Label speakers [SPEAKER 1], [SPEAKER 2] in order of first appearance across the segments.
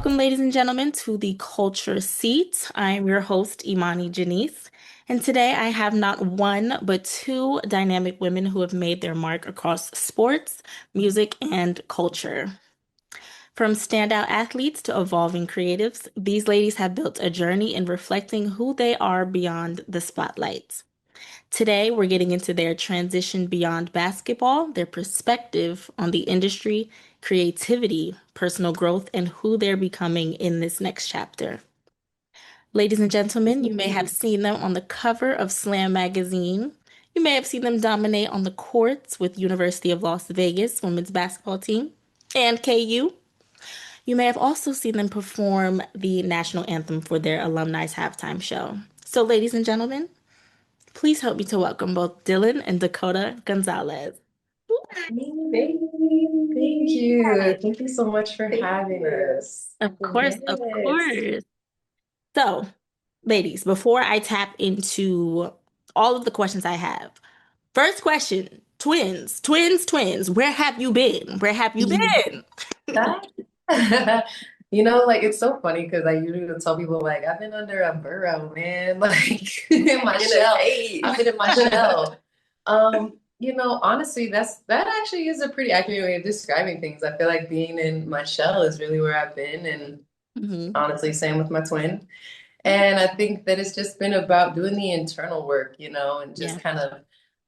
[SPEAKER 1] Welcome, ladies and gentlemen, to the Culture Seat. I am your host, Imani Janice, and today I have not one but two dynamic women who have made their mark across sports, music, and culture. From standout athletes to evolving creatives, these ladies have built a journey in reflecting who they are beyond the spotlight. Today, we're getting into their transition beyond basketball, their perspective on the industry, creativity, personal growth, and who they're becoming in this next chapter. Ladies and gentlemen, you may have seen them on the cover of Slam magazine. You may have seen them dominate on the courts with University of Las Vegas women's basketball team and KU. You may have also seen them perform the national anthem for their alumni's halftime show. So, ladies and gentlemen, please help me to welcome both Dylan and Dakota Gonzalez.
[SPEAKER 2] Thank you. Thank you so much for having us.
[SPEAKER 1] Of course, of
[SPEAKER 2] Yes.
[SPEAKER 1] course. So, ladies, before I tap into all of the questions I have, first question, twins, twins, twins, where have you been? Where have you been?
[SPEAKER 2] That- like it's so funny because I usually will tell people like I've been under a burrow, man, like in my shell. I've been in my shell. Honestly, that actually is a pretty accurate way of describing things. I feel like being in my shell is really where I've been, and
[SPEAKER 1] Mhm.
[SPEAKER 2] honestly, same with my twin. And I think that it's just been about doing the internal work, and
[SPEAKER 1] Yeah.
[SPEAKER 2] just kind of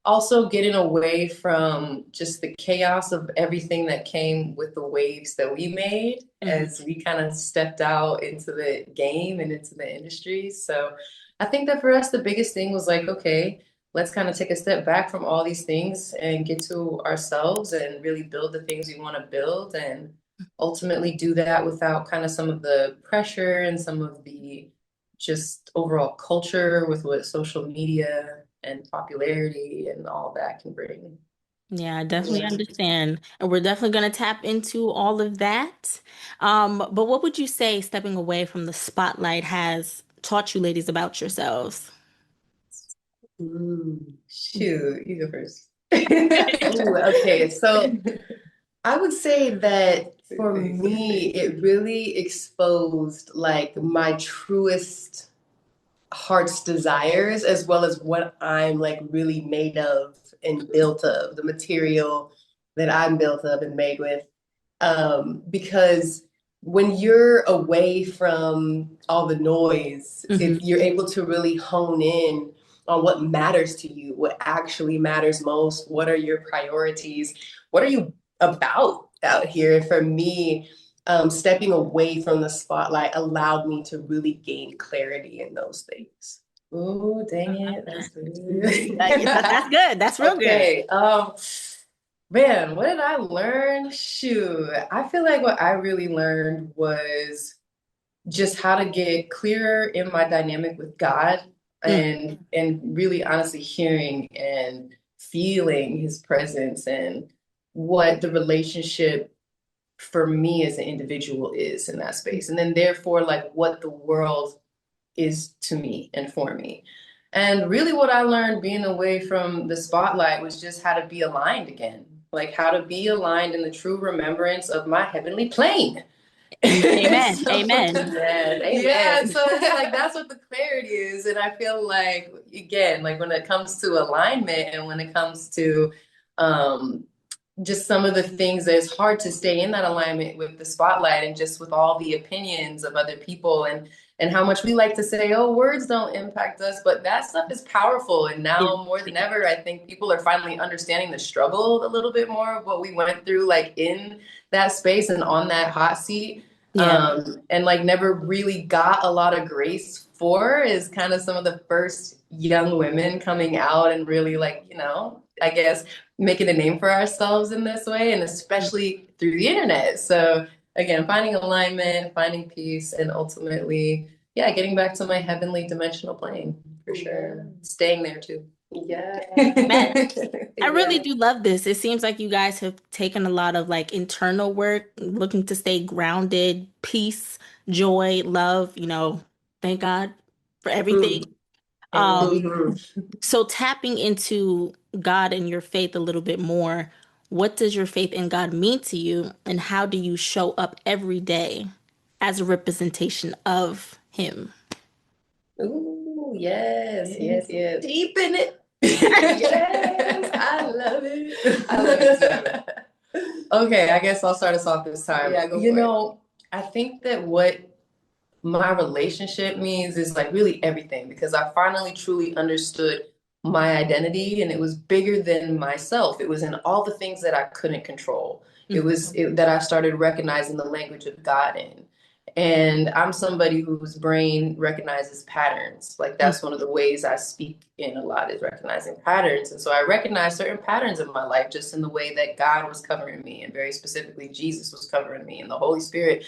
[SPEAKER 2] also getting away from just the chaos of everything that came with the waves that we made
[SPEAKER 1] Mhm.
[SPEAKER 2] as we kind of stepped out into the game and into the industry. So I think that for us, the biggest thing was like, okay, let's kind of take a step back from all these things and get to ourselves and really build the things we want to build and ultimately do that without kind of some of the pressure and some of the just overall culture with what social media and popularity and all that can bring.
[SPEAKER 1] Yeah, I definitely
[SPEAKER 2] Yeah.
[SPEAKER 1] understand. And we're definitely going to tap into all of that. But what would you say stepping away from the spotlight has taught you ladies about yourselves?
[SPEAKER 2] Shoot, you go first. Ooh, okay, so I would say that for me, it really exposed like my truest heart's desires as well as what I'm like really made of and built of, the material that I'm built of and made with. Because when you're away from all the noise,
[SPEAKER 1] Hmm.
[SPEAKER 2] if you're able to really hone in on what matters to you, what actually matters most, what are your priorities, what are you about out here? For me, stepping away from the spotlight allowed me to really gain clarity in those things. Ooh, dang it. That's good.
[SPEAKER 1] That's good. That's real good.
[SPEAKER 2] Okay. Man, what did I learn? Shoot. I feel like what I really learned was just how to get clearer in my dynamic with God
[SPEAKER 1] Mm,
[SPEAKER 2] and really honestly hearing and feeling his presence and what the relationship for me as an individual is in that space. And then therefore like what the world is to me and for me. And really, what I learned being away from the spotlight was just how to be aligned again, like how to be aligned in the true remembrance of my heavenly plane.
[SPEAKER 1] amen.
[SPEAKER 2] So,
[SPEAKER 1] Amen.
[SPEAKER 2] yeah,
[SPEAKER 1] Amen.
[SPEAKER 2] so it's like that's what the clarity is. And I feel like, again, like when it comes to alignment and when it comes to um, just some of the things that it's hard to stay in that alignment with the spotlight and just with all the opinions of other people and how much we like to say, oh, words don't impact us, but that stuff is powerful. And
[SPEAKER 1] Yeah.
[SPEAKER 2] now more than ever, I think people are finally understanding the struggle a little bit more of what we went through, like in that space and on that hot seat.
[SPEAKER 1] Yeah.
[SPEAKER 2] And like never really got a lot of grace for is kind of some of the first young women coming out and really like, I guess making a name for ourselves in this way, and especially through the internet. So again, finding alignment, finding peace, and ultimately, yeah, getting back to my heavenly dimensional plane for sure. Staying there too. Yeah.
[SPEAKER 1] Amen. I really
[SPEAKER 2] Yeah.
[SPEAKER 1] do love this. It seems like you guys have taken a lot of like internal work, looking to stay grounded, peace, joy, love, thank God for everything.
[SPEAKER 2] Mm.
[SPEAKER 1] Um,
[SPEAKER 2] Mhm.
[SPEAKER 1] so tapping into God and your faith a little bit more, what does your faith in God mean to you, and how do you show up every day? as a representation of him.
[SPEAKER 2] Ooh, yes, yes, yes. Deep in it. Yes, I love it. I love it too. Okay, I guess I'll start us off this time.
[SPEAKER 3] Yeah, go
[SPEAKER 2] You
[SPEAKER 3] for it.
[SPEAKER 2] know, I think that what my relationship means is like really everything because I finally truly understood my identity and it was bigger than myself. It was in all the things that I couldn't control. That I started recognizing the language of God in. And I'm somebody whose brain recognizes patterns. Like that's one of the ways I speak in a lot is recognizing patterns. And so I recognize certain patterns in my life just in the way that God was covering me and very specifically Jesus was covering me and the Holy Spirit.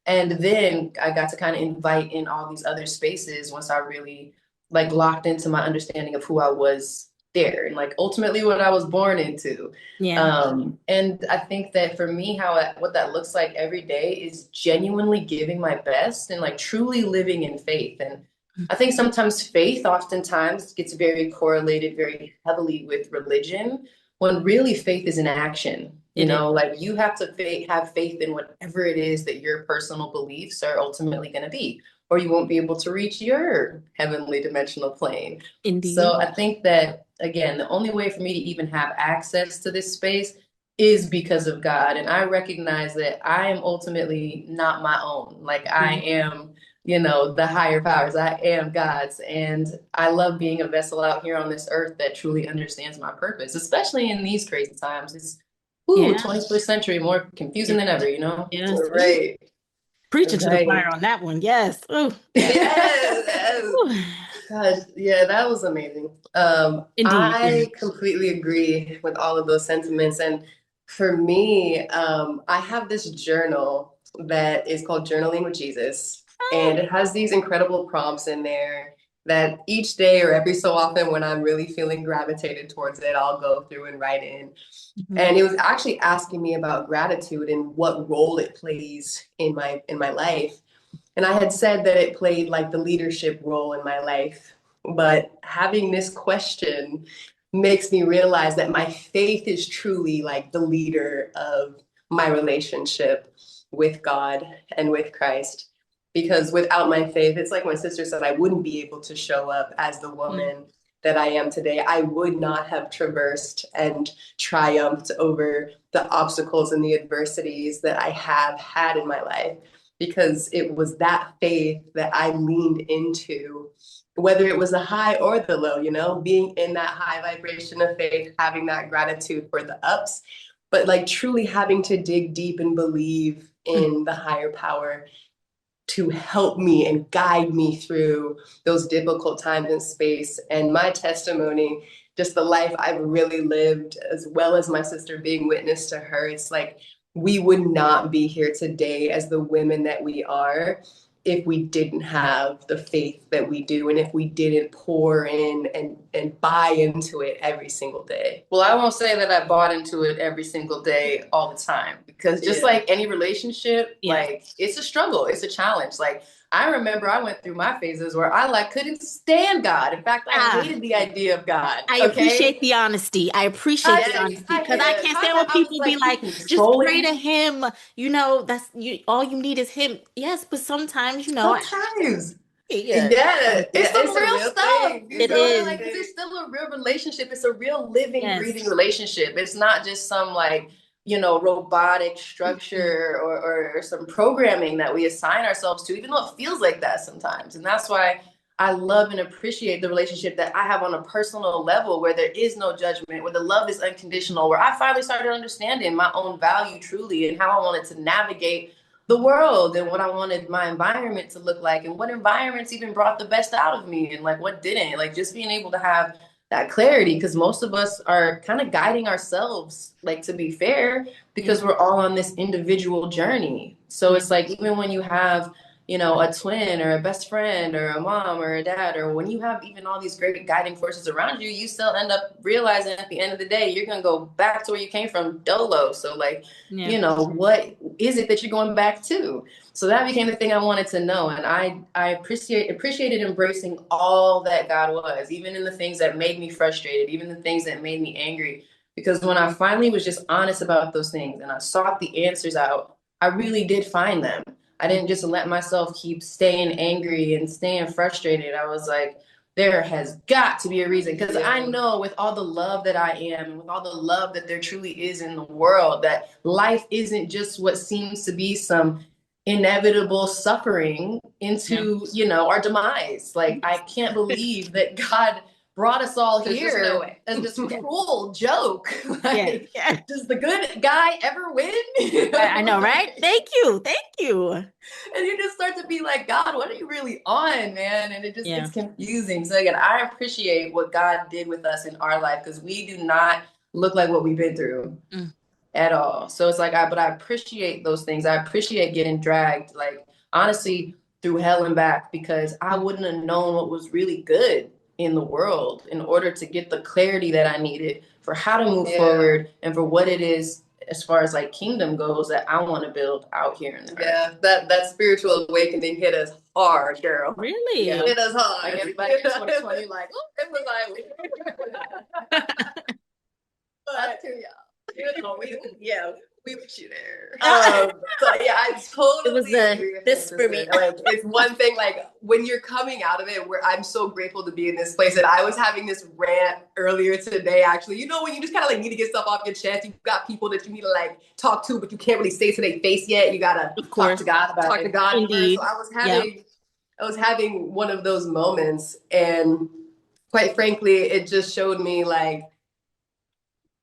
[SPEAKER 2] And then I got to kind of invite in all these other spaces once I really like locked into my understanding of who I was there and like ultimately what I was born into.
[SPEAKER 1] Yeah.
[SPEAKER 2] And I think that for me, what that looks like every day is genuinely giving my best and like truly living in faith. And I think sometimes faith oftentimes gets very correlated very heavily with religion when really faith is an action. You
[SPEAKER 1] It is.
[SPEAKER 2] know, like you have to have faith in whatever it is that your personal beliefs are ultimately going to be, or you won't be able to reach your heavenly dimensional plane. So
[SPEAKER 1] Indeed.
[SPEAKER 2] I think that, again, the only way for me to even have access to this space is because of God. And I recognize that I am ultimately not my own. Like I am, you know, the higher powers. I am God's. And I love being a vessel out here on this earth that truly understands my purpose, especially in these crazy times. It's
[SPEAKER 1] Yeah.
[SPEAKER 2] 21st century, more confusing than ever, you know?
[SPEAKER 1] Yes.
[SPEAKER 2] Right.
[SPEAKER 1] Preaching to the
[SPEAKER 2] Right.
[SPEAKER 1] choir on that one. Yes. Ooh.
[SPEAKER 2] Yes, yes.
[SPEAKER 1] Ooh.
[SPEAKER 2] Gosh, yeah, that was amazing.
[SPEAKER 1] Indeed.
[SPEAKER 2] I completely agree with all of those sentiments. And for me, I have this journal that is called Journaling with Jesus. And it has these incredible prompts in there that each day or every so often when I'm really feeling gravitated towards it, I'll go through and write in.
[SPEAKER 1] Mhm.
[SPEAKER 2] And it was actually asking me about gratitude and what role it plays in my life. And I had said that it played like the leadership role in my life. But having this question makes me realize that my faith is truly like the leader of my relationship with God and with Christ. Because without my faith, it's like my sister said, I wouldn't be able to show up as the woman that I am today. I would not have traversed and triumphed over the obstacles and the adversities that I have had in my life because it was that faith that I leaned into, whether it was the high or the low, you know, being in that high vibration of faith, having that gratitude for the ups, but like truly having to dig deep and believe in the higher power to help me and guide me through those difficult times in space. And my testimony, just the life I've really lived, as well as my sister being witness to her, it's like we would not be here today as the women that we are if we didn't have the faith that we do and if we didn't pour in and buy into it every single day. Well, I won't say that I bought into it every single day all the time because just like any relationship, like it's a struggle, it's a challenge. Like I remember I went through my phases where I like couldn't stand God. In fact, I hated the idea of God.
[SPEAKER 1] I
[SPEAKER 2] Okay.
[SPEAKER 1] appreciate the honesty. I appreciate the honesty because I can't stand when
[SPEAKER 2] I was
[SPEAKER 1] people be
[SPEAKER 2] like, you
[SPEAKER 1] like, just pray
[SPEAKER 2] controlling.
[SPEAKER 1] to him. You know, that's you all you need is him. Yes, but sometimes,
[SPEAKER 2] Sometimes.
[SPEAKER 1] yeah,
[SPEAKER 2] Yeah, it's some
[SPEAKER 3] it's a
[SPEAKER 2] real
[SPEAKER 3] real
[SPEAKER 2] stuff.
[SPEAKER 3] thing.
[SPEAKER 2] You
[SPEAKER 1] it
[SPEAKER 2] know,
[SPEAKER 3] It's
[SPEAKER 1] is.
[SPEAKER 2] like 'cause it's still a real relationship. It's a real living,
[SPEAKER 1] Yes.
[SPEAKER 2] breathing relationship. It's not just some like, you know, robotic
[SPEAKER 1] Mhm.
[SPEAKER 2] structure or some programming that we assign ourselves to, even though it feels like that sometimes. And that's why I love and appreciate the relationship that I have on a personal level where there is no judgment, where the love is unconditional, where I finally started understanding my own value truly and how I wanted to navigate the world and what I wanted my environment to look like and what environments even brought the best out of me and like what didn't. Like just being able to have that clarity because most of us are kind of guiding ourselves, like to be fair,
[SPEAKER 1] Yeah.
[SPEAKER 2] because we're all on this individual journey. So
[SPEAKER 1] Yeah.
[SPEAKER 2] it's like even when you have, you know, a twin or a best friend or a mom or a dad, or when you have even all these great guiding forces around you, you still end up realizing at the end of the day, you're going to go back to where you came from dolo. So like,
[SPEAKER 1] Yeah.
[SPEAKER 2] you know, what is it that you're going back to? So that became the thing I wanted to know. And I appreciated embracing all that God was, even in the things that made me frustrated, even the things that made me angry. Because when I finally was just honest about those things and I sought the answers out, I really did find them. I didn't just let myself keep staying angry and staying frustrated. I was like, there has got to be a reason. Because I know with all the love that I am and with all the love that there truly is in the world, that life isn't just what seems to be some inevitable suffering
[SPEAKER 1] Yeah.
[SPEAKER 2] into, our demise. Like, I can't believe that God brought us all here as this cruel joke.
[SPEAKER 1] Yeah.
[SPEAKER 2] Like,
[SPEAKER 1] Yeah.
[SPEAKER 2] does the good guy ever win?
[SPEAKER 1] I know, right? Thank you. Thank you.
[SPEAKER 2] And you just start to be like, God, what are you really on, man? And it just
[SPEAKER 1] Yeah.
[SPEAKER 2] gets confusing. So again, I appreciate what God did with us in our life because we do not look like what we've been through
[SPEAKER 1] Mm.
[SPEAKER 2] at all. So it's like, but I appreciate those things. I appreciate getting dragged, like honestly, through hell and back because I wouldn't have known what was really good in the world in order to get the clarity that I needed for how to move forward and for what it is as far as like kingdom goes that I want to build out here in the earth. That spiritual awakening hit us hard, girl.
[SPEAKER 1] Really?
[SPEAKER 2] Yeah. Hit us hard. Like everybody in 2020, like, oh, it was like, but to y'all. We wish you there. So yeah, I
[SPEAKER 1] It was
[SPEAKER 2] totally
[SPEAKER 1] the
[SPEAKER 2] agree with
[SPEAKER 1] this
[SPEAKER 2] you,
[SPEAKER 1] for me.
[SPEAKER 2] sister. Like it's one thing, like when you're coming out of it, where I'm so grateful to be in this place. And I was having this rant earlier today, actually. You know, when you just kind of like need to get stuff off your chest, you've got people that you need to like talk to, but you can't really say to their face yet. You gotta
[SPEAKER 1] Of
[SPEAKER 2] talk
[SPEAKER 1] course.
[SPEAKER 2] to God about it.
[SPEAKER 1] Indeed.
[SPEAKER 2] So
[SPEAKER 1] Yeah.
[SPEAKER 2] I was having one of those moments, and quite frankly, it just showed me like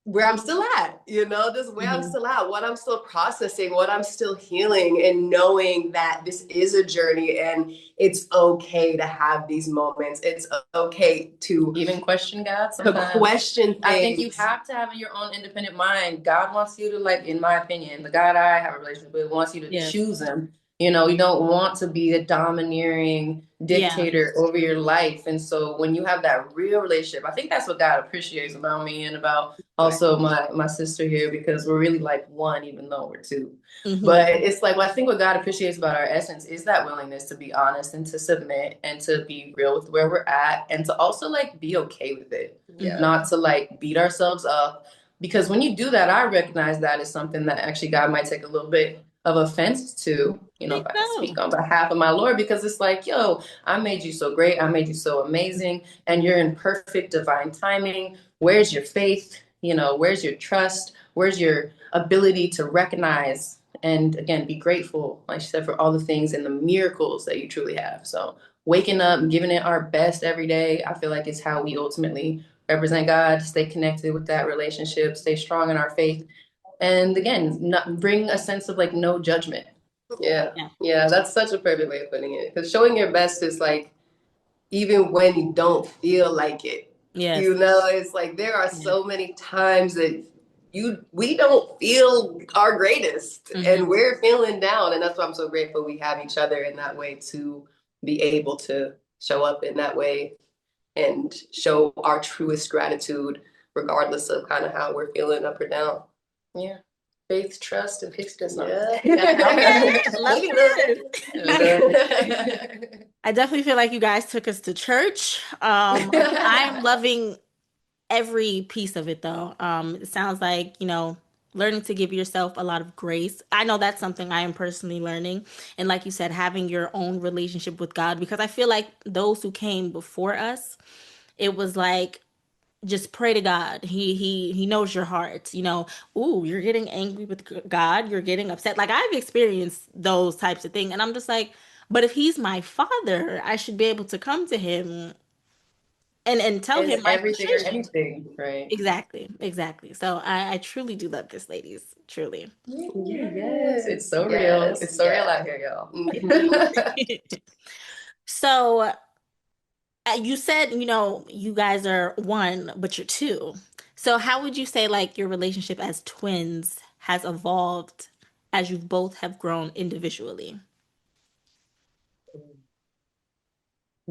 [SPEAKER 2] where I'm still at, just where I'm
[SPEAKER 1] Mhm.
[SPEAKER 2] still at, what I'm still processing, what I'm still healing, and knowing that this is a journey and it's okay to have these moments. It's okay to
[SPEAKER 3] even question God
[SPEAKER 2] to
[SPEAKER 3] sometimes.
[SPEAKER 2] question things.
[SPEAKER 3] I think you have to have your own independent mind. God wants you to, like, in my opinion, the God I have a relationship with wants you to
[SPEAKER 1] Yes.
[SPEAKER 3] choose him. You don't want to be a domineering dictator over your life. And so when you have that real relationship, I think that's what God appreciates about me and about also my sister here, because we're really like one, even though we're two.
[SPEAKER 1] Mhm.
[SPEAKER 2] But it's like, well, I think what God appreciates about our essence is that willingness to be honest and to submit and to be real with where we're at and to also like be okay with it.
[SPEAKER 1] Yeah.
[SPEAKER 2] Not to like beat ourselves up. Because when you do that, I recognize that is something that actually God might take a little bit of offense to, if I can speak on behalf of my Lord, because it's like, yo, I made you so great. I made you so amazing. And you're in perfect divine timing. Where's your faith? Where's your trust? Where's your ability to recognize and again, be grateful, like she said, for all the things and the miracles that you truly have. So waking up and giving it our best every day, I feel like is how we ultimately represent God, stay connected with that relationship, stay strong in our faith. And again, not bring a sense of like no judgment. Yeah, that's such a perfect way of putting it. Because showing your best is like, even when you don't feel like it.
[SPEAKER 1] Yes.
[SPEAKER 2] It's like there are so many times that we don't feel our greatest and we're feeling down. And that's why I'm so grateful we have each other in that way to be able to show up in that way and show our truest gratitude, regardless of kind of how we're feeling up or down. Yeah. Faith, trust, and patience.
[SPEAKER 1] Okay. Love it. I definitely feel like you guys took us to church. I'm loving every piece of it though. It sounds like, learning to give yourself a lot of grace. I know that's something I am personally learning. And like you said, having your own relationship with God, because I feel like those who came before us, it was like, just pray to God. He knows your heart. Ooh, you're getting angry with God, you're getting upset. Like I've experienced those types of things. And I'm just like, but if he's my father, I should be able to come to him and tell him my
[SPEAKER 3] everything or
[SPEAKER 1] frustration.
[SPEAKER 3] anything, right?
[SPEAKER 1] Exactly. So I truly do love this, ladies. Truly.
[SPEAKER 2] Yes,
[SPEAKER 3] it's so real. It's so real out here, y'all.
[SPEAKER 1] So you said, you guys are one, but you're two. So how would you say like your relationship as twins has evolved as you both have grown individually?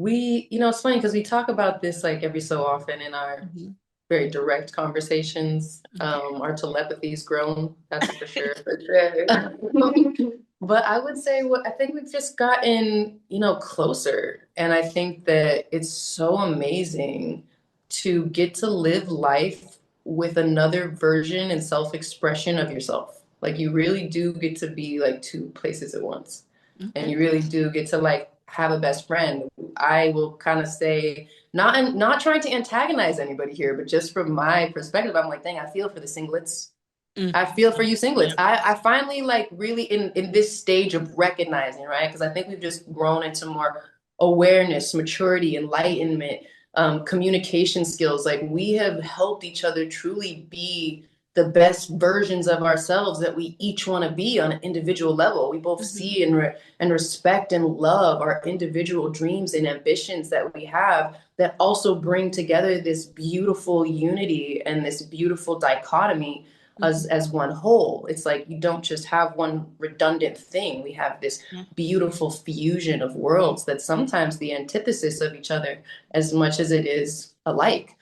[SPEAKER 3] It's funny because we talk about this like every so often in our very direct conversations. Our telepathy's grown, that's for sure. But I would say I think we've just gotten, closer. And I think that it's so amazing to get to live life with another version and self-expression of yourself. Like you really do get to be like two places at once. and
[SPEAKER 1] Okay.
[SPEAKER 3] you really do get to like have a best friend. I will kind of say, not trying to antagonize anybody here, but just from my perspective, I'm like, dang, I feel for the singlets.
[SPEAKER 1] Mm.
[SPEAKER 3] I feel for you singlets.
[SPEAKER 1] Yeah.
[SPEAKER 3] I finally like really in this stage of recognizing, right? Because I think we've just grown into more awareness, maturity, enlightenment, communication skills. Like we have helped each other truly be the best versions of ourselves that we each want to be on an individual level. We both see and respect and love our individual dreams and ambitions that we have that also bring together this beautiful unity and this beautiful dichotomy as one whole. It's like you don't just have one redundant thing. We have this
[SPEAKER 1] Yeah.
[SPEAKER 3] beautiful fusion of worlds that's sometimes the antithesis of each other as much as it is alike.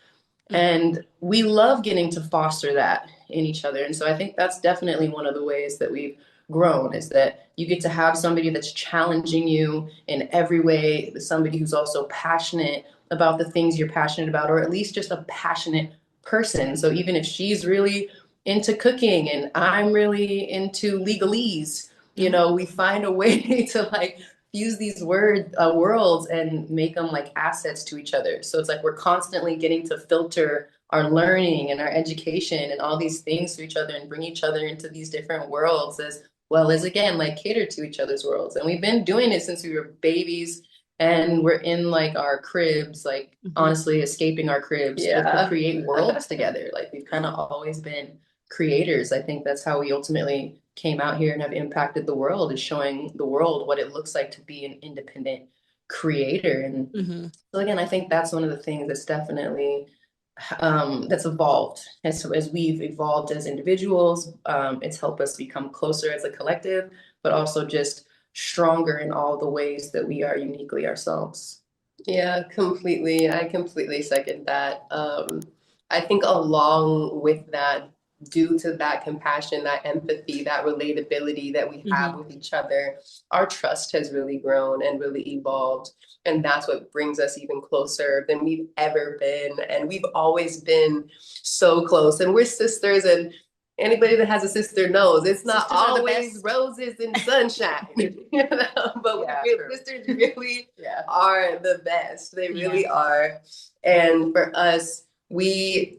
[SPEAKER 3] And we love getting to foster that in each other. And so I think that's definitely one of the ways that we've grown, is that you get to have somebody that's challenging you in every way, somebody who's also passionate about the things you're passionate about, or at least just a passionate person. So even if she's really into cooking and I'm really into legalese, you know, we find a way to like use these worlds and make them like assets to each other. So it's like we're constantly getting to filter our learning and our education and all these things to each other and bring each other into these different worlds, as well as, again, like cater to each other's worlds. And we've been doing it since we were babies, and we're in like our cribs, like honestly escaping our cribs to create worlds together. Like we've kind of always been creators. I think that's how we ultimately came out here and have impacted the world, is showing the world what it looks like to be an independent creator. And so again, I think that's one of the things that's definitely that's evolved. And so as we've evolved as individuals, it's helped us become closer as a collective, but also just stronger in all the ways that we are uniquely ourselves.
[SPEAKER 2] Yeah, completely. I completely second that. I think along with that, due to that compassion, that empathy, that relatability that we have with each other, our trust has really grown and really evolved. And that's what brings us even closer than we've ever been. And we've always been so close. And we're sisters, and anybody that has a sister knows it's not always roses and sunshine, you know, but sisters really are the best. They really are. And for us,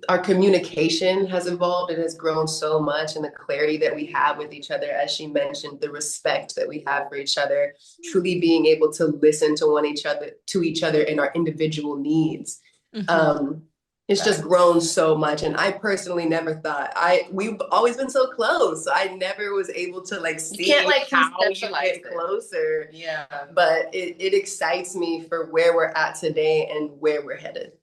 [SPEAKER 2] our communication has evolved. It has grown so much, and the clarity that we have with each other, as she mentioned, the respect that we have for each other, truly being able to listen to each other and our individual needs. It's just grown so much. And I personally never thought we've always been so close. So I never was able to like see
[SPEAKER 3] You can't like
[SPEAKER 2] how you get closer.
[SPEAKER 3] Yeah.
[SPEAKER 2] But it excites me for where we're at today and where we're headed.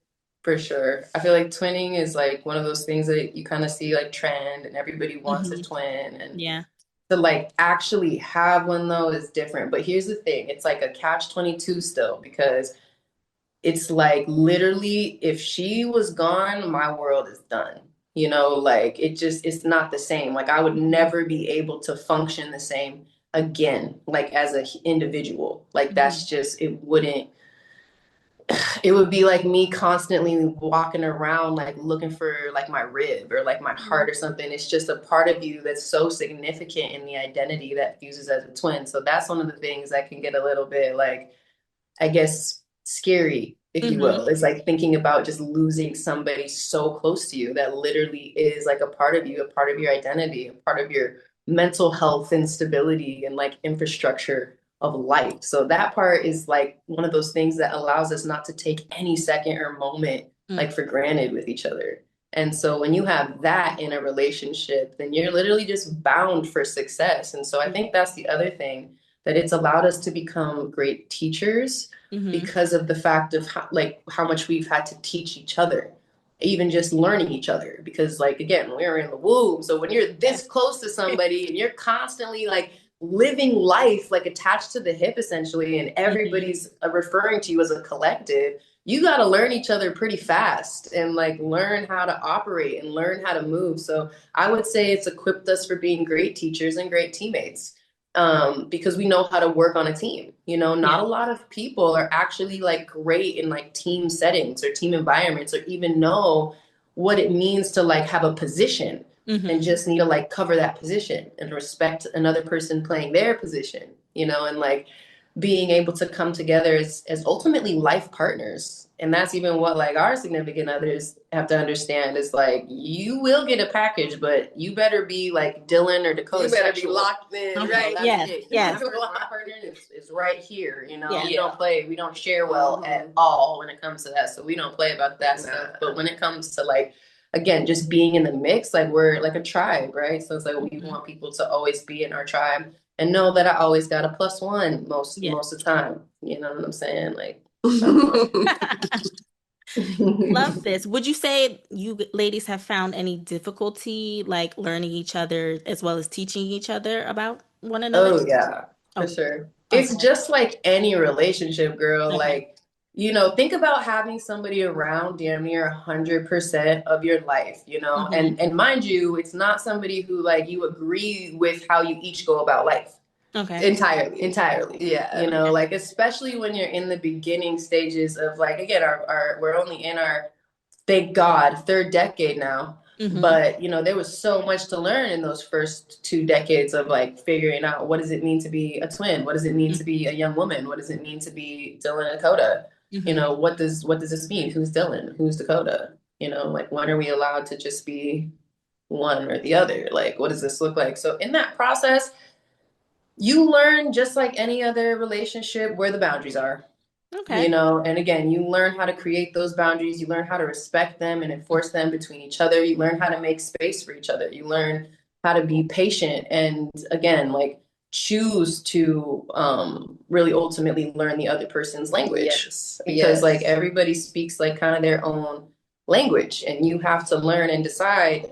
[SPEAKER 3] For sure. I feel like twinning is like one of those things that you kind of see like trend and everybody wants a twin. And to like actually have one though is different. But here's the thing, it's like a catch-22 still, because it's like literally if she was gone, my world is done. You know, like it's not the same. Like I would never be able to function the same again, like as an individual. Like that's just, it would be like me constantly walking around like looking for like my rib or like my heart or something. It's just a part of you that's so significant in the identity that fuses as a twin. So that's one of the things that can get a little bit like, I guess, scary, if you will. It's like thinking about just losing somebody so close to you that literally is like a part of you, a part of your identity, a part of your mental health and stability and like infrastructure of life. So that part is like one of those things that allows us not to take any second or moment like for granted with each other. And so when you have that in a relationship, then you're literally just bound for success. And so I think that's the other thing, that it's allowed us to become great teachers because of the fact of how much we've had to teach each other, even just learning each other. Because like, again, we're in the womb. So when you're this close to somebody and you're constantly like living life like attached to the hip essentially, and everybody's referring to you as a collective, you got to learn each other pretty fast and like learn how to operate and learn how to move. So I would say it's equipped us for being great teachers and great teammates, because we know how to work on a team. You know, not a lot of people are actually like great in like team settings or team environments, or even know what it means to like have a position and just need to like cover that position and respect another person playing their position. and like being able to come together as ultimately life partners. And that's even what like our significant others have to understand is like you will get a package, but you better be like Dylan or Dakota.
[SPEAKER 2] You better
[SPEAKER 3] sexual.
[SPEAKER 2] be locked in,
[SPEAKER 1] Okay.
[SPEAKER 2] right?
[SPEAKER 1] Yes, yes.
[SPEAKER 3] My partner is right here.
[SPEAKER 1] Yeah.
[SPEAKER 3] We don't play, we don't share well at all when it comes to that. So we don't play about that stuff. But when it comes to like, again, just being in the mix, like we're like a tribe, right? So it's like we want people to always be in our tribe and know that I always got a +1 most of the time. You know what I'm saying? Like,
[SPEAKER 1] Love this. Would you say you ladies have found any difficulty like learning each other as well as teaching each other about one another?
[SPEAKER 3] Oh yeah, for
[SPEAKER 1] Oh,
[SPEAKER 3] sure. It's
[SPEAKER 1] okay.
[SPEAKER 3] just like any relationship, girl.
[SPEAKER 1] Okay.
[SPEAKER 3] Like, think about having somebody around damn near 100% of your life, and mind you, it's not somebody who like you agree with how you each go about life.
[SPEAKER 1] Okay.
[SPEAKER 3] Entirely.
[SPEAKER 2] Yeah.
[SPEAKER 3] Like especially when you're in the beginning stages of like again, our we're only in our, thank God, third decade now. But there was so much to learn in those first 2 decades of like figuring out what does it mean to be a twin? What does it mean to be a young woman? What does it mean to be Dylan and Dakota? What does this mean? Who's Dylan? Who's Dakota? Like when are we allowed to just be one or the other? Like what does this look like? So in that process, you learn just like any other relationship where the boundaries are.
[SPEAKER 1] Okay.
[SPEAKER 3] And again, you learn how to create those boundaries. You learn how to respect them and enforce them between each other. You learn how to make space for each other. You learn how to be patient and again, like choose to really ultimately learn the other person's language.
[SPEAKER 2] Yes.
[SPEAKER 3] Because like everybody speaks like kind of their own language and you have to learn and decide,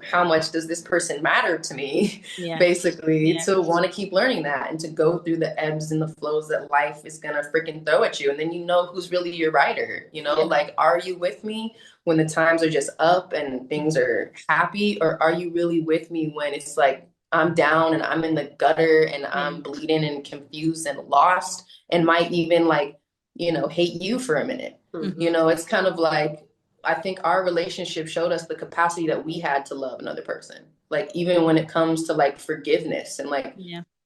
[SPEAKER 3] how much does this person matter to me, basically, to want to keep learning that and to go through the ebbs and the flows that life is going to freaking throw at you. And then who's really your rider, like, are you with me when the times are just up and things are happy? Or are you really with me when it's like, I'm down and I'm in the gutter and I'm bleeding and confused and lost and might even like, hate you for a minute. It's kind of like, I think our relationship showed us the capacity that we had to love another person. Like, even when it comes to like forgiveness and like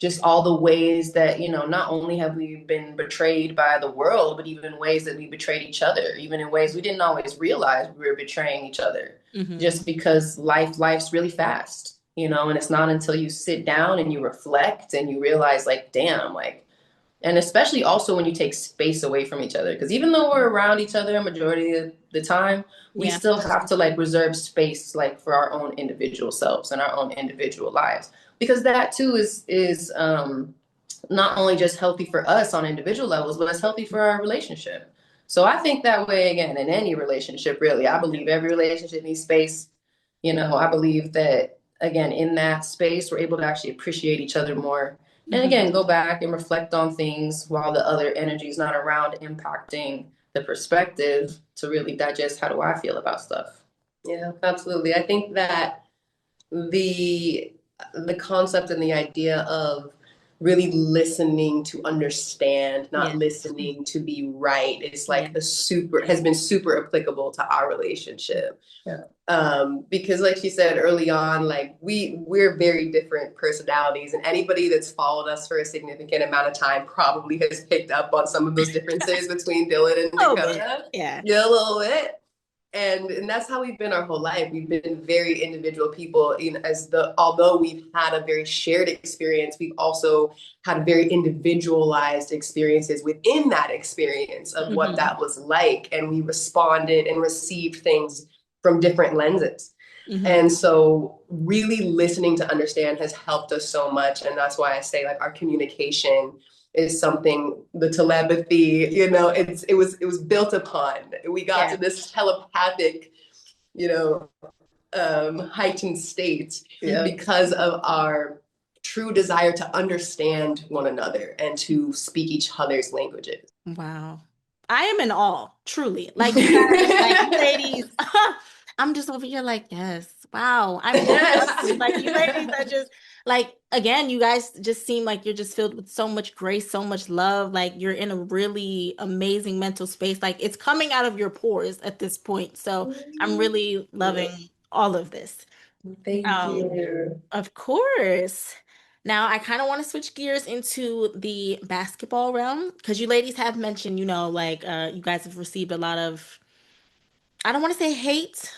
[SPEAKER 3] just all the ways that, not only have we been betrayed by the world, but even ways that we betrayed each other, even in ways we didn't always realize we were betraying each other just because life's really fast, and it's not until you sit down and you reflect and you realize like, damn, like, and especially also when you take space away from each other, because even though we're around each other a majority of the time, we still have to like reserve space like for our own individual selves and our own individual lives, because that too is not only just healthy for us on individual levels, but it's healthy for our relationship. So I think that way again in any relationship, really. I believe every relationship needs space. I believe that again in that space we're able to actually appreciate each other more. And again, go back and reflect on things while the other energy is not around, impacting the perspective to really digest how do I feel about stuff.
[SPEAKER 2] Yeah, absolutely. I think that the concept and the idea of really listening to understand, not listening to be right, is like has been super applicable to our relationship. Because like she said early on, like we're very different personalities, and anybody that's followed us for a significant amount of time probably has picked up on some of those differences between Dylan and Dakota.
[SPEAKER 1] Yeah,
[SPEAKER 2] a little bit. And that's how we've been our whole life. We've been very individual people. Although we've had a very shared experience, we've also had very individualized experiences within that experience of what that was like, and we responded and received things from different lenses. And so really listening to understand has helped us so much. And that's why I say like our communication is something, the telepathy, it was built upon. We got to this telepathic, heightened state because of our true desire to understand one another and to speak each other's languages.
[SPEAKER 1] Wow. I am in awe, truly. Like you guys, like you ladies, I'm just over here like, yes, wow. I'm just like you ladies are just like, again, you guys just seem like you're just filled with so much grace, so much love. Like you're in a really amazing mental space. Like it's coming out of your pores at this point. So I'm really loving all of this.
[SPEAKER 2] Thank you.
[SPEAKER 1] Of course. Now, I kind of want to switch gears into the basketball realm because you ladies have mentioned, like you guys have received a lot of, I don't want to say hate.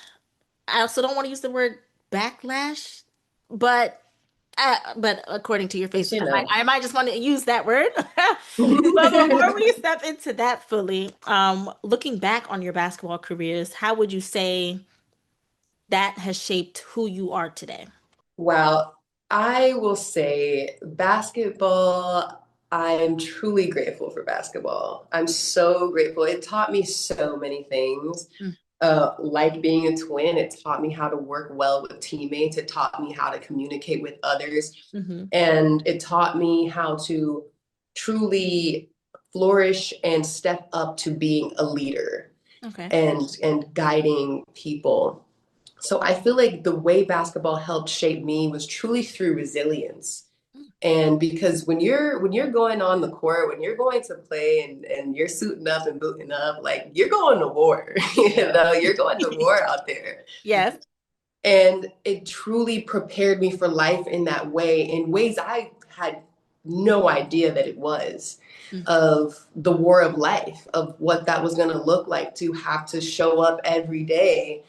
[SPEAKER 1] I also don't want to use the word backlash, but but according to your
[SPEAKER 3] But
[SPEAKER 1] face,
[SPEAKER 3] you know.
[SPEAKER 1] I might just want to use that word. But before we step into that fully, looking back on your basketball careers, how would you say that has shaped who you are today?
[SPEAKER 2] Wow, I will say basketball, I'm truly grateful for basketball. I'm so grateful. It taught me so many things. Like being a twin, it taught me how to work well with teammates. It taught me how to communicate with others.
[SPEAKER 1] Mm-hmm.
[SPEAKER 2] And it taught me how to truly flourish and step up to being a leader
[SPEAKER 1] Okay.
[SPEAKER 2] and guiding people. So I feel like the way basketball helped shape me was truly through resilience. And because when you're going on the court, when you're going to play and you're suiting up and booting up, like you're going to war, you're going to war out there.
[SPEAKER 1] Yes.
[SPEAKER 2] And it truly prepared me for life in that way, in ways I had no idea that it was, of the war of life, of what that was going to look like to have to show up every day,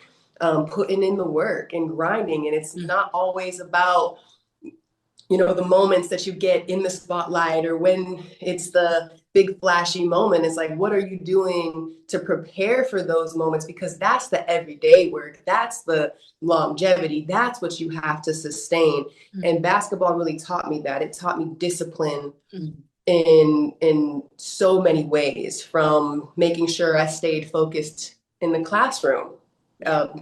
[SPEAKER 2] putting in the work and grinding. And it's
[SPEAKER 1] Mm-hmm.
[SPEAKER 2] not always about the moments that you get in the spotlight or when it's the big flashy moment. It's like, what are you doing to prepare for those moments? Because that's the everyday work, that's the longevity, that's what you have to sustain. And basketball really taught me that. It taught me discipline in so many ways, from making sure I stayed focused in the classroom,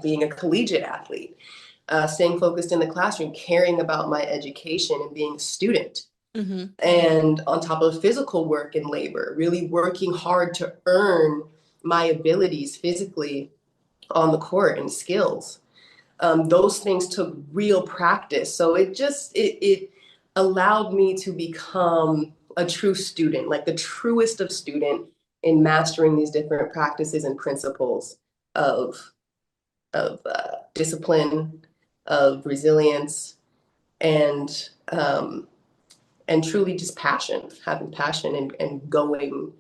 [SPEAKER 2] being a collegiate athlete, staying focused in the classroom, caring about my education and being a student.
[SPEAKER 1] Mm-hmm.
[SPEAKER 2] And on top of physical work and labor, really working hard to earn my abilities physically on the court and skills. Those things took real practice. So it allowed me to become a true student, like the truest of student in mastering these different practices and principles of discipline, of resilience, and and truly just passion, having passion and going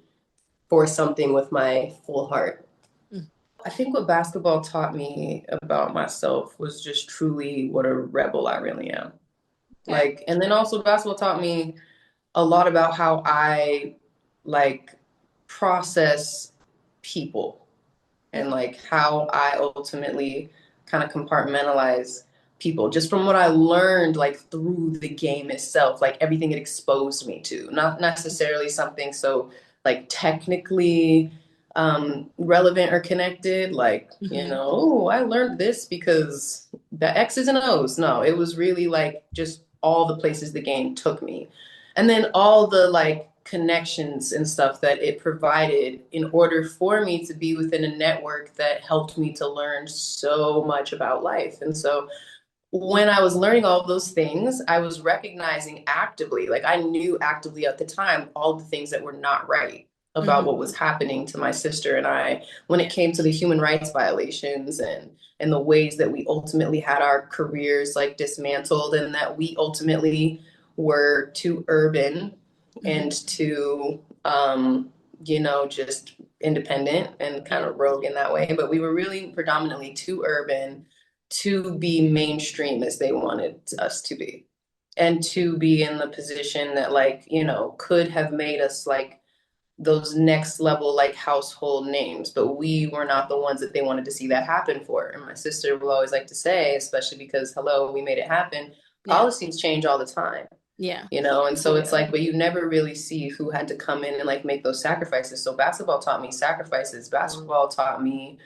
[SPEAKER 2] for something with my full heart.
[SPEAKER 3] I think what basketball taught me about myself was just truly what a rebel I really am. Like, and then also basketball taught me a lot about how I like process people and like how I ultimately kind of compartmentalize people just from what I learned like through the game itself, like everything it exposed me to, not necessarily something so like technically relevant or connected, like,
[SPEAKER 1] Mm-hmm.
[SPEAKER 3] oh, I learned this because the X's and O's. No, it was really like just all the places the game took me. And then all the like connections and stuff that it provided in order for me to be within a network that helped me to learn so much about life. And so when I was learning all of those things, I was recognizing actively, like I knew actively at the time, all the things that were not right about
[SPEAKER 1] Mm-hmm.
[SPEAKER 3] what was happening to my sister and I when it came to the human rights violations and the ways that we ultimately had our careers like dismantled and that we ultimately were too urban and too just independent and kind of rogue in that way. But we were really predominantly too urban to be mainstream as they wanted us to be and to be in the position that like could have made us like those next level like household names, but we were not the ones that they wanted to see that happen for. And my sister will always like to say, especially because hello, we made it happen,
[SPEAKER 1] Yeah.
[SPEAKER 3] policies change all the time.
[SPEAKER 1] Yeah.
[SPEAKER 3] And so it's like, but you never really see who had to come in and like make those sacrifices. So basketball taught me sacrifices. Basketball taught me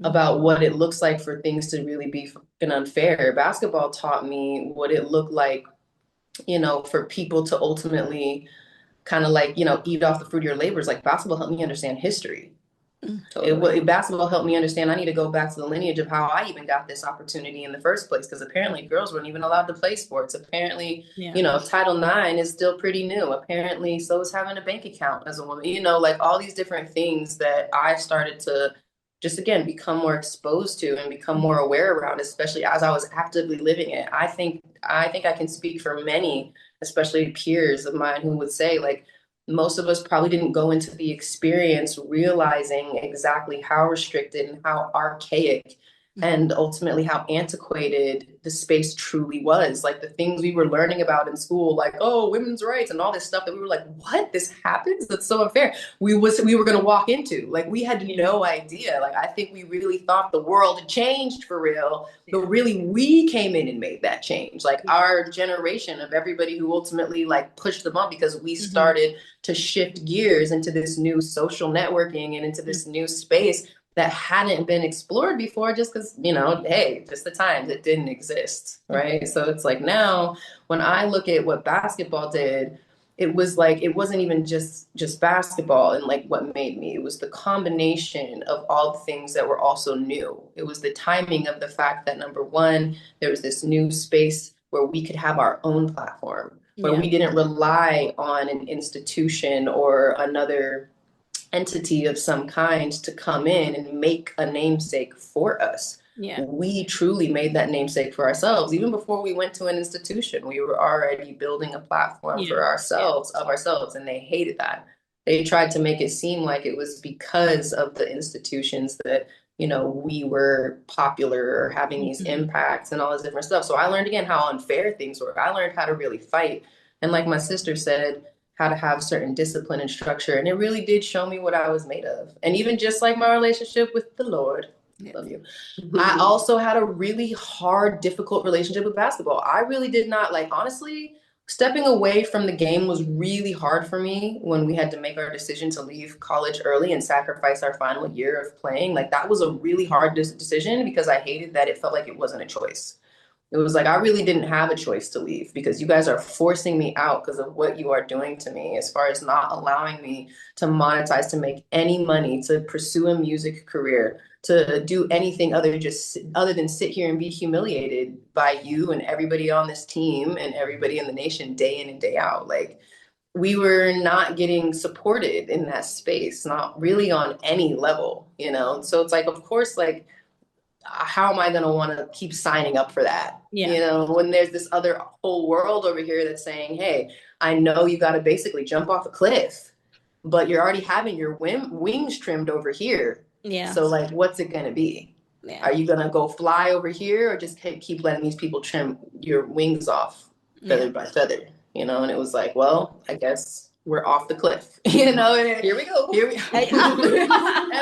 [SPEAKER 3] about what it looks like for things to really be fucking unfair. Basketball taught me what it looked like, for people to ultimately kind of like, eat off the fruit of your labors. Like basketball helped me understand history.
[SPEAKER 1] Totally.
[SPEAKER 3] Basketball helped me understand I need to go back to the lineage of how I even got this opportunity in the first place, because apparently girls weren't even allowed to play sports. Apparently,
[SPEAKER 1] Yeah.
[SPEAKER 3] Title IX is still pretty new. Apparently, so is having a bank account as a woman, like all these different things that I started to just again become more exposed to and become more aware around, especially as I was actively living it. I think I can speak for many, especially peers of mine, who would say like most of us probably didn't go into the experience realizing exactly how restricted and how archaic and ultimately how antiquated the space truly was. Like the things we were learning about in school, like, oh, women's rights and all this stuff that we were like, what? This happens? That's so unfair. We were going to walk into. Like we had no idea. Like I think we really thought the world had changed for real, but really we came in and made that change. Like our generation of everybody who ultimately like pushed them up because we started to shift gears into this new social networking and into this new space that hadn't been explored before, just because, hey, just the times it didn't exist, right? So it's like now when I look at what basketball did, it was like it wasn't even just basketball and like what made me. It was the combination of all the things that were also new. It was the timing of the fact that number one, there was this new space where we could have our own platform, where we didn't rely on an institution or another entity of some kind to come in and make a namesake for us. We truly made that namesake for ourselves. Even before we went to an institution, we were already building a platform for ourselves, of ourselves, and they hated that. They tried to make it seem like it was because of the institutions that, we were popular or having these impacts and all this different stuff. So I learned again how unfair things were. I learned how to really fight. And like my sister said, how to have certain discipline and structure. And it really did show me what I was made of. And even just like my relationship with the Lord, love you. I also had a really hard, difficult relationship with basketball. I really did not like, honestly, stepping away from the game was really hard for me when we had to make our decision to leave college early and sacrifice our final year of playing. Like that was a really hard decision because I hated that it felt like it wasn't a choice. It was like I really didn't have a choice to leave because you guys are forcing me out because of what you are doing to me, as far as not allowing me to monetize, to make any money, to pursue a music career, to do anything other than sit here and be humiliated by you and everybody on this team and everybody in the nation day in and day out. Like we were not getting supported in that space, not really on any level, So it's like, of course, like how am I going to want to keep signing up for that? When there's this other whole world over here that's saying, hey, I know you got to basically jump off a cliff, but you're already having your wings trimmed over here. So like, what's it going to be? Are you going to go fly over here or just keep letting these people trim your wings off feather by feather? And it was like, well, I guess we're off the cliff, and here we go. And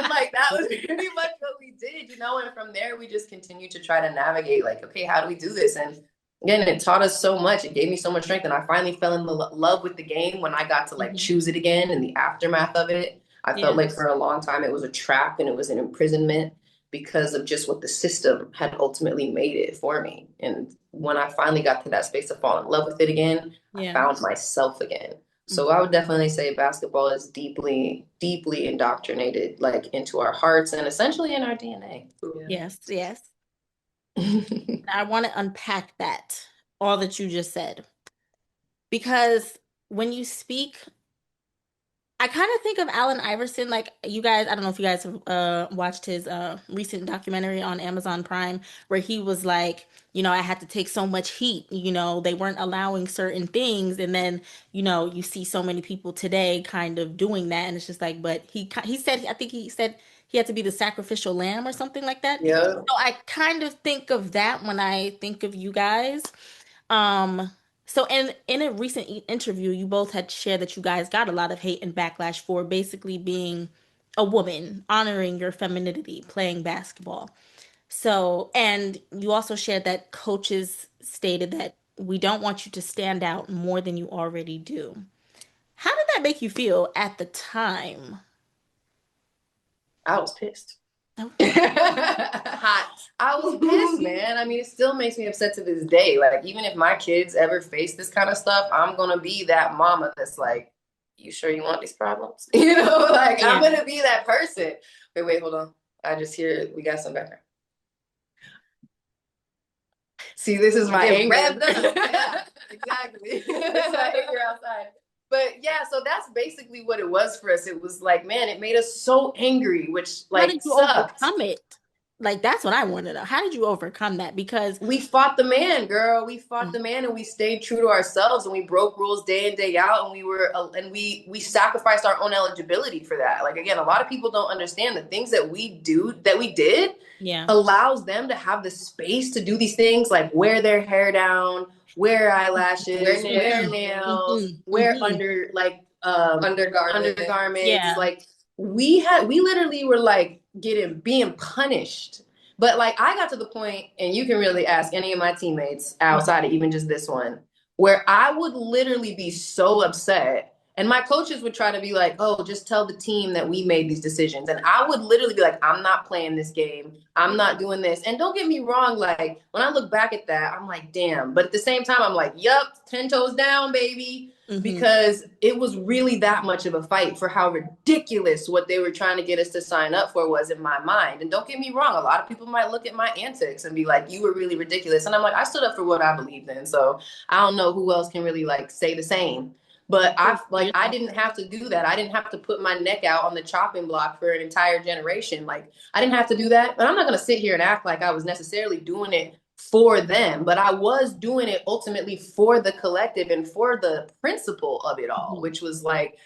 [SPEAKER 3] like that was pretty much what we did, and from there we just continued to try to navigate like, okay, how do we do this? And again, it taught us so much. It gave me so much strength. And I finally fell in love with the game when I got to like choose it again in the aftermath of it. I felt like for a long time it was a trap and it was an imprisonment because of just what the system had ultimately made it for me. And when I finally got to that space to fall in love with it again, I found myself again. So I would definitely say basketball is deeply, deeply indoctrinated, like into our hearts and essentially in our DNA.
[SPEAKER 1] Yes. I want to unpack that, all that you just said, because when you speak, I kind of think of Allen Iverson, like you guys, I don't know if you guys have watched his recent documentary on Amazon Prime, where he was like, I had to take so much heat, they weren't allowing certain things. And then, you see so many people today kind of doing that. And it's just like, but he said, I think he said he had to be the sacrificial lamb or something like that.
[SPEAKER 3] Yeah.
[SPEAKER 1] So I kind of think of that when I think of you guys. Um, so in a recent interview, you both had shared that you guys got a lot of hate and backlash for basically being a woman, honoring your femininity, playing basketball. So, and you also shared that coaches stated that we don't want you to stand out more than you already do. How did that make you feel at the time?
[SPEAKER 3] I was pissed.
[SPEAKER 1] Okay.
[SPEAKER 3] Hot. I was pissed, man. I mean, it still makes me upset to this day. Like, even if my kids ever face this kind of stuff, I'm gonna be that mama that's like, you sure you want these problems? I'm gonna be that person. Wait, hold on. I just hear we got some background. See, this is my anger.
[SPEAKER 2] Revved up. Yeah, exactly.
[SPEAKER 3] This is my anger outside. But yeah, so that's basically what it was for us. It was like, man, it made us so angry, which
[SPEAKER 1] How
[SPEAKER 3] like
[SPEAKER 1] did you
[SPEAKER 3] sucked.
[SPEAKER 1] overcome it? Like that's what I want to know. How did you overcome that? Because
[SPEAKER 3] We fought the man, girl. We fought the man, and we stayed true to ourselves, and we broke rules day in, day out, and we sacrificed our own eligibility for that. Like again, a lot of people don't understand the things that we did
[SPEAKER 1] yeah.
[SPEAKER 3] allows them to have the space to do these things, like wear their hair down, wear eyelashes, wear nails, wear undergarments.
[SPEAKER 1] Yeah.
[SPEAKER 3] Like we literally were like being punished. But like I got to the point, and you can really ask any of my teammates outside of even just this one, where I would literally be so upset. And my coaches would try to be like, oh, just tell the team that we made these decisions. And I would literally be like, I'm not playing this game. I'm not doing this. And don't get me wrong, like when I look back at that, I'm like, damn. But at the same time, I'm like, yup, 10 toes down, baby. Because it was really that much of a fight for how ridiculous what they were trying to get us to sign up for was in my mind. And don't get me wrong, a lot of people might look at my antics and be like, you were really ridiculous. And I'm like, I stood up for what I believed in. So I don't know who else can really like say the same. But I didn't have to do that. I didn't have to put my neck out on the chopping block for an entire generation. Like I didn't have to do that. But I'm not going to sit here and act like I was necessarily doing it for them, but I was doing it ultimately for the collective and for the principle of it all, which was like,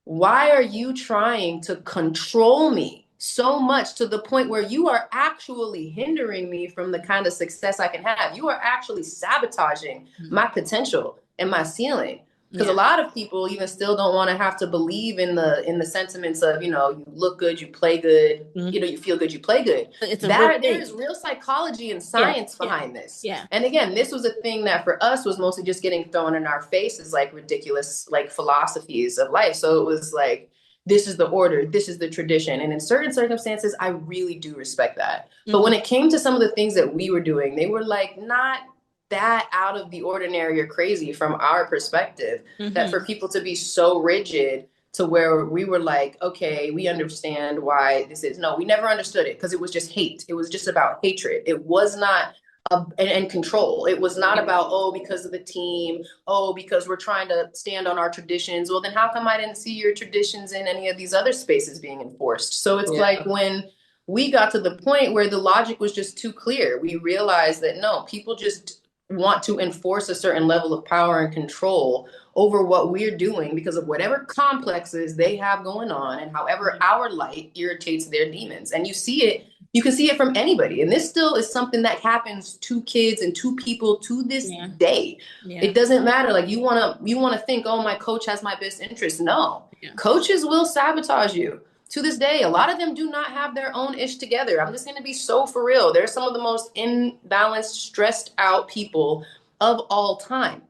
[SPEAKER 3] why are you trying to control me so much to the point where you are actually hindering me from the kind of success I can have? You are actually sabotaging my potential and my ceiling. Because a lot of people even still don't want to have to believe in the sentiments of, you know, you look good, you play good, you know, you feel good, you play good. There is real psychology and science behind this.
[SPEAKER 1] Yeah.
[SPEAKER 3] And again, this was a thing that for us was mostly just getting thrown in our faces like ridiculous like philosophies of life. So it was like, this is the order, this is the tradition. And in certain circumstances, I really do respect that. But when it came to some of the things that we were doing, they were like not that out of the ordinary or crazy from our perspective, that for people to be so rigid to where we were like, okay, we understand why this is. No, we never understood it because it was just hate. It was just about hatred. It was not and control. It was not about, oh, because of the team, oh, because we're trying to stand on our traditions. Well, then how come I didn't see your traditions in any of these other spaces being enforced? So it's like when we got to the point where the logic was just too clear, we realized that no, people just want to enforce a certain level of power and control over what we're doing because of whatever complexes they have going on and however our light irritates their demons. And you can see it from anybody. And this still is something that happens to kids and to people to this day. It doesn't matter. Like you want to think, oh, my coach has my best interest. No, coaches will sabotage you. To this day, a lot of them do not have their own ish together. I'm just going to be so for real. They're some of the most imbalanced, stressed out people of all time.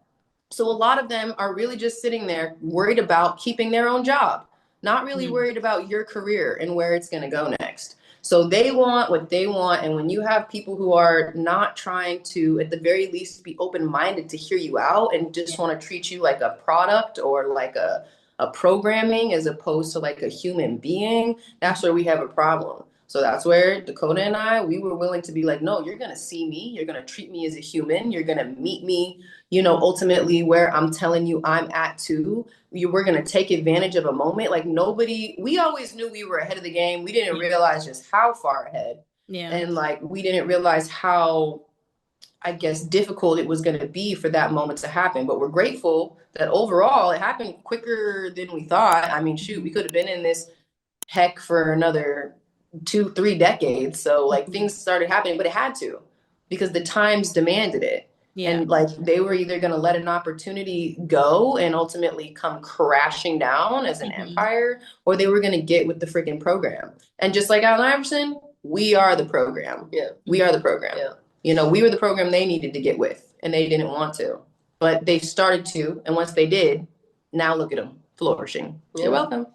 [SPEAKER 3] So a lot of them are really just sitting there worried about keeping their own job, not really worried about your career and where it's going to go next. So they want what they want. And when you have people who are not trying to, at the very least, be open-minded to hear you out and just want to treat you like a product or like a programming as opposed to like a human being, that's where we have a problem. So that's where Dakota and I, we were willing to be like, no, you're going to see me. You're going to treat me as a human. You're going to meet me, you know, ultimately where I'm telling you I'm at too. We're going to take advantage of a moment. Like we always knew we were ahead of the game. We didn't realize just how far ahead. And like, we didn't realize how, I guess, difficult it was going to be for that moment to happen. But we're grateful that overall it happened quicker than we thought. I mean, shoot, we could have been in this heck for another 2-3 decades. So like things started happening, but it had to because the times demanded it. And like they were either going to let an opportunity go and ultimately come crashing down as an empire, or they were going to get with the freaking program. And just like Allen Iverson, we are the program. We are the program. You know, we were the program they needed to get with, and they didn't want to, but they started to. And once they did, now look at them flourishing. You're welcome.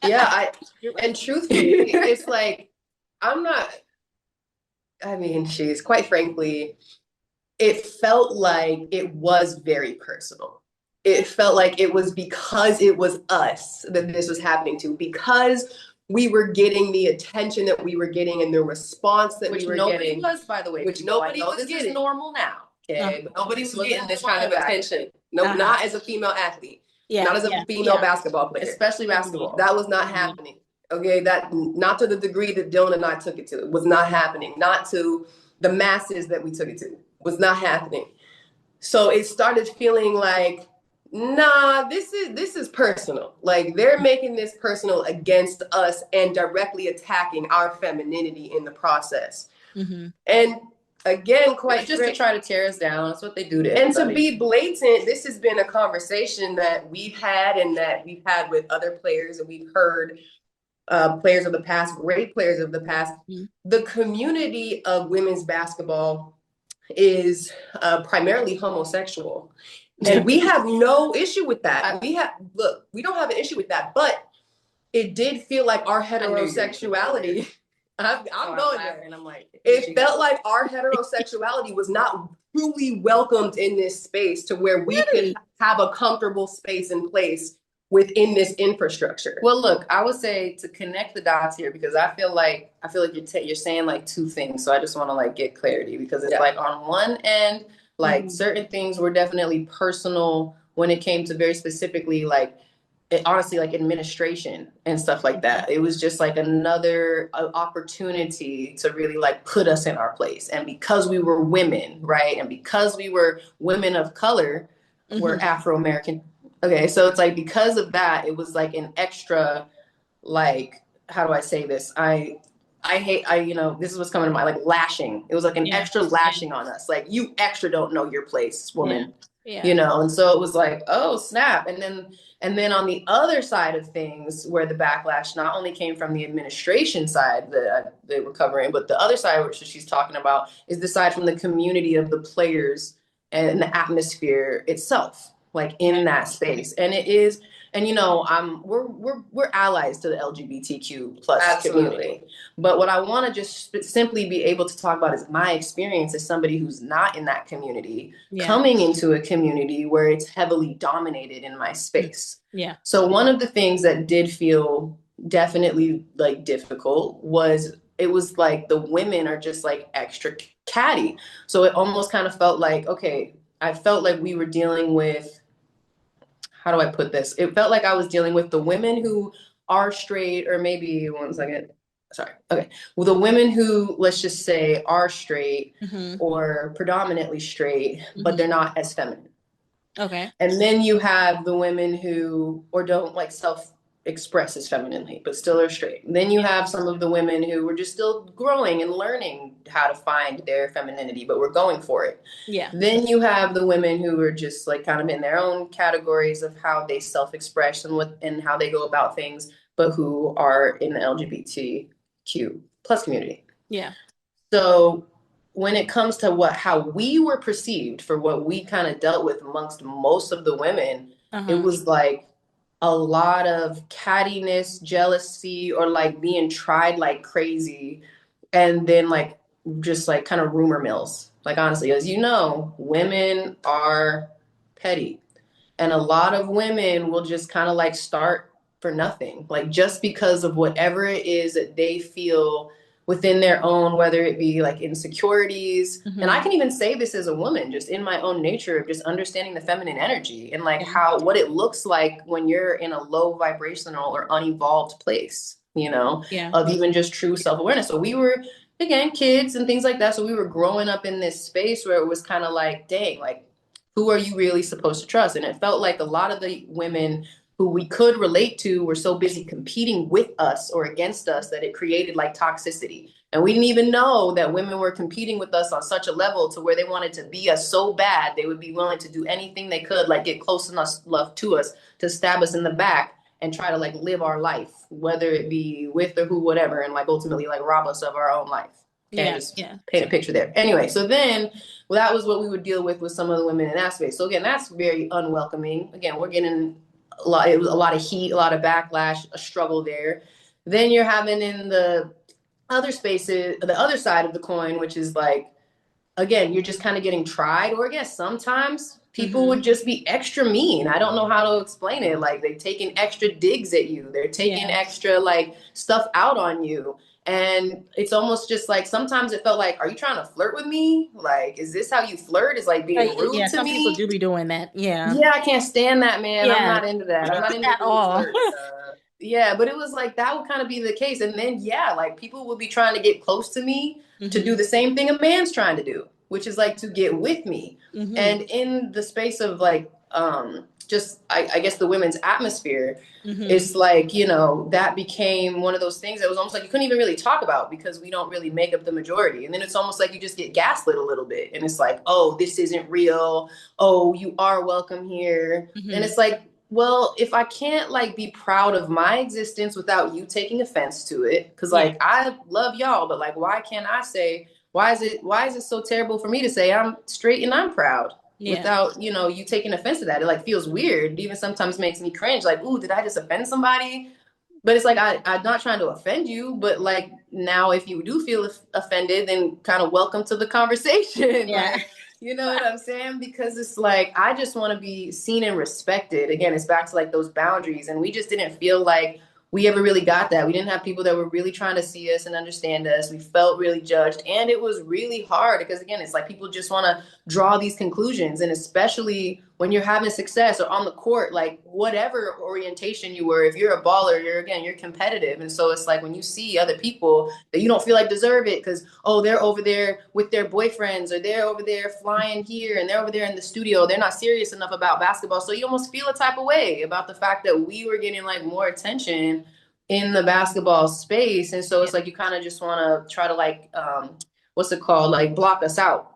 [SPEAKER 2] And truthfully, it's like, she's quite frankly, it felt like it was very personal. It felt like it was because it was us that this was happening to, because we were getting the attention that we were getting and the response that we were getting.
[SPEAKER 3] Was, by the way,
[SPEAKER 2] which nobody was
[SPEAKER 3] this
[SPEAKER 2] getting.
[SPEAKER 3] is normal now.
[SPEAKER 2] Okay, but nobody was getting this kind of attention. No, not as a female athlete.
[SPEAKER 1] Yeah,
[SPEAKER 2] not as a
[SPEAKER 1] yeah,
[SPEAKER 2] female
[SPEAKER 1] yeah.
[SPEAKER 2] basketball player.
[SPEAKER 3] especially basketball.
[SPEAKER 2] That was not
[SPEAKER 1] Agreed.
[SPEAKER 2] happening. Okay, that not to the degree that Dylan and I took it to. It was not happening. Not to the masses that we took it to. Was not happening. So it started feeling like, nah, this is personal. Like they're making this personal against us and directly attacking our femininity in the process.
[SPEAKER 1] Mm-hmm.
[SPEAKER 2] And again, quite
[SPEAKER 3] It's just to try to tear us down. That's what they do to
[SPEAKER 2] and to
[SPEAKER 3] everybody.
[SPEAKER 2] be blatant, this has been a conversation that we've had and that we've had with other players, and we've heard players of the past, great players of the past.
[SPEAKER 1] Mm-hmm.
[SPEAKER 2] The community of women's basketball is primarily homosexual. And we have no issue with that. We don't have an issue with that, but it did feel like our heterosexuality. I'm going there, and I'm like, it felt like our heterosexuality was not truly welcomed in this space to where we could have a comfortable space and place within this infrastructure.
[SPEAKER 3] Well, look, I would say to connect the dots here, because I feel like you're saying like two things. So I just want to like get clarity, because it's like on one end, like certain things were definitely personal when it came to very specifically like honestly like administration and stuff like that. It was just like another opportunity to really like put us in our place. And because we were women, right? And because we were women of color, we're Afro-American. Okay, so it's like because of that, it was like an extra, like, how do I say this? I hate, this is what's coming to mind, like lashing. It was like an extra lashing on us. Like, you extra don't know your place, woman.
[SPEAKER 1] Yeah.
[SPEAKER 3] And so it was like, oh snap. And then on the other side of things, where the backlash not only came from the administration side that they were covering, but the other side, which she's talking about, is the side from the community of the players and the atmosphere itself, like in that space. And it is, and we're allies to the LGBTQ plus community. But what I want to just simply be able to talk about is my experience as somebody who's not in that community, coming into a community where it's heavily dominated in my space.
[SPEAKER 1] Yeah.
[SPEAKER 3] So one of the things that did feel definitely like difficult was it was like the women are just like extra catty. So it almost kind of felt like, okay, I felt like we were dealing with, how do I put this? It felt like I was dealing with the women who are straight, or maybe one second. Sorry. Okay. Well, the women who, let's just say, are straight or predominantly straight, but they're not as feminine.
[SPEAKER 1] Okay.
[SPEAKER 3] And then you have the women who, or don't like self-express as femininely, but still are straight. And then you have some of the women who were just still growing and learning how to find their femininity, but we're going for it.
[SPEAKER 1] Yeah.
[SPEAKER 3] Then you have the women who are just like kind of in their own categories of how they self-express and how they go about things, but who are in the LGBTQ plus community.
[SPEAKER 1] Yeah.
[SPEAKER 3] So when it comes to how we were perceived for what we kind of dealt with amongst most of the women, it was like a lot of cattiness, jealousy, or like being tried like crazy. And then like just like kind of rumor mills. Like honestly, as you know, women are petty. And a lot of women will just kind of like start for nothing. Like just because of whatever it is that they feel within their own, whether it be like insecurities. And I can even say this as a woman, just in my own nature of just understanding the feminine energy and like what it looks like when you're in a low vibrational or unevolved place, of even just true self-awareness. So we were, again, kids and things like that. So we were growing up in this space where it was kind of like, dang, like, who are you really supposed to trust? And it felt like a lot of the women who we could relate to were so busy competing with us or against us that it created like toxicity. And we didn't even know that women were competing with us on such a level to where they wanted to be us so bad, they would be willing to do anything they could, like get close enough to us to stab us in the back and try to like live our life, whether it be with or who, whatever, and like ultimately like rob us of our own life. Okay, just paint a picture there. Anyway, so then that was what we would deal with some of the women in that space. So again, that's very unwelcoming. Again, we're getting it was a lot of heat, a lot of backlash, a struggle there. Then you're having in the other spaces, the other side of the coin, which is like, again, you're just kind of getting tried, or I guess sometimes people would just be extra mean. I don't know how to explain it. Like they're taking extra digs at you. They're taking extra like stuff out on you. And it's almost just like, sometimes it felt like, are you trying to flirt with me? Like, is this how you flirt? Is like being rude
[SPEAKER 1] Yeah,
[SPEAKER 3] to
[SPEAKER 1] some people
[SPEAKER 3] me?
[SPEAKER 1] do be doing that. Yeah.
[SPEAKER 3] Yeah, I can't stand that, man. I'm
[SPEAKER 1] Yeah.
[SPEAKER 3] not into that. I'm not into
[SPEAKER 1] At
[SPEAKER 3] rude
[SPEAKER 1] all.
[SPEAKER 3] flirts. Yeah, but it was like that would kind of be the case. And then, yeah, like people would be trying to get close to me to do the same thing a man's trying to do, which is like to get with me. And in the space of like, just, I guess the women's atmosphere, it's like, you know, that became one of those things that was almost like you couldn't even really talk about because we don't really make up the majority. And then it's almost like you just get gaslit a little bit. And it's like, oh, this isn't real. Oh, you are welcome here. And it's like, well, if I can't like be proud of my existence without you taking offense to it, because like I love y'all, but like why can't I say, why is it so terrible for me to say I'm straight and I'm proud without, you know, you taking offense to that? It like feels weird. It even sometimes makes me cringe, like, ooh, did I just offend somebody? But it's like I'm not trying to offend you, but like now if you do feel offended, then kind of welcome to the conversation. Like, you know what I'm saying? Because it's like I just want to be seen and respected. Again, it's back to like those boundaries, and we just didn't feel like we ever really got that. We didn't have people that were really trying to see us and understand us. We felt really judged, and it was really hard because again, it's like people just want to draw these conclusions, and especially when you're having success or on the court, like whatever orientation you were, if you're a baller, you're competitive. And so it's like when you see other people that you don't feel like deserve it because, oh, they're over there with their boyfriends or they're over there flying here and they're over there in the studio, they're not serious enough about basketball. So you almost feel a type of way about the fact that we were getting like more attention in the basketball space. And so it's like you kind of just want to try to like, what's it called? Like block us out.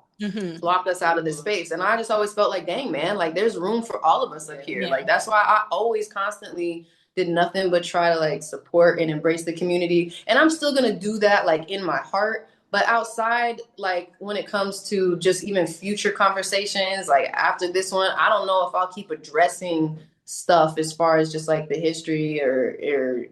[SPEAKER 3] Block us out of this space. And I just always felt like, dang, man, like there's room for all of us up here. Like that's why I always constantly did nothing but try to like support and embrace the community. And I'm still gonna do that like in my heart. But outside, like when it comes to just even future conversations, like after this one, I don't know if I'll keep addressing stuff as far as just like the history or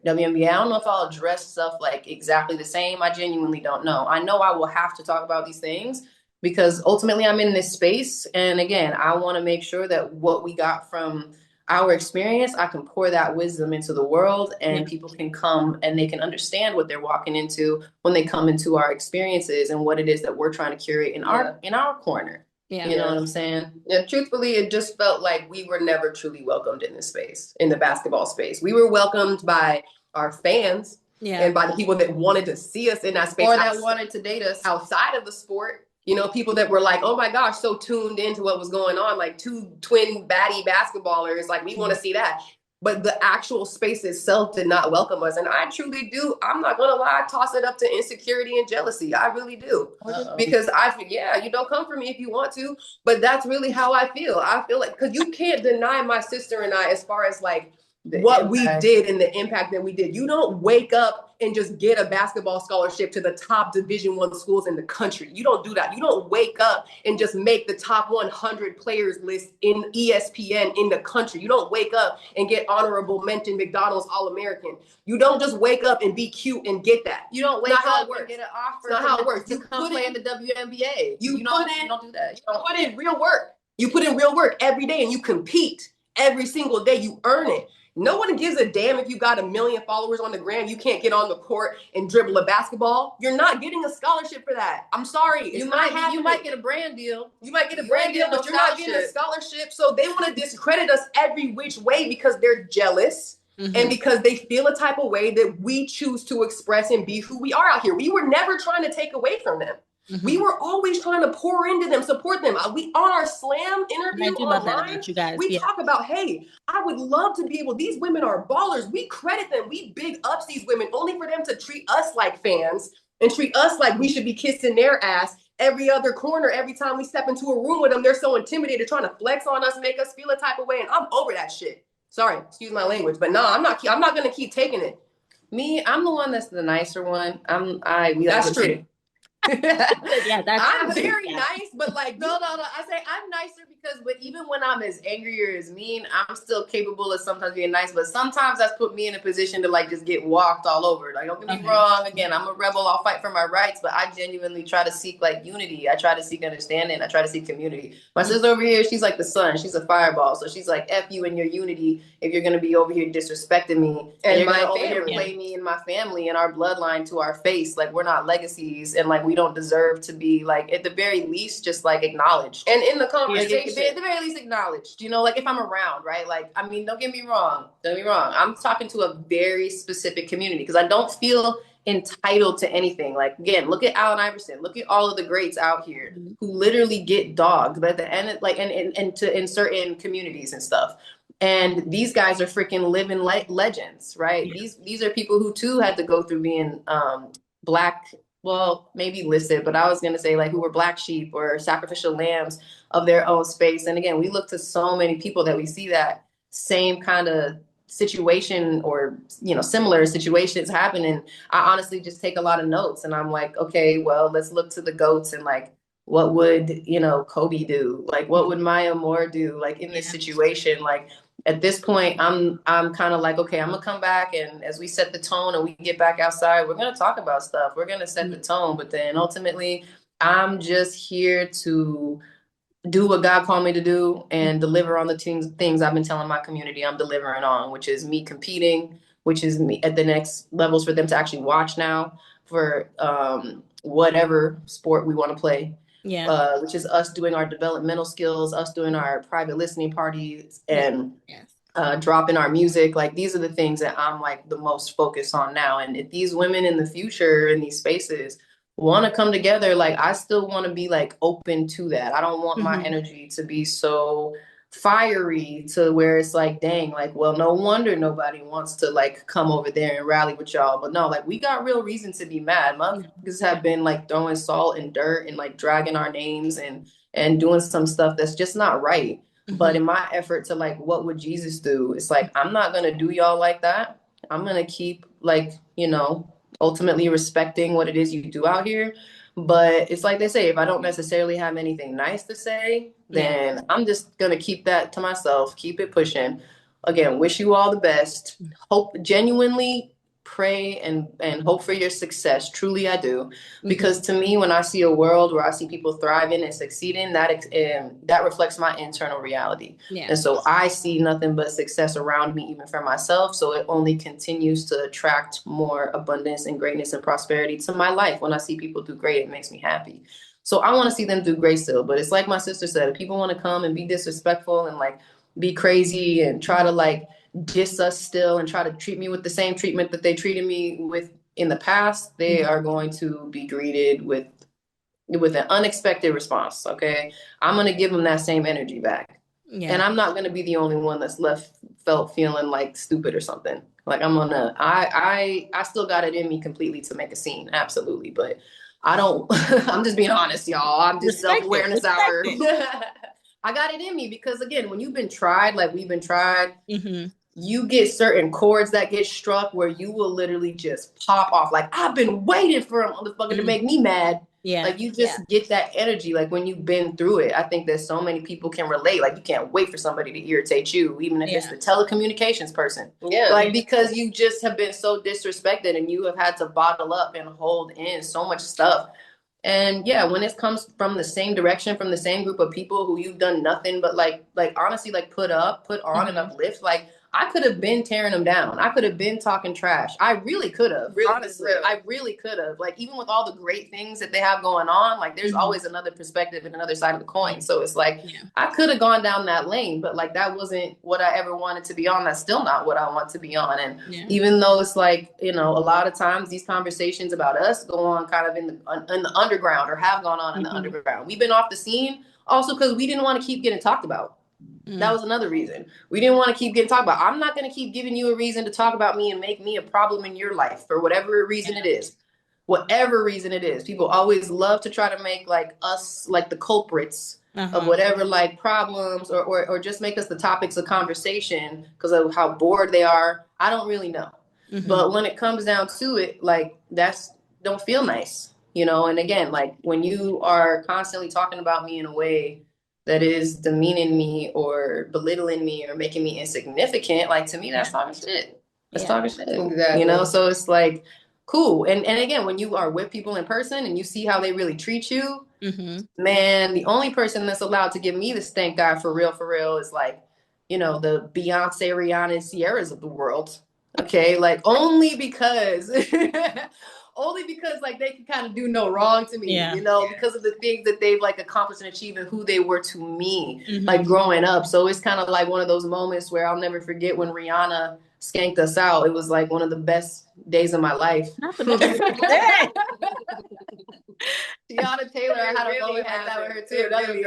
[SPEAKER 3] WNBA. I don't know if I'll address stuff like exactly the same. I genuinely don't know. I know I will have to talk about these things because ultimately I'm in this space. And again, I want to make sure that what we got from our experience, I can pour that wisdom into the world and people can come and they can understand what they're walking into when they come into our experiences and what it is that we're trying to curate in our corner. You know what I'm saying?
[SPEAKER 2] Yeah, truthfully, it just felt like we were never truly welcomed in this space, in the basketball space. We were welcomed by our fans and by the people that wanted to see us in that space.
[SPEAKER 3] Or that wanted to date us
[SPEAKER 2] outside of the sport. You know, people that were like, oh my gosh, so tuned into what was going on, like two twin baddie basketballers, like we want to see that. But the actual space itself did not welcome us. And I truly do, I'm not gonna lie, I toss it up to insecurity and jealousy. I really do. Because you don't come for me if you want to, but that's really how I feel. I feel like, because you can't deny my sister and I as far as like what we did and the impact that we did. You don't wake up and just get a basketball scholarship to the top Division I schools in the country. You don't do that. You don't wake up and just make the top 100 players list in ESPN in the country. You don't wake up and get honorable mention McDonald's All-American. You don't just wake up and be cute and get that.
[SPEAKER 3] You don't wake up and get an offer.
[SPEAKER 2] It's not how it works.
[SPEAKER 3] You come play in the WNBA. You don't do that.
[SPEAKER 2] You put in real work. You put in real work every day and you compete every single day. You earn it. No one gives a damn if you got 1 million followers on the gram. You can't get on the court and dribble a basketball. You're not getting a scholarship for that. I'm sorry.
[SPEAKER 3] You might get a brand deal.
[SPEAKER 2] You might get a brand deal, but you're not getting a scholarship. So they want to discredit us every which way because they're jealous and because they feel a type of way that we choose to express and be who we are out here. We were never trying to take away from them. We were always trying to pour into them, support them. We on our Slam interview online, we talk about, hey, I would love to be able, these women are ballers. We credit them. We big ups these women only for them to treat us like fans and treat us like we should be kissing their ass every other corner. Every time we step into a room with them, they're so intimidated, trying to flex on us, make us feel a type of way. And I'm over that shit. Sorry, excuse my language, but no, I'm not going to keep taking it.
[SPEAKER 3] Me, I'm the one that's the nicer one.
[SPEAKER 2] That's true.
[SPEAKER 1] Yeah, that's
[SPEAKER 3] I'm very nice, but like, no. I say I'm nicer because, but even when I'm as angry or as mean, I'm still capable of sometimes being nice. But sometimes that's put me in a position to like just get walked all over. Like, don't get me wrong. Again, I'm a rebel. I'll fight for my rights, but I genuinely try to seek like unity. I try to seek understanding. I try to seek community. My sister over here, she's like the sun. She's a fireball. So she's like, F you and your unity if you're gonna be over here disrespecting me and you're gonna over here play me and my family and our bloodline to our face. Like, we're not legacies and like we don't deserve to be like, at the very least, just like acknowledged. And in the conversation, like, at the very least acknowledged, you know, like if I'm around, right? Like, I mean, don't get me wrong. I'm talking to a very specific community because I don't feel entitled to anything. Like, again, look at Allen Iverson, look at all of the greats out here who literally get dogged, but at the end, like, and to in certain communities and stuff. And these guys are freaking living legends, right? These are people who too had to go through being black, well, maybe listed, but I was going to say like who were black sheep or sacrificial lambs of their own space. And again, we look to so many people that we see that same kind of situation or, you know, similar situations happen. And I honestly just take a lot of notes and I'm like, okay, well, let's look to the goats and like, what would, you know, Kobe do? Like, what would Maya Moore do? Like in this situation, like, at this point, I'm kind of like, okay, I'm gonna come back and as we set the tone and we get back outside, we're gonna talk about stuff. We're gonna set the tone, but then ultimately, I'm just here to do what God called me to do and deliver on the things I've been telling my community I'm delivering on, which is me competing, which is me at the next levels for them to actually watch now for whatever sport we want to play. Which is us doing our developmental skills, us doing our private listening parties and dropping our music. Like, these are the things that I'm like the most focused on now. And if these women in the future in these spaces want to come together, like, I still want to be like open to that. I don't want my energy to be so fiery to where it's like, dang, like, well, no wonder nobody wants to like come over there and rally with y'all. But no, like, we got real reason to be mad. Motherfuckers have been like throwing salt and dirt and like dragging our names and doing some stuff that's just not right. But in my effort to like, what would Jesus do? It's like, I'm not gonna do y'all like that. I'm gonna keep like, you know, ultimately respecting what it is you do out here. But it's like they say, if I don't necessarily have anything nice to say, then I'm just going to keep that to myself, keep it pushing. Again, wish you all the best. Hope, genuinely pray and hope for your success. Truly, I do. Because to me, when I see a world where I see people thriving and succeeding, that reflects my internal reality. And so I see nothing but success around me, even for myself. So it only continues to attract more abundance and greatness and prosperity to my life. When I see people do great, it makes me happy. So I want to see them do great still. But it's like my sister said, if people want to come and be disrespectful and like be crazy and try to like diss us still and try to treat me with the same treatment that they treated me with in the past, they are going to be greeted with an unexpected response. Okay, I'm going to give them that same energy back. And I'm not going to be the only one that's felt feeling like stupid or something. Like, I still got it in me completely to make a scene. Absolutely. But I don't, I'm just being honest, y'all. I'm just self-awareness hour. I got it in me because, again, when you've been tried, like we've been tried, you get certain chords that get struck where you will literally just pop off. Like, I've been waiting for a motherfucker to make me mad. Like, you just get that energy. Like, when you've been through it, I think that so many people can relate. Like, you can't wait for somebody to irritate you, even if it's the telecommunications person. Like, because you just have been so disrespected and you have had to bottle up and hold in so much stuff. And when it comes from the same direction, from the same group of people who you've done nothing but like honestly, like put on and uplift, like, I could have been tearing them down. I could have been talking trash. I really could have. Honestly, I really could have. Like, even with all the great things that they have going on, like, there's always another perspective and another side of the coin. So it's like, I could have gone down that lane, but like, that wasn't what I ever wanted to be on. That's still not what I want to be on. And even though it's like, you know, a lot of times these conversations about us go on kind of in the underground, or have gone on in the underground. We've been off the scene also because we didn't want to keep getting talked about. That was another reason. We didn't want to keep getting talked about. I'm not going to keep giving you a reason to talk about me and make me a problem in your life for whatever reason it is. Whatever reason it is. People always love to try to make like us like the culprits of whatever like problems or just make us the topics of conversation because of how bored they are. I don't really know. But when it comes down to it, like, don't feel nice. you know? And again, like when you are constantly talking about me in a way that is demeaning me or belittling me or making me insignificant, like to me, that's talking shit. That's talking shit.
[SPEAKER 2] Exactly.
[SPEAKER 3] You know, so it's like cool. And again, when you are with people in person and you see how they really treat you, man, the only person that's allowed to give me the stank eye for real is like, you know, the Beyonce, Rihanna, Sierras of the world. Okay, like only because only because like they can kind of do no wrong to me, you know, because of the things that they've like accomplished and achieved and who they were to me, like growing up. So it's kind of like one of those moments where I'll never forget when Rihanna skanked us out. It was like one of the best days of my life.
[SPEAKER 1] Not the best.
[SPEAKER 3] Tiana Taylor, I had a moment like that with her too. That was a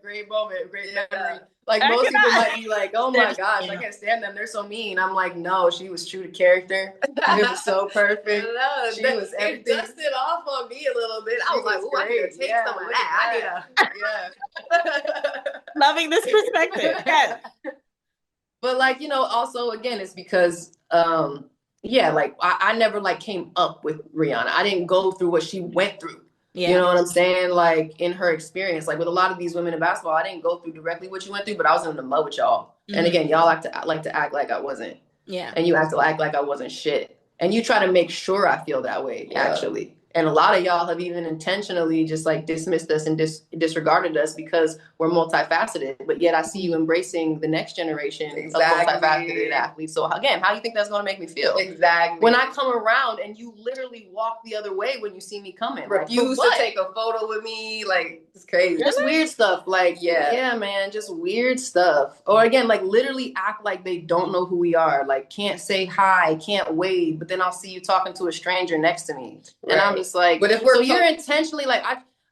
[SPEAKER 3] great moment, great memory. Like most people might be like, "Oh my gosh, I can't stand them. They're so mean." I'm like, no, she was true to character. It was so perfect. She was everything. It dusted off on me a little bit. I was like, "Oh, I need to take some of that."
[SPEAKER 1] Loving this perspective. Yes.
[SPEAKER 3] But like, you know, also again, it's because like I never like came up with Rihanna. I didn't go through what she went through. Yeah. You know what I'm saying? Like in her experience, like with a lot of these women in basketball, I didn't go through directly what you went through, but I was in love with y'all. And again, y'all like to act like I wasn't. Yeah. And you act like I wasn't shit. And you try to make sure I feel that way, actually. And a lot of y'all have even intentionally just like dismissed us and disregarded us because we're multifaceted. But yet I see you embracing the next generation of multifaceted athletes. So again, how do you think that's going to make me feel? Exactly. When I come around and you literally walk the other way when you see me coming.
[SPEAKER 2] Refuse to take a photo with me. Like, it's crazy.
[SPEAKER 3] Just weird stuff. Like, yeah, man, just weird stuff. Or again, like literally act like they don't know who we are. Like can't say hi, can't wave. But then I'll see you talking to a stranger next to me. Right. And I'm just like, but if we're you're intentionally like,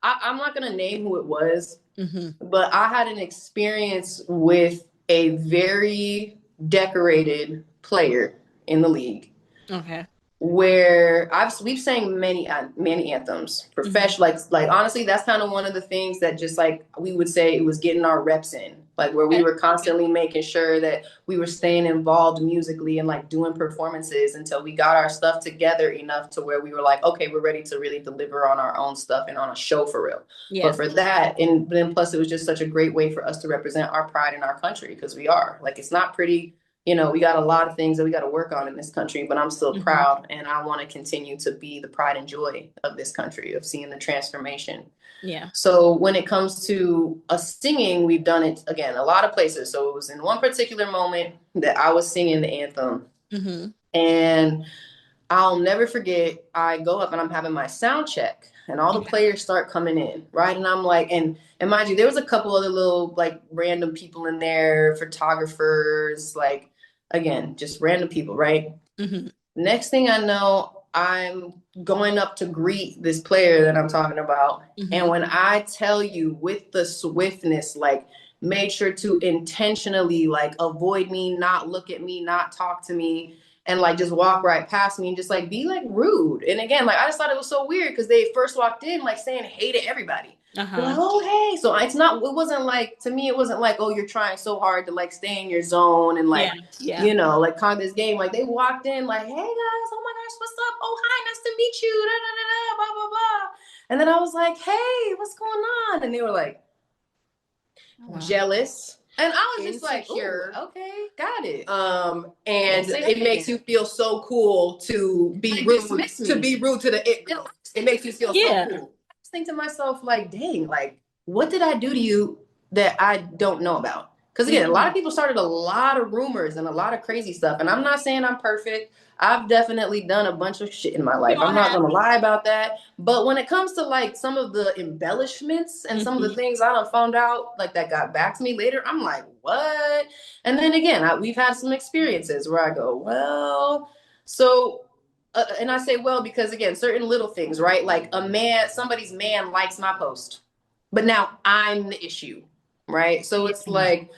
[SPEAKER 3] I'm not going to name who it was, but I had an experience with a very decorated player in the league. Okay. Where we've sang many anthems, professional, like honestly, that's kind of one of the things that just like we would say it was getting our reps in, like where we were constantly making sure that we were staying involved musically and like doing performances until we got our stuff together enough to where we were like, okay, we're ready to really deliver on our own stuff and on a show for real. Yes. But for that, and then plus it was just such a great way for us to represent our pride in our country because we are like, it's not pretty. You know, we got a lot of things that we got to work on in this country, but I'm still proud and I want to continue to be the pride and joy of this country, of seeing the transformation. Yeah. So when it comes to us singing, we've done it again, a lot of places. So it was in one particular moment that I was singing the anthem and I'll never forget, I go up and I'm having my sound check and all the players start coming in, right? And I'm like, and mind you, there was a couple other little like random people in there, photographers, like, again, just random people, right? Next thing I know, I'm going up to greet this player that I'm talking about. And when I tell you with the swiftness, like made sure to intentionally like avoid me, not look at me, not talk to me, and like just walk right past me and just like be like rude. And again, like I just thought it was so weird because they first walked in like saying hey to everybody. Like, oh, hey. So it wasn't like, to me, it wasn't like, oh, you're trying so hard to like stay in your zone and like, you know, like con this game. Like they walked in like, hey guys, oh my gosh, what's up? Oh, hi, nice to meet you. Da, da, da, da, blah, blah, blah. And then I was like, hey, what's going on? And they were like, jealous. And I was just like, okay, got it. And it makes you feel so cool to be rude, to the it girls. It makes you feel so cool. I think to myself, like, dang, like, what did I do to you that I don't know about? Because again, a lot of people started a lot of rumors and a lot of crazy stuff. And I'm not saying I'm perfect. I've definitely done a bunch of shit in my life. I'm not going to lie about that. But when it comes to like some of the embellishments and some of the things I done found out, like that got back to me later, I'm like, what? And then again, we've had some experiences where I go, well, so, and I say, well, because again, certain little things, right? Like somebody's man likes my post, but now I'm the issue, right? So it's like,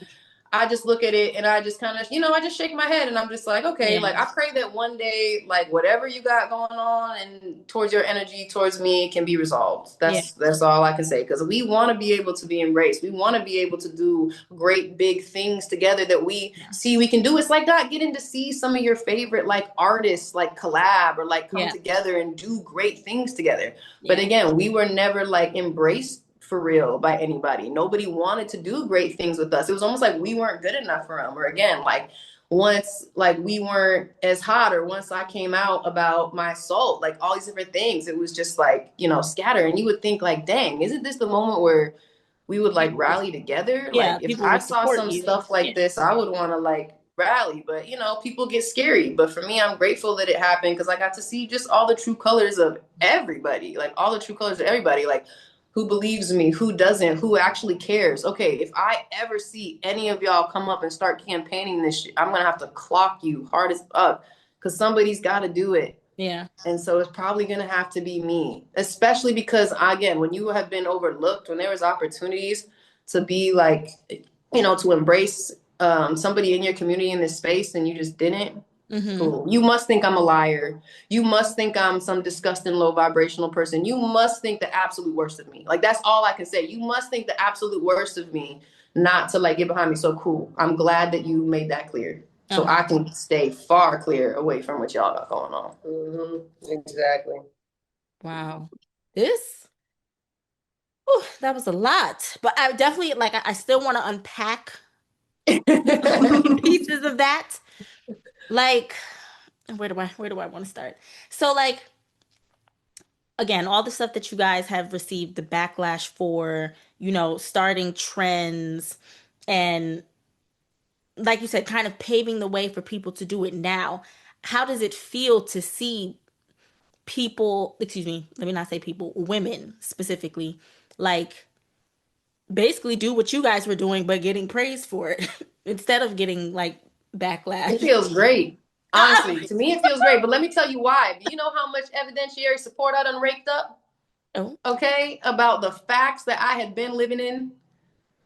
[SPEAKER 3] I just look at it and I just kind of, I just shake my head and I'm just like, okay,
[SPEAKER 1] Yeah.
[SPEAKER 3] like I pray that one day, like whatever you got going on and towards your energy, towards me can be resolved.
[SPEAKER 1] Yeah.
[SPEAKER 3] That's all I can say. Cause we want to be able to be embraced. We want to be able to do great big things together that we
[SPEAKER 1] Yeah.
[SPEAKER 3] see we can do. It's like not getting to see some of your favorite like artists like collab or like come
[SPEAKER 1] Yeah.
[SPEAKER 3] together and do great things together. But
[SPEAKER 1] Yeah.
[SPEAKER 3] again, we were never like embraced for real by anybody. Nobody wanted to do great things with us. It was almost like we weren't good enough for them. Or again, like once like we weren't as hot, or once I came out about my assault, like all these different things, it was just like, scatter. And you would think like, dang, isn't this the moment where we would like rally together?
[SPEAKER 1] Yeah.
[SPEAKER 3] Like if
[SPEAKER 1] People
[SPEAKER 3] I
[SPEAKER 1] will
[SPEAKER 3] saw
[SPEAKER 1] support
[SPEAKER 3] some
[SPEAKER 1] you.
[SPEAKER 3] stuff
[SPEAKER 1] Yeah.
[SPEAKER 3] like this, I would want to like rally. But people get scary. But for me, I'm grateful that it happened because I got to see just all the true colors of everybody, like all the true colors of everybody, like who believes me, who doesn't, who actually cares. Okay, if I ever see any of y'all come up and start campaigning this shit, I'm gonna have to clock you hard as up because somebody's got to do it.
[SPEAKER 1] Yeah.
[SPEAKER 3] And so it's probably going to have to be me, especially because, again, when you have been overlooked, when there was opportunities to be like, to embrace somebody in your community in this space and you just didn't,
[SPEAKER 1] Mm-hmm.
[SPEAKER 3] fool. You must think I'm a liar. You must think I'm some disgusting low vibrational person. You must think the absolute worst of me. Like, that's all I can say. You must think the absolute worst of me not to like get behind me. So cool. I'm glad that you made that clear. So
[SPEAKER 1] Uh-huh.
[SPEAKER 3] I can stay far clear away from what y'all got going on. Mm-hmm. Exactly.
[SPEAKER 1] Wow. This, whew, that was a lot. But I definitely like I still want to unpack pieces of that. Like, where do I want to start? So like again, all the stuff that you guys have received the backlash for, starting trends and like you said, kind of paving the way for people to do it now. How does it feel to see people, excuse me, let me not say people, women specifically, like basically do what you guys were doing, but getting praised for it instead of getting like
[SPEAKER 3] It
[SPEAKER 1] backlash?
[SPEAKER 3] feels great. Honestly, to me, it feels great. But let me tell you why. Do you know how much evidentiary support I done raked up?
[SPEAKER 1] Oh,
[SPEAKER 3] Okay, about the facts that I had been living in.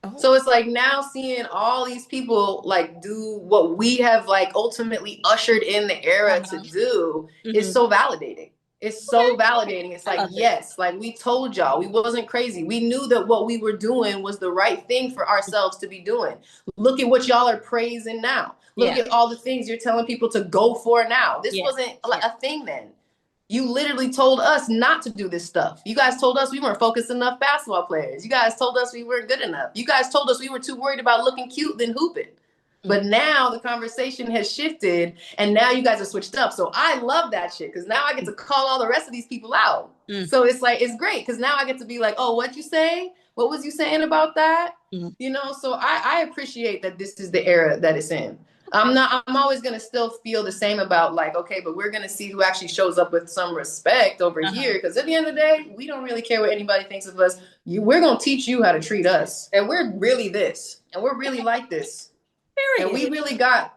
[SPEAKER 1] oh,
[SPEAKER 3] So it's like now seeing all these people like do what we have like ultimately ushered in the era to
[SPEAKER 1] uh-huh.
[SPEAKER 3] do is
[SPEAKER 1] Hmm.
[SPEAKER 3] so validating. It's so
[SPEAKER 1] Okay,
[SPEAKER 3] validating. It's
[SPEAKER 1] I
[SPEAKER 3] like,
[SPEAKER 1] love it.
[SPEAKER 3] yes, like we told y'all, we wasn't crazy. We knew that what we were doing was the right thing for ourselves to be doing. Look at what y'all are praising now. Look
[SPEAKER 1] Yeah,
[SPEAKER 3] at all the things you're telling people to go for now. This
[SPEAKER 1] yeah,
[SPEAKER 3] wasn't
[SPEAKER 1] yeah.
[SPEAKER 3] a thing then. You literally told us not to do this stuff. You guys told us we weren't focused enough basketball players. You guys told us we weren't good enough. You guys told us we were too worried about looking cute than hooping.
[SPEAKER 1] Mm,
[SPEAKER 3] But now the conversation has shifted and now you guys are switched up. So I love that shit because now I get to call all the rest of these people out.
[SPEAKER 1] mm,
[SPEAKER 3] So it's like, it's great because now I get to be like, oh, what'd you say? What was you saying about that?
[SPEAKER 1] mm.
[SPEAKER 3] So I appreciate that this is the era that it's in. I'm always gonna still feel the same about like, okay, but we're gonna see who actually shows up with some respect over
[SPEAKER 1] Uh-huh.
[SPEAKER 3] here. Because at the end of the day, we don't really care what anybody thinks of us. We're gonna teach you how to treat us. And we're really this. And we're really like this. And
[SPEAKER 1] Period.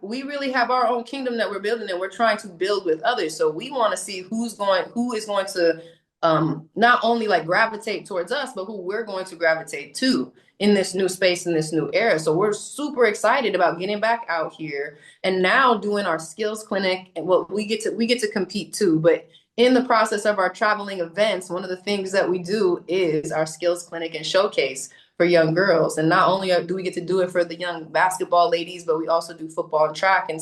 [SPEAKER 3] we really have our own kingdom that we're building and we're trying to build with others. So we want to see who is going to not only like gravitate towards us, but who we're going to gravitate to in this new space, in this new era. So we're super excited about getting back out here and now doing our skills clinic. And well, we get to compete too, but in the process of our traveling events, one of the things that we do is our skills clinic and showcase for young girls. And not only do we get to do it for the young basketball ladies, but we also do football and track. And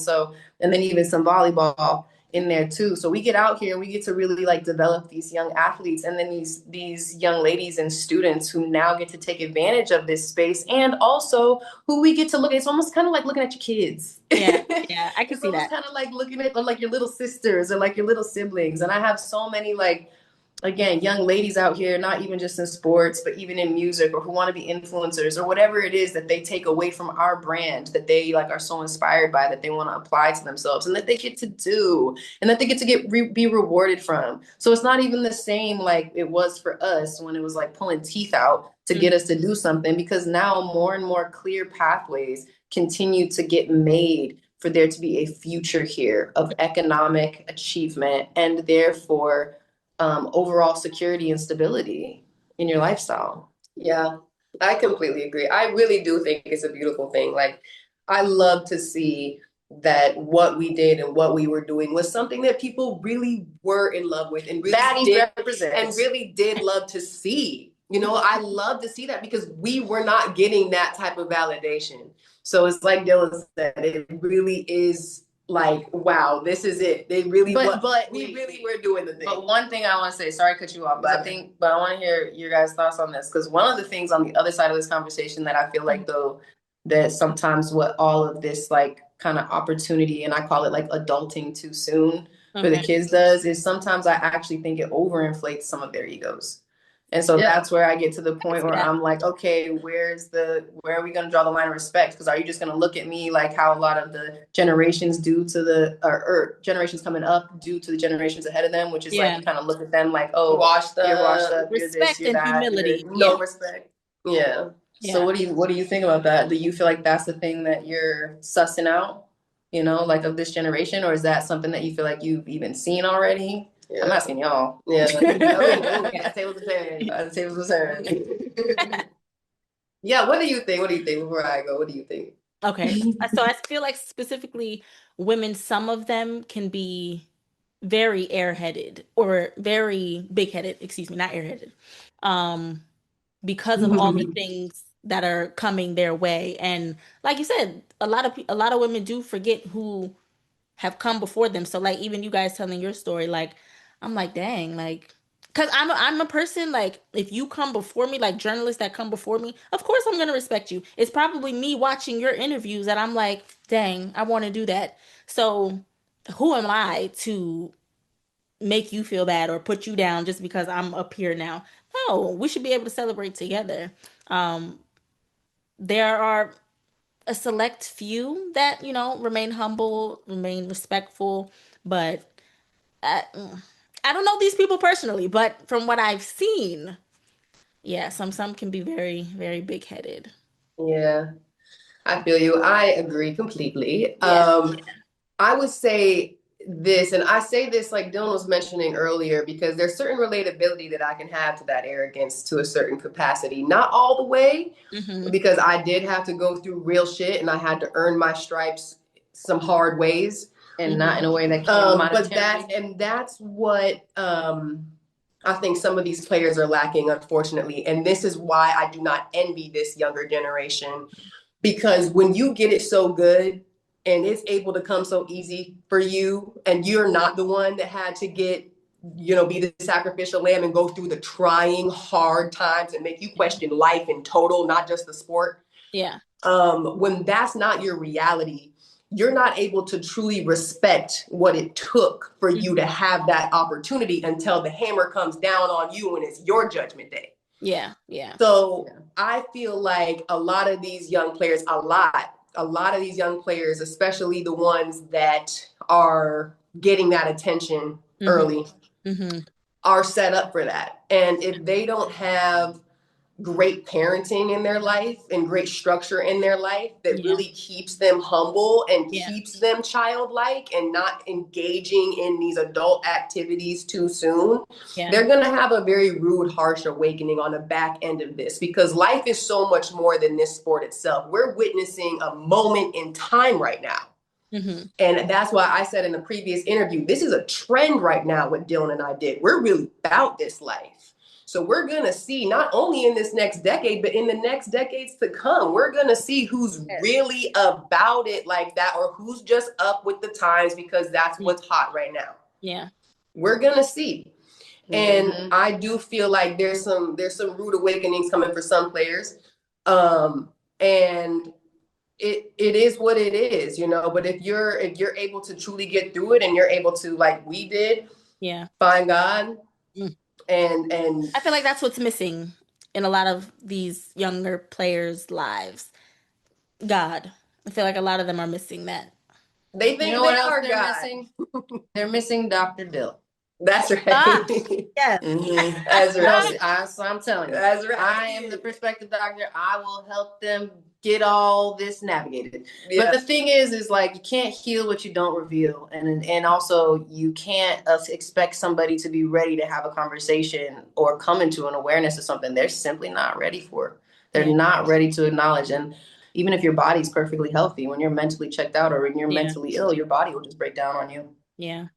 [SPEAKER 3] then even some volleyball in there too. So we get out here and we get to really like develop these young athletes and then these young ladies and students who now get to take advantage of this space and also who we get to look at. It's almost kind of like looking at your kids.
[SPEAKER 1] Yeah, yeah, I can
[SPEAKER 3] It's
[SPEAKER 1] see
[SPEAKER 3] almost
[SPEAKER 1] that.
[SPEAKER 3] kind of like looking at like your little sisters or like your little siblings. And I have so many like again, young ladies out here, not even just in sports, but even in music or who want to be influencers or whatever it is that they take away from our brand that they like are so inspired by that they want to apply to themselves and that they get to do and that they get to be rewarded from. So it's not even the same like it was for us when it was like pulling teeth out to
[SPEAKER 1] Mm,
[SPEAKER 3] get us to do something because now more and more clear pathways continue to get made for there to be a future here of economic achievement and therefore overall security and stability in your lifestyle.
[SPEAKER 2] Yeah, I completely agree. I really do think it's a beautiful thing. Like, I love to see that what we did and what we were doing was something that people really were in love with and really did love to see. You know, I love to see that because we were not getting that type of validation. So it's like Dylan said, it really is like, wow, this is it. They really, we really were doing the thing.
[SPEAKER 3] But one thing I want to say, sorry to cut you off, but I want to hear your guys' thoughts on this, because one of the things on the other side of this conversation that I feel like though, that sometimes what all of this like kind of opportunity, and I call it like adulting too soon for the kids does, is sometimes I actually think it overinflates some of their egos. And so that's where I get to the point where I'm like, okay, where are we going to draw the line of respect? Because are you just going to look at me like how a lot of the generations do to or generations coming up do to the generations ahead of them, which is like, you kind of look at them like, oh, you're washed up, you're this, you're that,
[SPEAKER 1] humility.
[SPEAKER 3] no respect. Yeah. So what do you think about that? Do you feel like that's the thing that you're sussing out, you know, like of this generation, or is that something that you feel like you've even seen already? Yeah. I'm asking y'all.
[SPEAKER 2] Yeah.
[SPEAKER 3] The tables was turned.
[SPEAKER 2] Yeah, what do you think? What do you think? Before I go, what do you think?
[SPEAKER 1] Okay. So I feel like specifically women, some of them can be very airheaded or very big-headed, excuse me, not airheaded. Because of all the things that are coming their way. And like you said, a lot of women do forget who have come before them. So like even you guys telling your story, like I'm like, dang, like because I'm a person like if you come before me, like journalists that come before me, of course I'm gonna respect you. It's probably me watching your interviews that I'm like, dang, I want to do that. So who am I to make you feel bad or put you down just because I'm up here now? No, we should be able to celebrate together. Um, there are a select few that, you know, remain humble, remain respectful, but I, I don't know these people personally, but from what I've seen, yeah, some can be very, very big-headed.
[SPEAKER 2] Yeah, I feel you. I agree completely.
[SPEAKER 1] Yeah.
[SPEAKER 2] I would say this, and I say this like Dylan was mentioning earlier, because there's certain relatability that I can have to that arrogance to a certain capacity. Not all the way, because I did have to go through real shit and I had to earn my stripes some hard ways.
[SPEAKER 3] And not in a way that
[SPEAKER 2] but that's what I think some of these players are lacking, unfortunately. And this is why I do not envy this younger generation, because when you get it so good and it's able to come so easy for you, and you're not the one that had to get, you know, be the sacrificial lamb and go through the trying hard times and make you question life in total, not just the sport.
[SPEAKER 1] Yeah.
[SPEAKER 2] When that's not your reality, you're not able to truly respect what it took for you to have that opportunity until the hammer comes down on you and it's your judgment day.
[SPEAKER 1] Yeah. Yeah.
[SPEAKER 2] So I feel like a lot of these young players, a lot of these young players, especially the ones that are getting that attention early, are set up for that. And if they don't have great parenting in their life and great structure in their life that really keeps them humble and keeps them childlike and not engaging in these adult activities too soon, they're going to have a very rude, harsh awakening on the back end of this, because life is so much more than this sport itself. We're witnessing a moment in time right now. And that's why I said in the previous interview, this is a trend right now, what Dylan and I did. We're really about this life. So we're going to see, not only in this next decade, but in the next decades to come, we're going to see who's really about it like that, or who's just up with the times because that's what's hot right now.
[SPEAKER 1] Yeah.
[SPEAKER 2] We're going to see. And I do feel like there's some rude awakenings coming for some players. And it is what it is, you know, but if you're able to truly get through it and you're able to, like we did, find God. And
[SPEAKER 1] I feel like that's what's missing in a lot of these younger players' lives. God. I feel like a lot of them are missing that.
[SPEAKER 2] They think, you know, what else they're
[SPEAKER 3] missing? They're missing Dr. Dill.
[SPEAKER 2] That's right.
[SPEAKER 1] Yes.
[SPEAKER 2] That's right.
[SPEAKER 3] So I'm telling you.
[SPEAKER 2] That's right.
[SPEAKER 3] I am the perspective doctor. I will help them get all this navigated. But the thing is like, you can't heal what you don't reveal. And also you can't expect somebody to be ready to have a conversation or come into an awareness of something they're simply not ready for. They're not ready to acknowledge. And even if your body's perfectly healthy, when you're mentally checked out or when you're mentally ill, your body will just break down on you.
[SPEAKER 1] Yeah.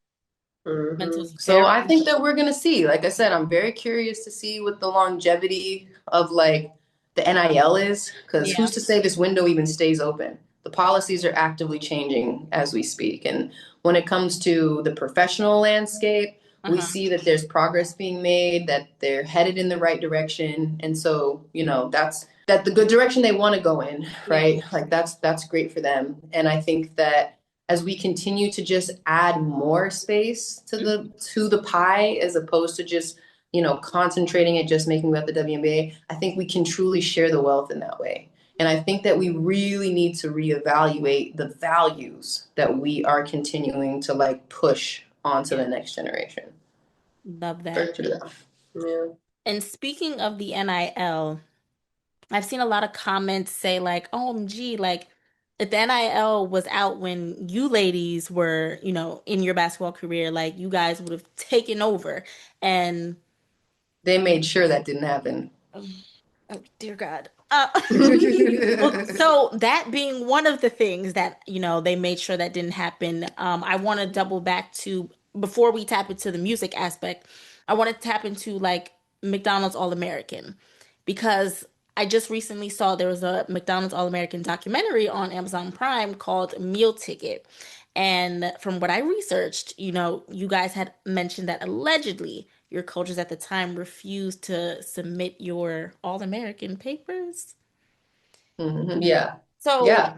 [SPEAKER 3] So I think that we're gonna see, like I said, I'm very curious to see what the longevity of like the NIL is, because who's to say this window even stays open? The policies are actively changing as we speak. And when it comes to the professional landscape, we see that there's progress being made, that they're headed in the right direction. And so, you know, that's the good direction they want to go in, right? Like that's great for them. And I think that as we continue to just add more space to the pie, as opposed to just, you know, concentrating it, just making about the WNBA, I think we can truly share the wealth in that way. And I think that we really need to reevaluate the values that we are continuing to like push onto the next generation.
[SPEAKER 1] Love that.
[SPEAKER 2] Yeah.
[SPEAKER 1] And speaking of the NIL, I've seen a lot of comments say like, OMG, like if the NIL was out when you ladies were, you know, in your basketball career, like you guys would have taken over. And
[SPEAKER 3] they made sure that didn't happen.
[SPEAKER 1] Oh, dear God. Well, so that being one of the things that, you know, they made sure that didn't happen, I want to double back to, before we tap into the music aspect, I want to tap into like McDonald's All-American, because I just recently saw there was a McDonald's All-American documentary on Amazon Prime called Meal Ticket. And from what I researched, you know, you guys had mentioned that allegedly your coaches at the time refused to submit your All-American papers.
[SPEAKER 3] Yeah.
[SPEAKER 1] So,
[SPEAKER 3] yeah.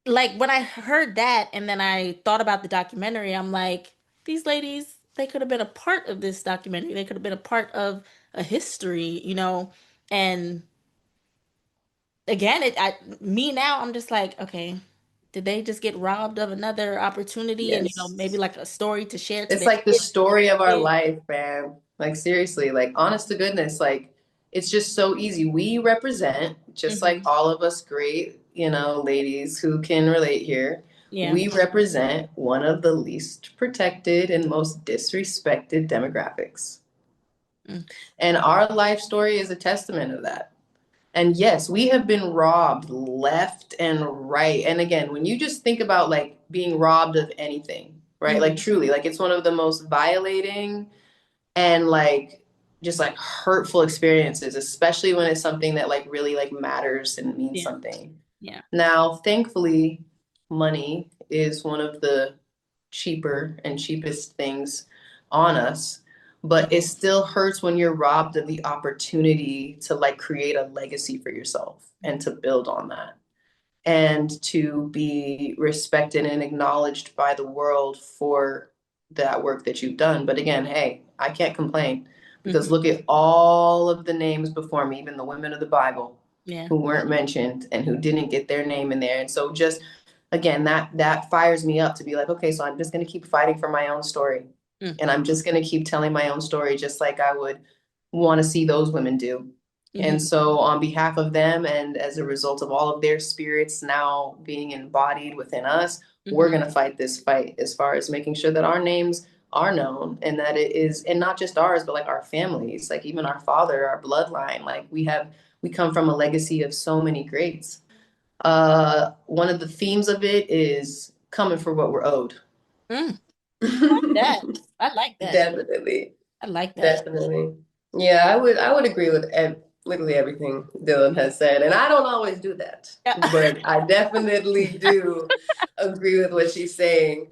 [SPEAKER 1] like, when I heard that and then I thought about the documentary, I'm like, these ladies, they could have been a part of this documentary. They could have been a part of a history, you know? And again, me now, I'm just like, okay, did they just get robbed of another opportunity and, you know, maybe
[SPEAKER 3] Yes.
[SPEAKER 1] like a story to share to
[SPEAKER 3] It's
[SPEAKER 1] their
[SPEAKER 3] like the
[SPEAKER 1] kids?
[SPEAKER 3] story of our life, man. Like seriously, like honest to goodness, like it's just so easy. We represent, just like all of us great, you know, ladies who can relate here.
[SPEAKER 1] Yeah.
[SPEAKER 3] We represent one of the least protected and most disrespected demographics. And our life story is a testament of that. And yes, we have been robbed left and right. And again, when you just think about like being robbed of anything, right? Like truly, like it's one of the most violating and like just like hurtful experiences, especially when it's something that like really like matters and means something.
[SPEAKER 1] Yeah.
[SPEAKER 3] Now, thankfully, money is one of the cheaper and cheapest things on us, but it still hurts when you're robbed of the opportunity to like create a legacy for yourself and to build on that and to be respected and acknowledged by the world for that work that you've done. But again, hey, I can't complain because look at all of the names before me, even the women of the Bible who weren't mentioned and who didn't get their name in there. And so just again, that fires me up to be like, okay, so I'm just going to keep fighting for my own story. And I'm just going to keep telling my own story, just like I would want to see those women do. And so on behalf of them, and as a result of all of their spirits now being embodied within us, we're going to fight this fight as far as making sure that our names are known, and that it is, and not just ours, but like our families, like even our father, our bloodline, like we come from a legacy of so many greats. One of the themes of it is coming for what we're owed.
[SPEAKER 1] I like that. I like that.
[SPEAKER 3] Definitely.
[SPEAKER 1] I like that.
[SPEAKER 3] Definitely. Yeah, I would agree with literally everything Dylan has said. And I don't always do that, but I definitely do agree with what she's saying.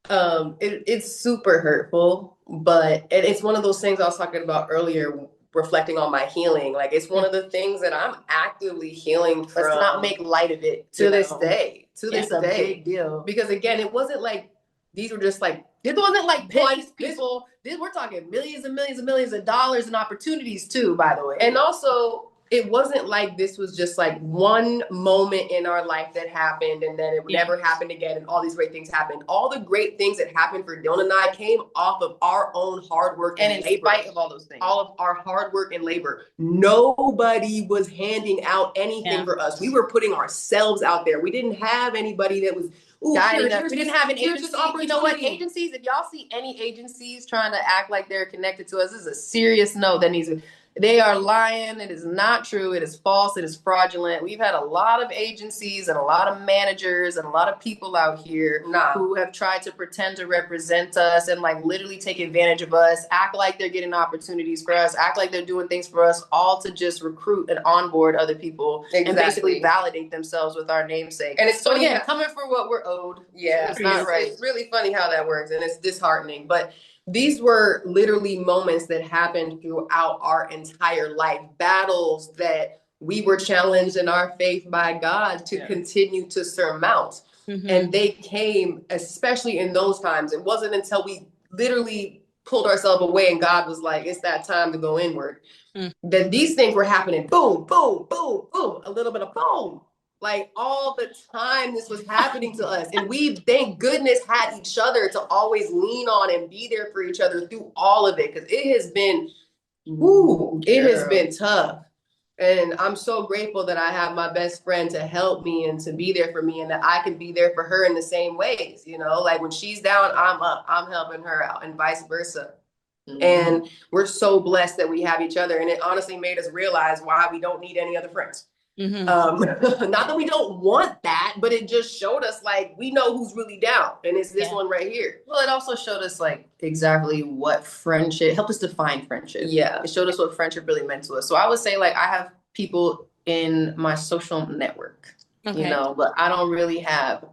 [SPEAKER 3] It's super hurtful, but it's one of those things I was talking about earlier, reflecting on my healing. Like it's one of the things that I'm actively healing from. Let's not make light of it to this day. To this day. Big deal. Because again, it wasn't like these were just like, this wasn't like one people. We're talking millions and millions and millions of dollars and opportunities too, by the way. And also, it wasn't like this was just like one moment in our life that happened and then it never happened again and all these great things happened. All the great things that happened for Dylan and I came off of our own hard work and labor. In spite of all those things. All of our hard work and labor. Nobody was handing out anything for us. We were putting ourselves out there. We didn't have anybody that was guiding us. We didn't have an agency. You know what? Agencies, if y'all see any agencies trying to act like they're connected to us, this is a serious note that needs to. They are lying. It is not true. It is false. It is fraudulent. We've had a lot of agencies and a lot of managers and a lot of people out here who have tried to pretend to represent us and like literally take advantage of us, act like they're getting opportunities for us, act like they're doing things for us, all to just recruit and onboard other people and basically validate themselves with our namesake. And it's so again, coming for what we're owed. Yeah, it's not right. It's really funny how that works, and it's disheartening. But these were literally moments that happened throughout our entire life, battles that we were challenged in our faith by God to continue to surmount. And they came, especially in those times. It wasn't until we literally pulled ourselves away and God was like, it's that time to go inward, that these things were happening. Boom, boom, boom, boom, a little bit of boom. Like all the time this was happening to us. And we, thank goodness, had each other to always lean on and be there for each other through all of it. Because it has been, it has been tough. And I'm so grateful that I have my best friend to help me and to be there for me, and that I can be there for her in the same ways. You know, like when she's down, I'm up, I'm helping her out, and vice versa. And we're so blessed that we have each other. And it honestly made us realize why we don't need any other friends. Not that we don't want that, but it just showed us like we know who's really down, and it's this one right here. Well, it also showed us like exactly what friendship helped us define friendship. Yeah, it showed us what friendship really meant to us. So I would say like I have people in my social network, you know, but I don't really have,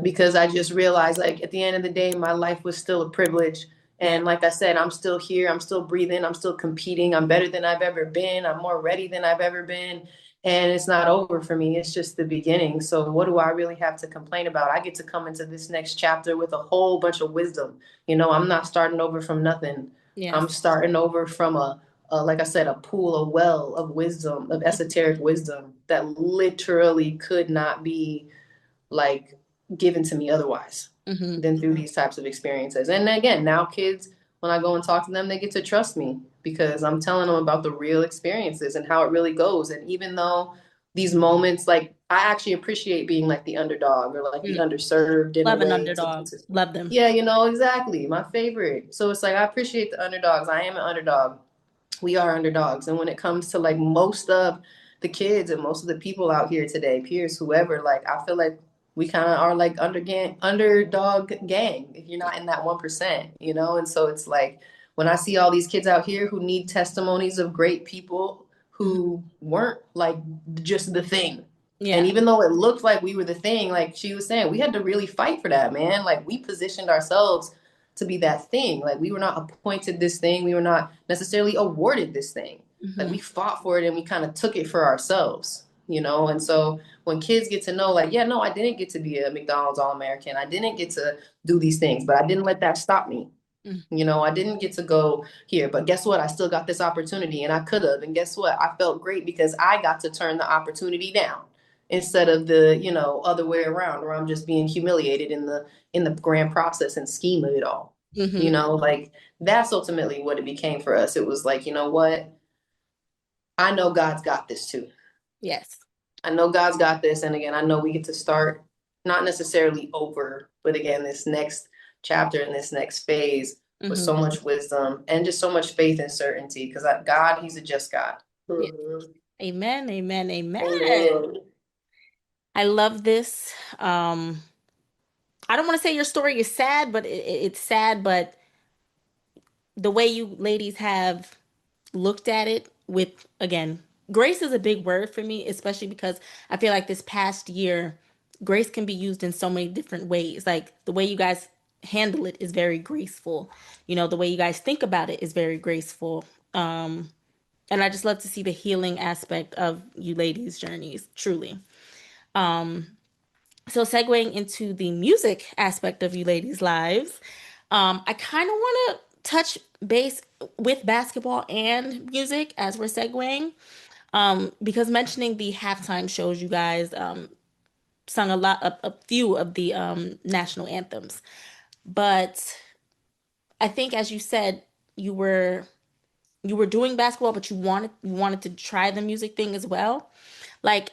[SPEAKER 3] because I just realized like at the end of the day, my life was still a privilege. And like I said, I'm still here. I'm still breathing. I'm still competing. I'm better than I've ever been. I'm more ready than I've ever been. And it's not over for me. It's just the beginning. So what do I really have to complain about? I get to come into this next chapter with a whole bunch of wisdom. You know, I'm not starting over from nothing. I'm starting over from like I said, a pool, a well of wisdom, of esoteric wisdom that literally could not be like given to me otherwise than through these types of experiences. And again, now kids, when I go and talk to them, they get to trust me because I'm telling them about the real experiences and how it really goes. And even though these moments, like I actually appreciate being like the underdog or like the underserved in
[SPEAKER 1] Love
[SPEAKER 3] a
[SPEAKER 1] an
[SPEAKER 3] way.
[SPEAKER 1] underdog. Love them.
[SPEAKER 3] Yeah, you know, exactly. My favorite. So it's like I appreciate the underdogs. I am an underdog. We are underdogs. And when it comes to like most of the kids and most of the people out here today, peers, whoever, like I feel like we kind of are like underdog gang if you're not in that 1%, you know? And so it's like when I see all these kids out here who need testimonies of great people who weren't like just the thing. And even though it looked like we were the thing, like she was saying, we had to really fight for that, man. Like we positioned ourselves to be that thing. Like we were not appointed this thing. We were not necessarily awarded this thing. Like we fought for it and we kind of took it for ourselves, you know? And so when kids get to know like, yeah, no, I didn't get to be a McDonald's All-American. I didn't get to do these things, but I didn't let that stop me. You know, I didn't get to go here, but guess what? I still got this opportunity and I could have. And guess what? I felt great because I got to turn the opportunity down instead of the, you know, other way around where I'm just being humiliated in the grand process and scheme of it all. You know, like that's ultimately what it became for us. It was like, you know what? I know God's got this too.
[SPEAKER 1] Yes.
[SPEAKER 3] I know God's got this. And again, I know we get to start not necessarily over, but again, this next chapter in this next phase with so much wisdom and just so much faith and certainty because God, he's a just God.
[SPEAKER 1] Amen, amen, amen. I love this. I don't want to say your story is sad, but it's sad, but the way you ladies have looked at it with, again, grace is a big word for me, especially because I feel like this past year, grace can be used in so many different ways. Like the way you guys handle it is very graceful. You know, the way you guys think about it is very graceful. And I just love to see the healing aspect of you ladies' journeys, truly. So segueing into the music aspect of you ladies' lives, I kind of want to touch base with basketball and music as we're segueing, because mentioning the halftime shows, you guys sung a few of the national anthems, but I think as you said, you were you were doing basketball, but you wanted to try the music thing as well, like.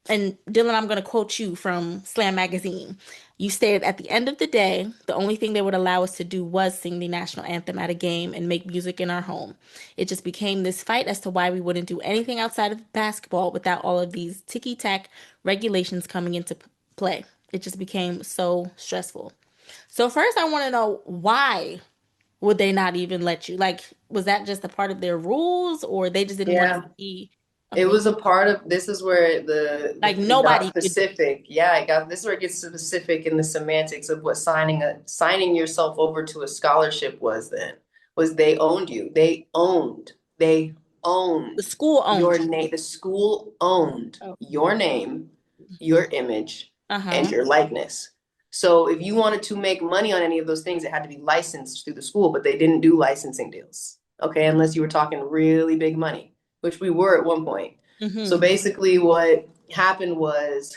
[SPEAKER 1] And Dylan, I'm going to quote you from Slam Magazine. You stated at the end of the day, the only thing they would allow us to do was sing the national anthem at a game and make music in our home. It just became this fight as to why we wouldn't do anything outside of basketball without all of these ticky-tack regulations coming into play. It just became so stressful. So first, I want to know, why would they not even let you? Like, was that just a part of their rules, or they just didn't want to
[SPEAKER 3] Yeah.
[SPEAKER 1] see?
[SPEAKER 3] It
[SPEAKER 1] Okay,
[SPEAKER 3] was a part of, this is where the
[SPEAKER 1] like
[SPEAKER 3] it got
[SPEAKER 1] nobody could do
[SPEAKER 3] specific. Yeah, it got, this is where it gets specific in the semantics of what signing yourself over to a scholarship was then. Was they owned you. They
[SPEAKER 1] the
[SPEAKER 3] owned
[SPEAKER 1] school
[SPEAKER 3] your
[SPEAKER 1] owned you.
[SPEAKER 3] name. The school owned
[SPEAKER 1] Oh,
[SPEAKER 3] your name, your image, and
[SPEAKER 1] uh-huh.
[SPEAKER 3] your likeness. So if you wanted to make money on any of those things, it had to be licensed through the school, but they didn't do licensing deals. Okay, unless you were talking really big money, which we were at one point. So
[SPEAKER 1] Mm-hmm.
[SPEAKER 3] basically, what happened was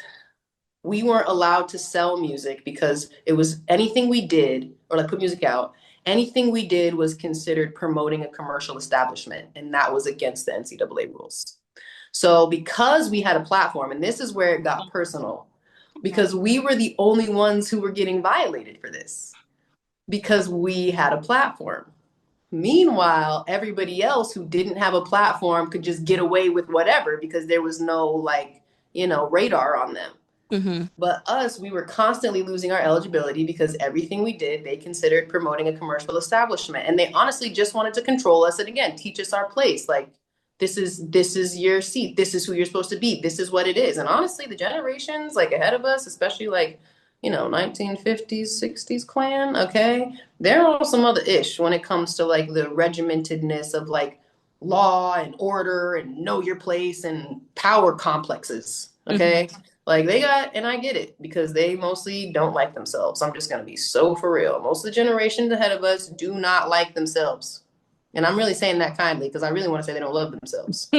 [SPEAKER 3] we weren't allowed to sell music because it was anything we did, or like put music out, anything we did was considered promoting a commercial establishment, and that was against the NCAA rules. So because we had a platform, and this is where it got personal, because we were the only ones who were getting violated for this because we had a platform. Meanwhile, everybody else who didn't have a platform could just get away with whatever because there was no, like, radar on them.
[SPEAKER 1] Mm-hmm.
[SPEAKER 3] But us, we were constantly losing our eligibility because everything we did, they considered promoting a commercial establishment. And they honestly just wanted to control us and, again, teach us our place. Like, this is your seat. This is who you're supposed to be. This is what it is. And honestly, the generations like ahead of us, especially like, 1950s, 60s clan, okay? They're on some other ish when it comes to like the regimentedness of like law and order and know your place and power complexes,
[SPEAKER 1] Mm-hmm.
[SPEAKER 3] okay? Like they got, and I get it because they mostly don't like themselves. I'm just going to be so for real. Most of the generations ahead of us do not like themselves. And I'm really saying that kindly because I really want to say they don't love themselves.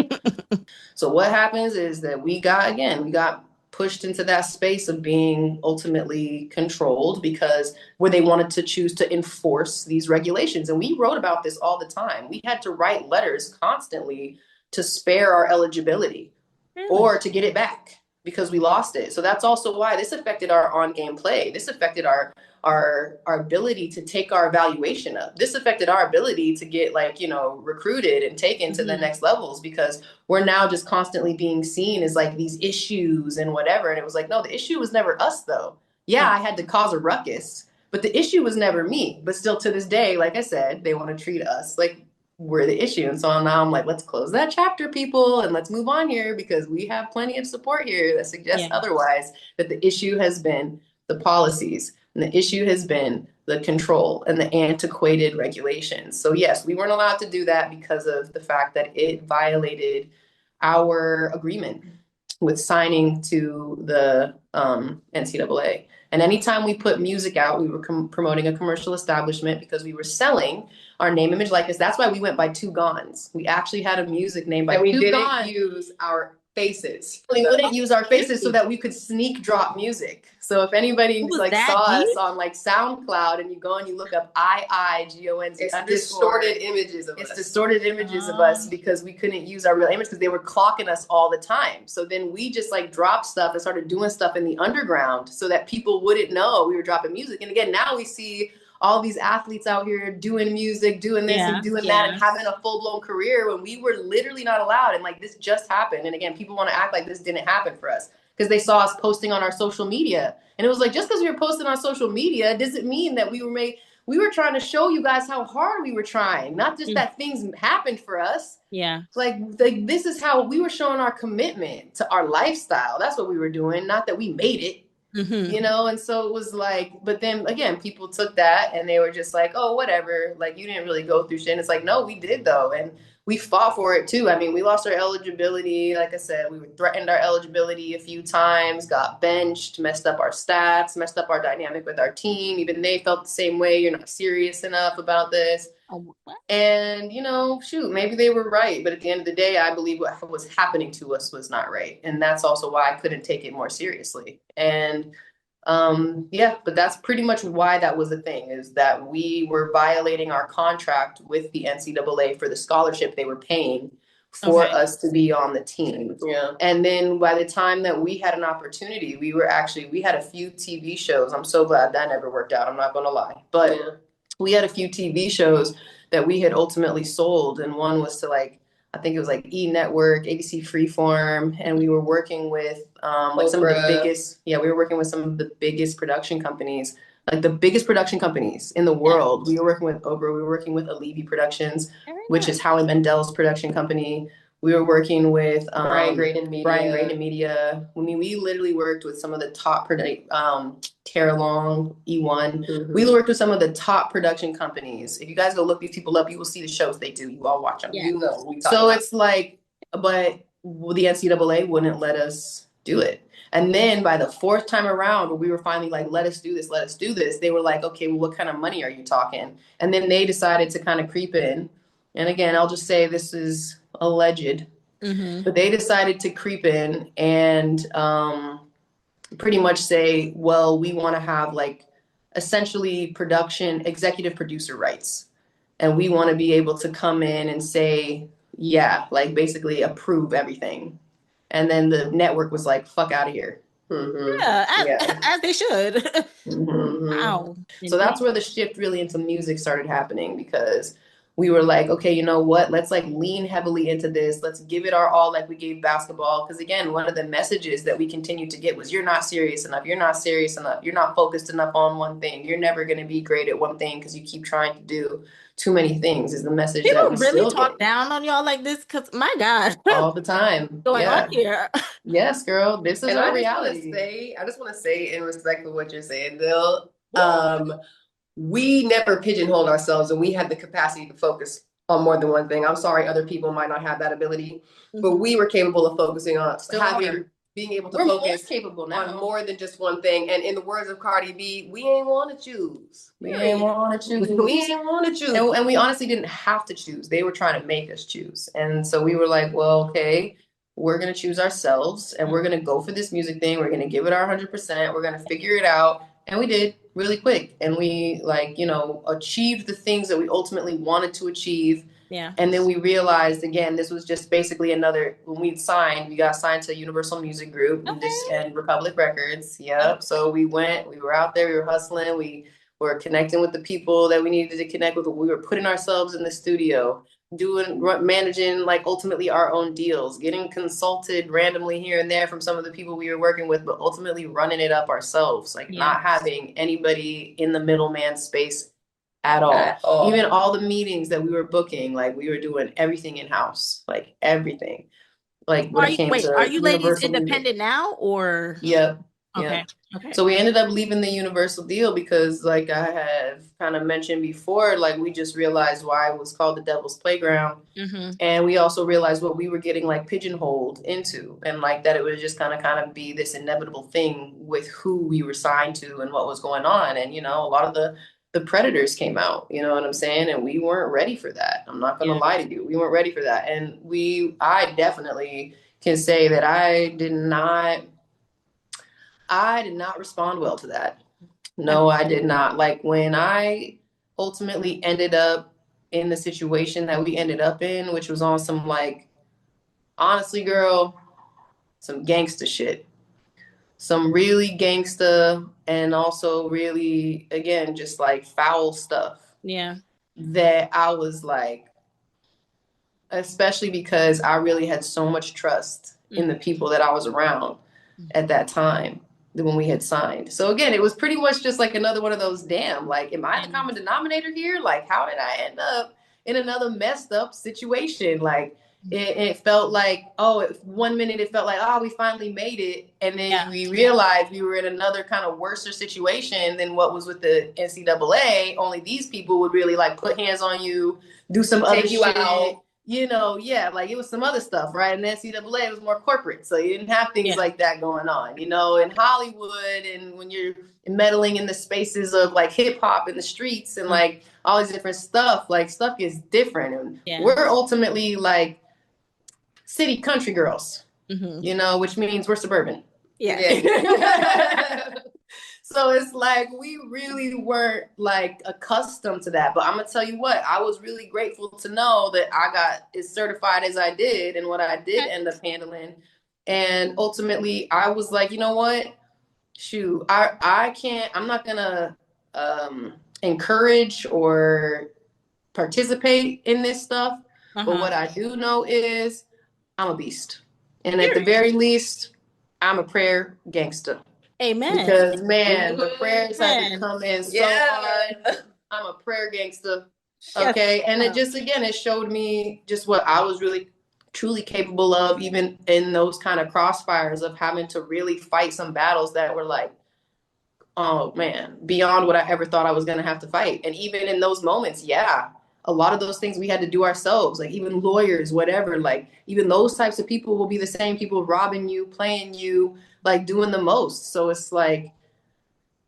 [SPEAKER 3] So what happens is that we got pushed into that space of being ultimately controlled because where they wanted to choose to enforce these regulations. And we wrote about this all the time. We had to write letters constantly to spare our eligibility
[SPEAKER 1] Really?
[SPEAKER 3] or to get it back because we lost it. So that's also why this affected our on-game play. This affected our ability to take our evaluation up. This affected our ability to get recruited and taken to the
[SPEAKER 1] Mm-hmm.
[SPEAKER 3] next levels because we're now just constantly being seen as like these issues and whatever. And it was like, no, the issue was never us though. Yeah,
[SPEAKER 1] Oh,
[SPEAKER 3] I had to cause a ruckus, but the issue was never me. But still to this day, like I said, they want to treat us like we're the issue. And so now I'm like, let's close that chapter, people, and let's move on here because we have plenty of support here that suggests
[SPEAKER 1] yeah.
[SPEAKER 3] otherwise, that the issue has been the policies and the issue has been the control and the antiquated regulations. So yes, we weren't allowed to do that because of the fact that it violated our agreement with signing to the NCAA. And anytime we put music out, we were promoting a commercial establishment because we were selling our name, image, likeness. That's why we went by Two Gons. We actually had a music name by
[SPEAKER 2] And we
[SPEAKER 3] Two
[SPEAKER 2] didn't
[SPEAKER 3] Gons.
[SPEAKER 2] use our faces.
[SPEAKER 3] We wouldn't use our faces so that we could sneak drop music. So if anybody
[SPEAKER 1] It was
[SPEAKER 3] like
[SPEAKER 1] that
[SPEAKER 3] saw us
[SPEAKER 1] deep?
[SPEAKER 3] on like SoundCloud and you go and you look up IIGONZ
[SPEAKER 2] It's
[SPEAKER 3] underscore,
[SPEAKER 2] distorted images of
[SPEAKER 3] it's
[SPEAKER 2] us.
[SPEAKER 3] distorted images of us because we couldn't use our real image because they were clocking us all the time. So then we just like dropped stuff and started doing stuff in the underground so that people wouldn't know we were dropping music. And again, now we see all these athletes out here doing music, doing this
[SPEAKER 1] Yeah,
[SPEAKER 3] and doing that
[SPEAKER 1] yeah.
[SPEAKER 3] and having a full-blown career when we were literally not allowed. And like this just happened. And again, people want to act like this didn't happen for us because they saw us posting on our social media. And it was like, just because we were posting on social media doesn't mean that we were trying to show you guys how hard we were trying, not just
[SPEAKER 1] Mm,
[SPEAKER 3] that things happened for us.
[SPEAKER 1] yeah.
[SPEAKER 3] Like this is how we were showing our commitment to our lifestyle. That's what we were doing, not that we made it.
[SPEAKER 1] Mm-hmm.
[SPEAKER 3] And so it was like, but then again, people took that and they were just like, oh, whatever, like you didn't really go through shit. And it's like, no, we did though. And we fought for it too. I mean, we lost our eligibility. Like I said, we threatened our eligibility a few times, got benched, messed up our stats, messed up our dynamic with our team. Even they felt the same way. You're not serious enough about this.
[SPEAKER 1] Oh, what?
[SPEAKER 3] And, shoot, maybe they were right. But at the end of the day, I believe what was happening to us was not right. And that's also why I couldn't take it more seriously. And yeah, but that's pretty much why that was a thing, is that we were violating our contract with the NCAA for the scholarship they were paying for
[SPEAKER 1] Okay.
[SPEAKER 3] us to be on the team.
[SPEAKER 2] Yeah.
[SPEAKER 3] And then by the time that we had an opportunity, we had a few TV shows. I'm so glad that never worked out. I'm not going to lie. But we had a few TV shows that we had ultimately sold. And one was to like, I think it was like E Network, ABC Freeform. And we were working with like some of the biggest, we were working with some of the biggest production companies, like the biggest production companies in the world. We were working with Oprah. We were working with Alibi Productions, which is Howie Mandel's production company. We were working with
[SPEAKER 2] Brian Graydon Media.
[SPEAKER 3] I mean, we literally worked with some of the top Tara Long, E1.
[SPEAKER 2] Mm-hmm.
[SPEAKER 3] We worked with some of the top production companies. If you guys go look these people up, you will see the shows they do. You all watch them.
[SPEAKER 2] Yeah. You know, we talk
[SPEAKER 3] so
[SPEAKER 2] about.
[SPEAKER 3] It's like, but the NCAA wouldn't let us do it. And then by the fourth time around, we were finally like, let us do this. They were like, okay, well, what kind of money are you talking? And then they decided to kind of creep in. And again, I'll just say this is alleged, but they decided to creep in and pretty much say, well, we want to have like essentially production executive producer rights. And we want to be able to come in and say, yeah, like basically approve everything. And then the network was like, fuck out of here.
[SPEAKER 1] As they should. Wow.
[SPEAKER 3] So that's where the shift really into music started happening, because we were like, okay, you know what? Let's like lean heavily into this. Let's give it our all like we gave basketball. Because again, one of the messages that we continued to get was, you're not serious enough. You're not serious enough. You're not focused enough on one thing. You're never going to be great at one thing because you keep trying to do too many things, is the message
[SPEAKER 1] People
[SPEAKER 3] that we
[SPEAKER 1] really
[SPEAKER 3] still
[SPEAKER 1] talk
[SPEAKER 3] get.
[SPEAKER 1] down on y'all like this, because my God.
[SPEAKER 3] All the time.
[SPEAKER 1] Going on here.
[SPEAKER 3] Yes, girl. This is our
[SPEAKER 2] reality. I just want to say in respect for what you're saying, Bill, we never pigeonholed ourselves, and we had the capacity to focus on more than one thing. I'm sorry, other people might not have that ability, but we were capable of focusing on being able to focus
[SPEAKER 3] capable now
[SPEAKER 2] on more than just one thing. And in the words of Cardi B, we ain't want to choose.
[SPEAKER 3] We ain't want to choose. And we honestly didn't have to choose. They were trying to make us choose. And so we were like, well, okay, we're going to choose ourselves, and we're going to go for this music thing. We're going to give it our 100%. We're going to figure it out. And we did really quick. And we achieved the things that we ultimately wanted to achieve.
[SPEAKER 1] Yeah.
[SPEAKER 3] And then we realized, again, this was just basically when we got signed to Universal Music Group and Republic Records. Yep. So we were out there, we were hustling, we were connecting with the people that we needed to connect with. We were putting ourselves in the studio, managing like ultimately our own deals, getting consulted randomly here and there from some of the people we were working with, but ultimately running it up ourselves, like not having anybody in the middleman space at all. Even all the meetings that we were booking, like we were doing everything in-house, like everything. Like when
[SPEAKER 1] are you ladies independent now, or?
[SPEAKER 3] Yep.
[SPEAKER 1] Okay.
[SPEAKER 3] So we ended up leaving the Universal deal because, like I have kind of mentioned before, like we just realized why it was called the Devil's Playground. And we also realized what we were getting like pigeonholed into, and like that it would just kind of be this inevitable thing with who we were signed to and what was going on. And, a lot of the predators came out, you know what I'm saying? And we weren't ready for that. I'm not going to lie to you. We weren't ready for that. And I definitely can say that I did not respond well to that. No, I did not. Like when I ultimately ended up in the situation that we ended up in, which was on some like, honestly, girl, some gangster shit. Some really gangsta and also really, again, just like foul stuff.
[SPEAKER 1] Yeah.
[SPEAKER 3] That I was like, especially because I really had so much trust in the people that I was around at that time when we had signed. So again, it was pretty much just like another one of those, damn, like, am I the common denominator here? Like, how did I end up in another messed up situation? Like, it felt like, 1 minute it felt like, we finally made it. And then we realized we were in another kind of worser situation than what was with the NCAA. Only these people would really like put hands on you, do some other shit. Out. Like it was some other stuff, right? And the NCAA was more corporate. So you didn't have things like that going on, in Hollywood, and when you're meddling in the spaces of like hip hop in the streets and like all these different stuff, like stuff is different. And we're ultimately like city country girls, which means we're suburban.
[SPEAKER 1] Yeah.
[SPEAKER 3] So it's like we really weren't like accustomed to that. But I'm gonna tell you what, I was really grateful to know that I got as certified as I did and what I did end up handling. And ultimately I was like, you know what? Shoot, I can't, I'm not gonna encourage or participate in this stuff. But what I do know is I'm a beast. And at the
[SPEAKER 1] Period.
[SPEAKER 3] very least, I'm a prayer gangster.
[SPEAKER 1] Amen.
[SPEAKER 3] Because man, the prayers had to
[SPEAKER 1] Amen.
[SPEAKER 3] come in so hard. I'm a prayer gangster.
[SPEAKER 1] Yes.
[SPEAKER 3] Okay. And it just again it showed me just what I was really truly capable of, even in those kind of crossfires of having to really fight some battles that were like, oh man, beyond what I ever thought I was gonna have to fight. And even in those moments, yeah, a lot of those things we had to do ourselves, like even lawyers, whatever, like even those types of people will be the same people robbing you, playing you, like doing the most. So it's like,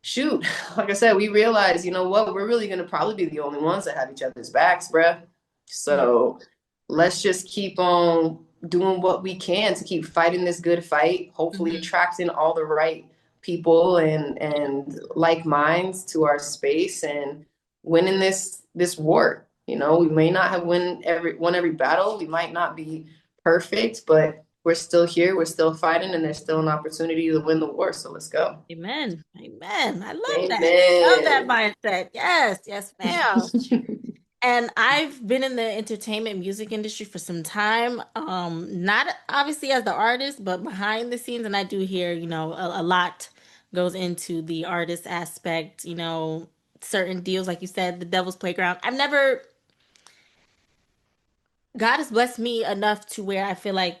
[SPEAKER 3] shoot, like I said, we realized, you know what, we're really gonna probably be the only ones that have each other's backs, bruh. So let's just keep on doing what we can to keep fighting this good fight, hopefully attracting all the right people and like minds to our space and winning this war. You know, we may not have won every battle. We might not be perfect, but we're still here. We're still fighting, and there's still an opportunity to win the war. So let's go.
[SPEAKER 1] Amen. Amen. I love that. Love that
[SPEAKER 3] Amen.
[SPEAKER 1] mindset. Yes. Yes, ma'am. And I've been in the entertainment music industry for some time. Not obviously as the artist, but behind the scenes. And I do hear, a lot goes into the artist aspect, certain deals, like you said, the devil's playground. God has blessed me enough to where I feel like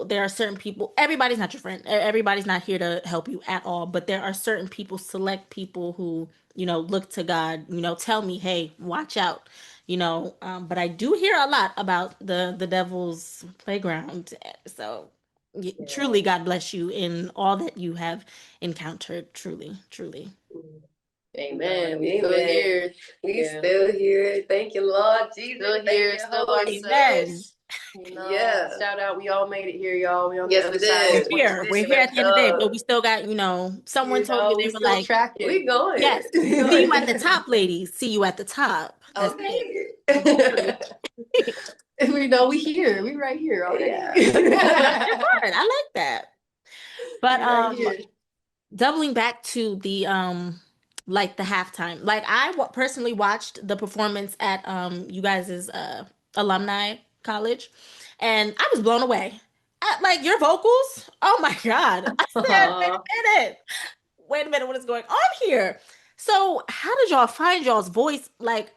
[SPEAKER 1] there are certain people, everybody's not your friend. Everybody's not here to help you at all, but there are certain people, select people who, look to God, tell me, hey, watch out, but I do hear a lot about the devil's playground. So truly, God bless you in all that you have encountered. Truly, truly.
[SPEAKER 3] Amen. We still here.
[SPEAKER 2] We still here. Thank you, Lord Jesus.
[SPEAKER 3] Still here. Still
[SPEAKER 1] Amen.
[SPEAKER 3] ourselves. Shout out. We all made it here, y'all. We on the
[SPEAKER 2] Yes,
[SPEAKER 3] other
[SPEAKER 2] we
[SPEAKER 3] side.
[SPEAKER 2] did.
[SPEAKER 1] We're here at the end of the day, but we still got, someone told me
[SPEAKER 3] We
[SPEAKER 1] they were
[SPEAKER 3] still
[SPEAKER 1] like,
[SPEAKER 3] tracking.
[SPEAKER 2] We going.
[SPEAKER 1] yes, see you at the top, ladies. See you at the top. That's
[SPEAKER 2] Okay.
[SPEAKER 3] We know we here. We right here already.
[SPEAKER 2] Yeah.
[SPEAKER 1] I like that. But doubling back to the like the halftime. Like personally watched the performance at you guys' alumni college, and I was blown away. Like your vocals. Oh my God. I said, wait a minute, what is going on here? So how did y'all find y'all's voice? Like,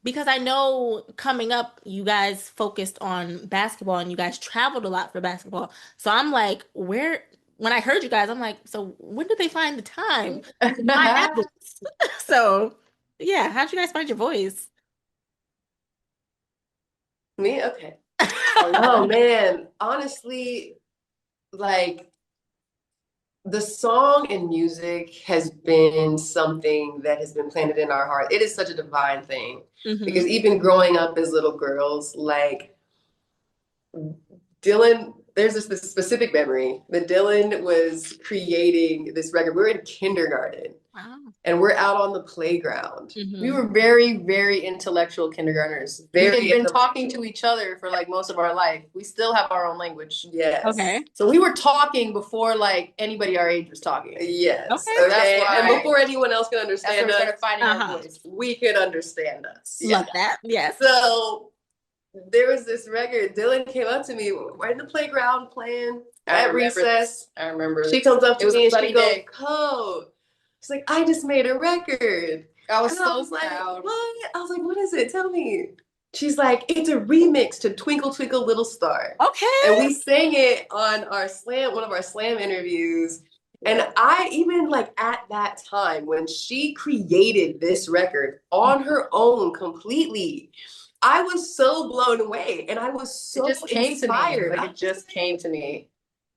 [SPEAKER 1] because I know coming up, you guys focused on basketball and you guys traveled a lot for basketball. So I'm like, when I heard you guys, I'm like, so when did they find the time to find that voice? So yeah, how'd you guys find your voice?
[SPEAKER 2] Me? Okay. Oh man. Honestly, like the song and music has been something that has been planted in our heart. It is such a divine thing because even growing up as little girls, like Dylan, there's this specific memory that Dylan was creating this record. We're in kindergarten.
[SPEAKER 1] Wow.
[SPEAKER 2] And we're out on the playground.
[SPEAKER 3] We were very, very intellectual kindergartners. We've been talking to each other for like most of our life. We still have our own language.
[SPEAKER 2] Yes.
[SPEAKER 1] Okay.
[SPEAKER 3] So we were talking before like anybody our age was talking.
[SPEAKER 2] Yes.
[SPEAKER 1] Okay.
[SPEAKER 2] So that's why. And before anyone else can understand
[SPEAKER 3] us,
[SPEAKER 2] us,
[SPEAKER 3] started finding our voice.
[SPEAKER 2] we could understand us.
[SPEAKER 1] Love that. Yes.
[SPEAKER 2] So there was this record. Dylan came up to me. We're in the playground playing at recess.
[SPEAKER 3] I remember.
[SPEAKER 2] She comes up to me and she goes,
[SPEAKER 3] day.
[SPEAKER 2] "Code." She's like, "I just made a record."
[SPEAKER 3] I was
[SPEAKER 2] proud.
[SPEAKER 3] like,
[SPEAKER 2] "What?" I was like, "What is it? Tell me." She's like, "It's a remix to Twinkle Twinkle Little Star."
[SPEAKER 1] Okay.
[SPEAKER 2] And we sang it on one of our slam interviews. And I even like at that time when she created this record on her own completely, I was so blown away and I was so inspired.
[SPEAKER 3] It just came to me.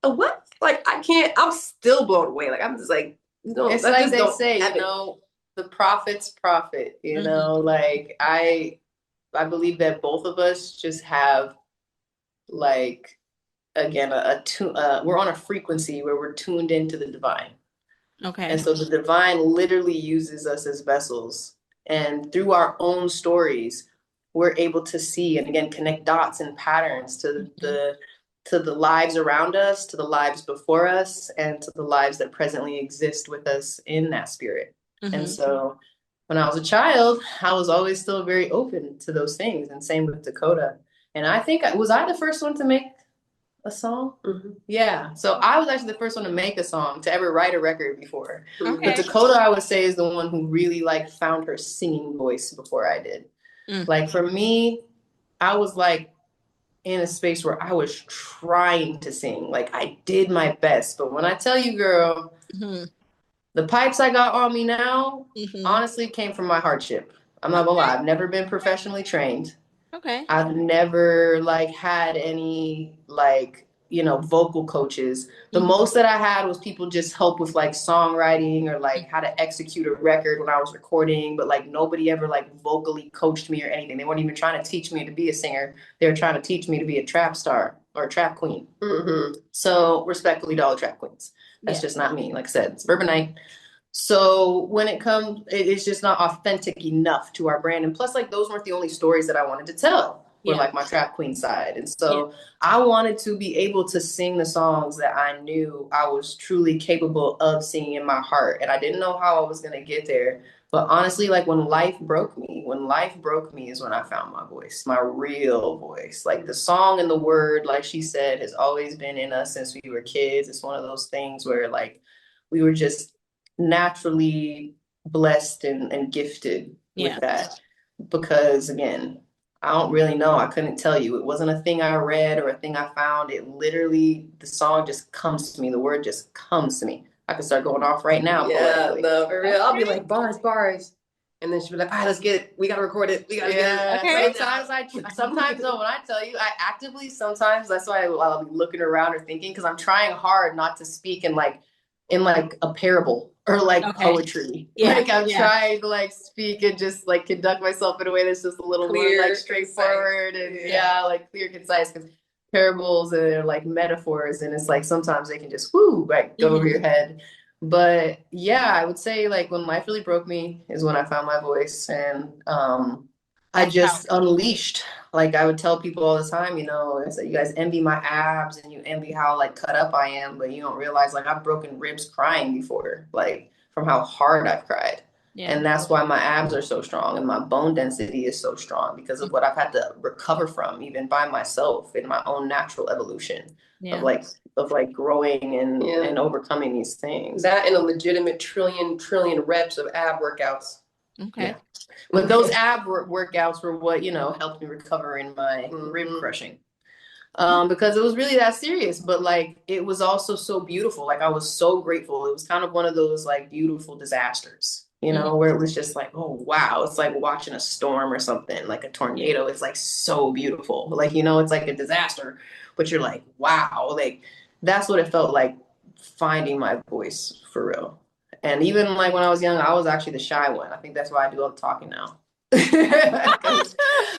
[SPEAKER 2] What? Like I'm still blown away. Like I'm just like, no,
[SPEAKER 3] it's like they say, the prophet's prophet, like I believe that both of us just have like, again, we're on a frequency where we're tuned into the divine.
[SPEAKER 1] Okay.
[SPEAKER 3] And so the divine literally uses us as vessels. And through our own stories, we're able to see and again connect dots and patterns to the lives around us, to the lives before us, and to the lives that presently exist with us in that spirit. And so when I was a child, I was always still very open to those things. And same with Dakota. And I think was I the first one to make a song? Yeah. So I was actually the first one to make a song, to ever write a record before.
[SPEAKER 1] Okay.
[SPEAKER 3] But Dakota, I would say, is the one who really like found her singing voice before I did. Like for me, I was like in a space where I was trying to sing. Like I did my best. But when I tell you, girl, the pipes I got on me now, honestly, came from my hardship. I'm not gonna lie. I've never been professionally trained.
[SPEAKER 1] Okay.
[SPEAKER 3] I've never like had any like, you know, vocal coaches. The most that I had was people just help with like songwriting or like how to execute a record when I was recording, but like nobody ever like vocally coached me or anything. They weren't even trying to teach me to be a singer. They were trying to teach me to be a trap star or a trap queen. So respectfully to all the trap queens. That's just not me. Like I said, it's Urbanite. So when it comes, it's just not authentic enough to our brand. And plus, like, those weren't the only stories that I wanted to tell for like my trap queen side. And so I wanted to be able to sing the songs that I knew I was truly capable of singing in my heart. And I didn't know how I was going to get there. But honestly, like when life broke me is when I found my voice, my real voice. Like the song and the word, like she said, has always been in us since we were kids. It's one of those things where like we were just naturally blessed and gifted with that. Because again, I don't really know. I couldn't tell you. It wasn't a thing I read or a thing I found. It literally, the song just comes to me. The word just comes to me. I could start going off right now.
[SPEAKER 2] Yeah, no, for real. I'll be like, bars, bars. And then she'll be like, all right, let's get it. We got to record it. We got to get it.
[SPEAKER 3] Sometimes though, when I tell you, I actively sometimes, that's why I'll be looking around or thinking, because I'm trying hard not to speak in like a parable or like poetry. Like I'm trying to like speak and just like conduct myself in a way that's just a little clear, more like straightforward concise. And like clear, concise, because parables are like metaphors, and it's like sometimes they can just like go over your head. But yeah, I would say like when life really broke me is when I found my voice, and I just unleashed. Like I would tell people all the time, you know, it's like you guys envy my abs and you envy how like cut up I am, but you don't realize like I've broken ribs crying before, like from how hard I've cried. And that's why my abs are so strong and my bone density is so strong, because of what I've had to recover from even by myself in my own natural evolution of like growing and overcoming these things.
[SPEAKER 2] That and a legitimate trillion reps of ab workouts.
[SPEAKER 3] But those ab workouts were what, you know, helped me recover in my rib crushing. Because it was really that serious, but like it was also so beautiful. Like I was so grateful. It was kind of one of those like beautiful disasters, you know, where it was just like, oh wow, it's like watching a storm or something, like a tornado. It's like so beautiful. Like, you know, it's like a disaster, but you're like, wow, like that's what it felt like, finding my voice for real. And even like when I was young, I was actually the shy one. I think that's why I do all the talking now.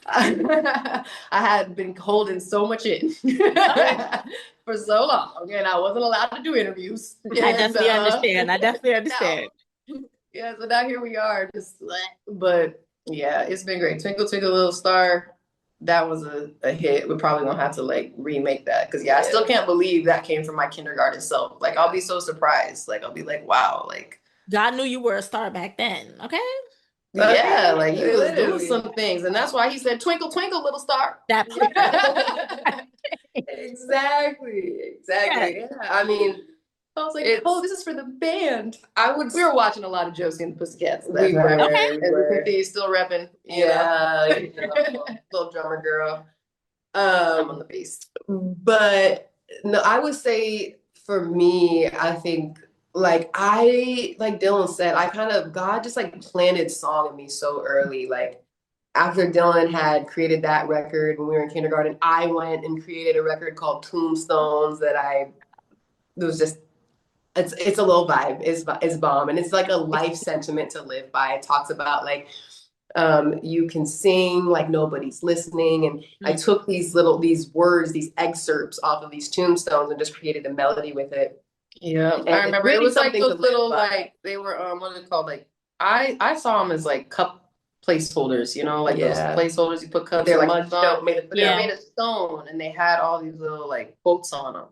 [SPEAKER 3] I had been holding so much in for so long, and I wasn't allowed to do interviews.
[SPEAKER 1] I definitely understand.
[SPEAKER 3] Yeah, so now here we are, but yeah, it's been great. Twinkle Twinkle Little Star, that was a hit. We're probably gonna have to like remake that, because I still can't believe that came from my kindergarten self. Like I'll be so surprised. Like I'll be like, wow, like
[SPEAKER 1] God knew you were a star back then. Okay.
[SPEAKER 3] Yeah, like he was doing some things, and that's why he said, "Twinkle, twinkle, little star."
[SPEAKER 1] That
[SPEAKER 2] exactly. Yeah. I mean,
[SPEAKER 3] I was like, "Oh, this is for the band." We were watching a lot of Josie and the Pussycats.
[SPEAKER 2] We were.
[SPEAKER 3] And he's still repping.
[SPEAKER 2] Yeah,
[SPEAKER 3] little drummer girl.
[SPEAKER 2] I'm
[SPEAKER 3] on the bass.
[SPEAKER 2] But no, I would say for me, I think. Like Dylan said, God just like planted song in me so early. Like after Dylan had created that record when we were in kindergarten, I went and created a record called Tombstones it's a little vibe. It's bomb. And it's like a life sentiment to live by. It talks about like, you can sing like nobody's listening. And I took these words, these excerpts off of these tombstones and just created a melody with it.
[SPEAKER 3] Yeah,
[SPEAKER 2] And
[SPEAKER 3] I
[SPEAKER 2] it's
[SPEAKER 3] remember it
[SPEAKER 2] really
[SPEAKER 3] was like
[SPEAKER 2] something to
[SPEAKER 3] those
[SPEAKER 2] live
[SPEAKER 3] little
[SPEAKER 2] by.
[SPEAKER 3] like they were what are they called? Like I saw them as like cup placeholders, you know, like those
[SPEAKER 2] Yeah.
[SPEAKER 3] placeholders you put cups
[SPEAKER 2] They're
[SPEAKER 3] of
[SPEAKER 2] like
[SPEAKER 3] mugs on,
[SPEAKER 2] stone, made of
[SPEAKER 3] but they're
[SPEAKER 1] Yeah.
[SPEAKER 3] made of stone and they had all these little like quotes on them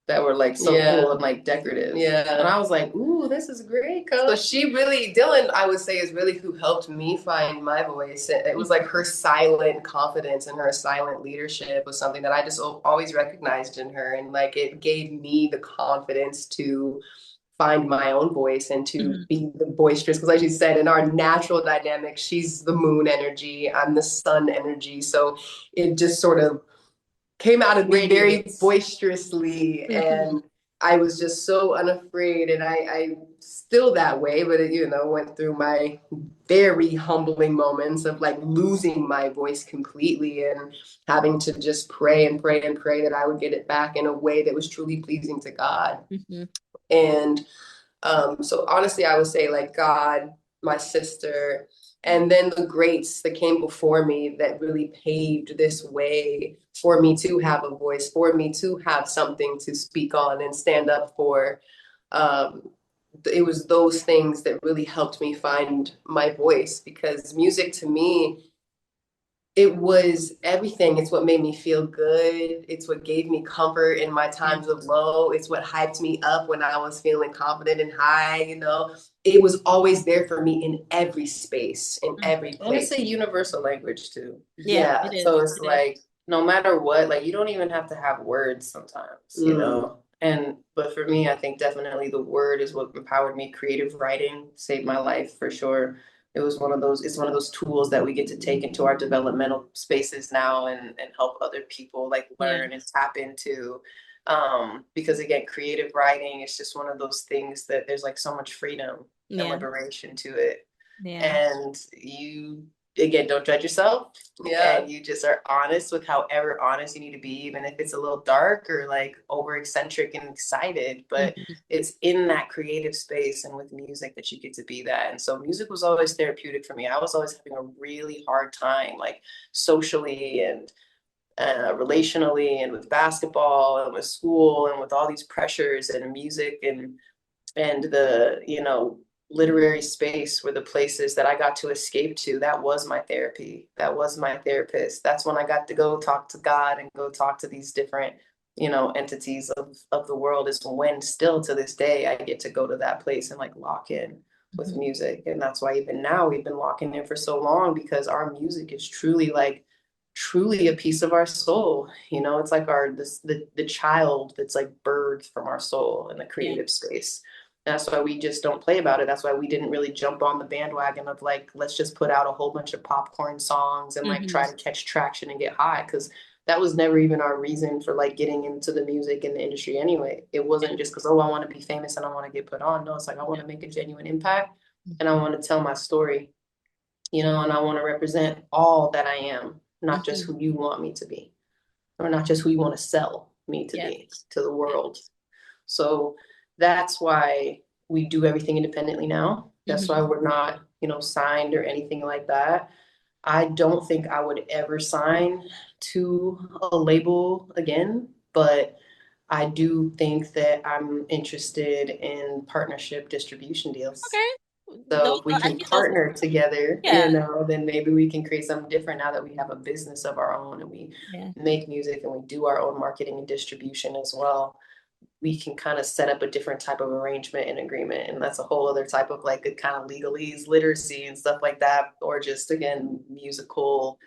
[SPEAKER 3] that were like so
[SPEAKER 2] Yeah.
[SPEAKER 3] cool and like decorative.
[SPEAKER 2] Yeah.
[SPEAKER 3] And I was like, ooh, this is great,
[SPEAKER 2] So
[SPEAKER 3] coach.
[SPEAKER 2] she really, Dylan, I would say, is really who helped me find my voice. It was like her silent confidence and her silent leadership was something that I just always recognized in her. And like it gave me the confidence to find my own voice and to
[SPEAKER 1] Mhm.
[SPEAKER 2] be the boisterous. Because like you said, in our natural dynamic, she's the moon energy, I'm the sun energy. So it just sort of came out of me very
[SPEAKER 3] Radiates.
[SPEAKER 2] boisterously, and I was just so unafraid, and I still that way, but it, went through my very humbling moments of like losing my voice completely and having to just pray and pray and pray that I would get it back in a way that was truly pleasing to God.
[SPEAKER 1] Mhm.
[SPEAKER 2] And so honestly, I would say like God, my sister, and then the greats that came before me that really paved this way for me to have a voice, for me to have something to speak on and stand up for. Um, it was those things that really helped me find my voice because music to me, it was everything. It's what made me feel good. It's what gave me comfort in my
[SPEAKER 1] Yeah.
[SPEAKER 2] times of low. It's what hyped me up when I was feeling confident and high. It was always there for me in every space, in every
[SPEAKER 3] And it's
[SPEAKER 2] place.
[SPEAKER 3] a universal language too.
[SPEAKER 1] Yeah,
[SPEAKER 2] Yeah.
[SPEAKER 1] it is.
[SPEAKER 3] So it's
[SPEAKER 1] It is.
[SPEAKER 3] like no matter what, like you don't even have to have words sometimes, you know. And but for me, I think definitely the word is what empowered me. Creative writing saved my life for sure. It's one of those tools that we get to take into our developmental spaces now and help other people like
[SPEAKER 1] Yeah.
[SPEAKER 3] learn and tap into. Because again, creative writing is just one of those things that there's like so much freedom and
[SPEAKER 1] Yeah.
[SPEAKER 3] liberation to it.
[SPEAKER 1] Yeah.
[SPEAKER 3] And you again don't judge yourself,
[SPEAKER 2] Yeah.
[SPEAKER 3] and you just are honest with however honest you need to be, even if it's a little dark or like over eccentric and excited, but
[SPEAKER 1] Mhm.
[SPEAKER 3] it's in that creative space and with music that you get to be that. And so music was always therapeutic for me. I was always having a really hard time like socially and relationally and with basketball and with school and with all these pressures, and music and the literary space were the places that I got to escape to. That was my therapy. That was my therapist. That's when I got to go talk to God and go talk to these different entities of the world, is when still to this day I get to go to that place and like lock in with music. And that's why even now we've been locking in for so long, because our music is truly a piece of our soul. It's like the child that's like birthed from our soul in the
[SPEAKER 1] Yeah.
[SPEAKER 3] creative space. That's why we just don't play about it. That's why we didn't really jump on the bandwagon of like, let's just put out a whole bunch of popcorn songs and like try to catch traction and get high. Because that was never even our reason for like getting into the music and the industry anyway. It wasn't just because, oh, I want to be famous and I want to get put on. No, it's like, I want to make a genuine impact and I want to tell my story, and I want to represent all that I am, not just who you want me to be, or not just who you want to sell me to
[SPEAKER 1] Yeah.
[SPEAKER 3] be to the world. So that's why we do everything independently now. That's why we're not, signed or anything like that. I don't think I would ever sign to a label again, but I do think that I'm interested in partnership distribution deals.
[SPEAKER 1] Okay.
[SPEAKER 3] So
[SPEAKER 1] Those
[SPEAKER 3] if we
[SPEAKER 1] are, I
[SPEAKER 3] can
[SPEAKER 1] think those,
[SPEAKER 3] partner together,
[SPEAKER 1] yeah.
[SPEAKER 3] then maybe we can create something different now that we have a business of our own and we
[SPEAKER 1] Yeah.
[SPEAKER 3] make music and we do our own marketing and distribution as well. We can kind of set up a different type of arrangement and agreement. And that's a whole other type of like a kind of legalese, literacy and stuff like that, or just again, musical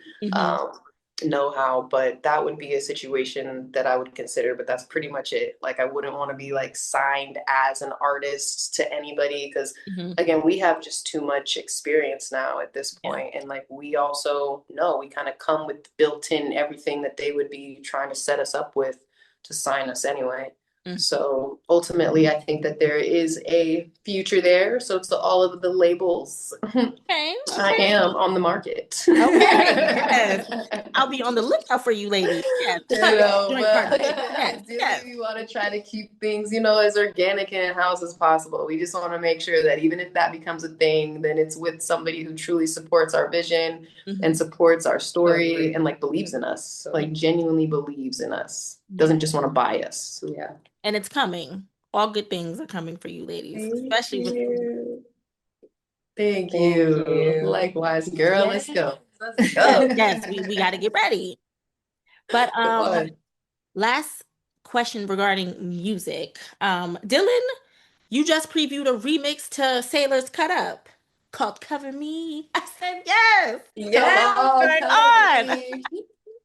[SPEAKER 3] know-how. But that would be a situation that I would consider, but that's pretty much it. Like I wouldn't want to be like signed as an artist to anybody, because again, we have just too much experience now at this point. And like we also know we kind of come with built-in everything that they would be trying to set us up with to sign us anyway. So ultimately, I think that there is a future there. So to all of the labels,
[SPEAKER 1] Okay.
[SPEAKER 3] I am on the market.
[SPEAKER 1] Okay. Yes. I'll be on the lookout for you, ladies. Yes. Joint partner. Yes.
[SPEAKER 3] Ideally,
[SPEAKER 1] Yes.
[SPEAKER 3] we want to try to keep things, as organic and in-house as possible. We just want to make sure that even if that becomes a thing, then it's with somebody who truly supports our vision and supports our story and like believes in us, like genuinely believes in us, doesn't just want to buy us. So yeah.
[SPEAKER 1] And it's coming. all good things are coming for you, ladies, especially with
[SPEAKER 2] Thank you. Likewise, girl. Let's go. Let's go.
[SPEAKER 1] yes, we got to get ready. But
[SPEAKER 2] Come on.
[SPEAKER 1] last question regarding music. Dylan, you just previewed a remix to Sailor's Cut Up called Cover Me. I said yes.
[SPEAKER 2] Yeah,
[SPEAKER 1] What's going
[SPEAKER 2] cover
[SPEAKER 1] on?
[SPEAKER 2] me.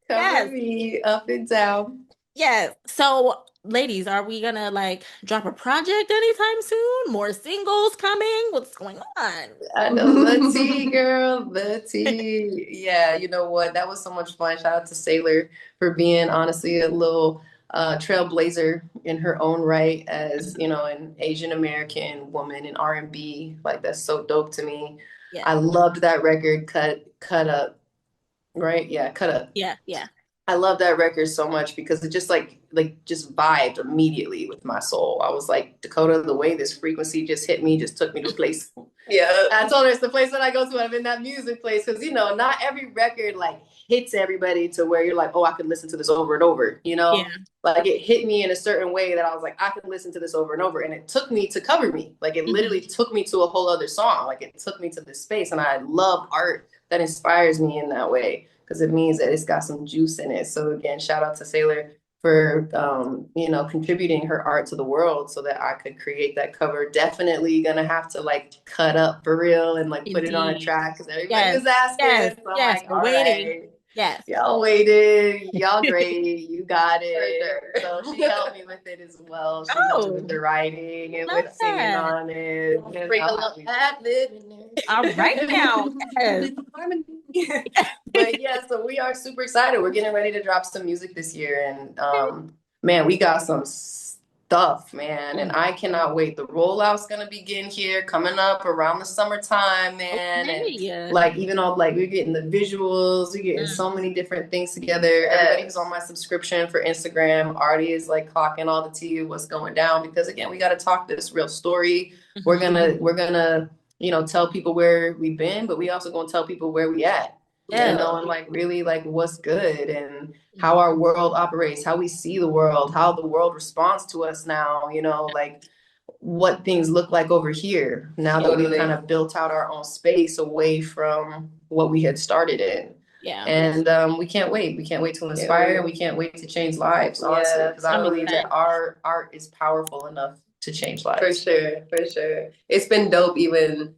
[SPEAKER 2] Cover
[SPEAKER 1] Yes.
[SPEAKER 2] me up and down.
[SPEAKER 1] Yes. So, ladies, are we gonna like drop a project anytime soon? More singles coming? What's going on?
[SPEAKER 3] I know the tea, girl, the tea. Yeah, you know what? That was so much fun. Shout out to Sailor for being honestly a little trailblazer in her own right, as you know, an Asian American woman in R&B. Like that's so dope to me.
[SPEAKER 1] Yeah.
[SPEAKER 3] I loved that record, cut up, right? Yeah, cut up.
[SPEAKER 1] Yeah. Yeah.
[SPEAKER 3] I love that record so much because it just just vibed immediately with my soul. I was like, Dakota, the way this frequency just hit me, just took me to a place.
[SPEAKER 2] Yeah.
[SPEAKER 3] I told her it's the place that I go to when I'm in that music place because you know, not every record like hits everybody to where you're like, oh, I could listen to this over and over, you know?
[SPEAKER 1] Yeah.
[SPEAKER 3] Like it hit me in a certain way that I was like, I can listen to this over and over. And it took me to Cover Me. Like it literally took me to a whole other song. Like it took me to this space. And I love art that inspires me in that way because it means that it's got some juice in it. So again, shout out to Sailor for you know, contributing her art to the world so that I could create that cover. Definitely gonna have to like cut up for real and like put it on a
[SPEAKER 1] Indeed.
[SPEAKER 3] track because everybody
[SPEAKER 1] Yes.
[SPEAKER 3] was asking.
[SPEAKER 1] Yes.
[SPEAKER 3] So I'm
[SPEAKER 1] Yes.
[SPEAKER 3] like,
[SPEAKER 1] We're
[SPEAKER 3] all
[SPEAKER 1] waiting.
[SPEAKER 3] right.
[SPEAKER 1] Yes.
[SPEAKER 3] Y'all waited, y'all great, you got it.
[SPEAKER 2] For sure.
[SPEAKER 3] So she helped me with it as well. She helped me with the writing and
[SPEAKER 1] Love
[SPEAKER 3] with singing
[SPEAKER 1] that.
[SPEAKER 3] on it.
[SPEAKER 2] Bring a little ad-lib in there.
[SPEAKER 1] All right now. Yes.
[SPEAKER 3] But yeah, so we are super excited. We're getting ready to drop some music this year, and man, we got some stuff, man, and I cannot wait. The rollout's gonna begin here, coming up around the summertime, man,
[SPEAKER 1] Okay.
[SPEAKER 3] and like even all like we're getting the visuals, we're getting so many different things together. Everybody who's on my subscription for Instagram already is like clocking all the tea of what's going down because again, we got to talk this real story. We're gonna you know, tell people where we've been, but we also gonna tell people where we at.
[SPEAKER 1] Yeah.
[SPEAKER 3] You know, and like really like what's good and how our world operates, how we see the world, how the world responds to us now, you know, like what things look like over here now that we've kind of built out our own space away from what we had started in.
[SPEAKER 1] Yeah.
[SPEAKER 3] And we can't wait. We can't wait to inspire. We can't wait to change lives, honestly, because I believe that our art is powerful enough to change lives.
[SPEAKER 2] For sure, for sure. It's been dope even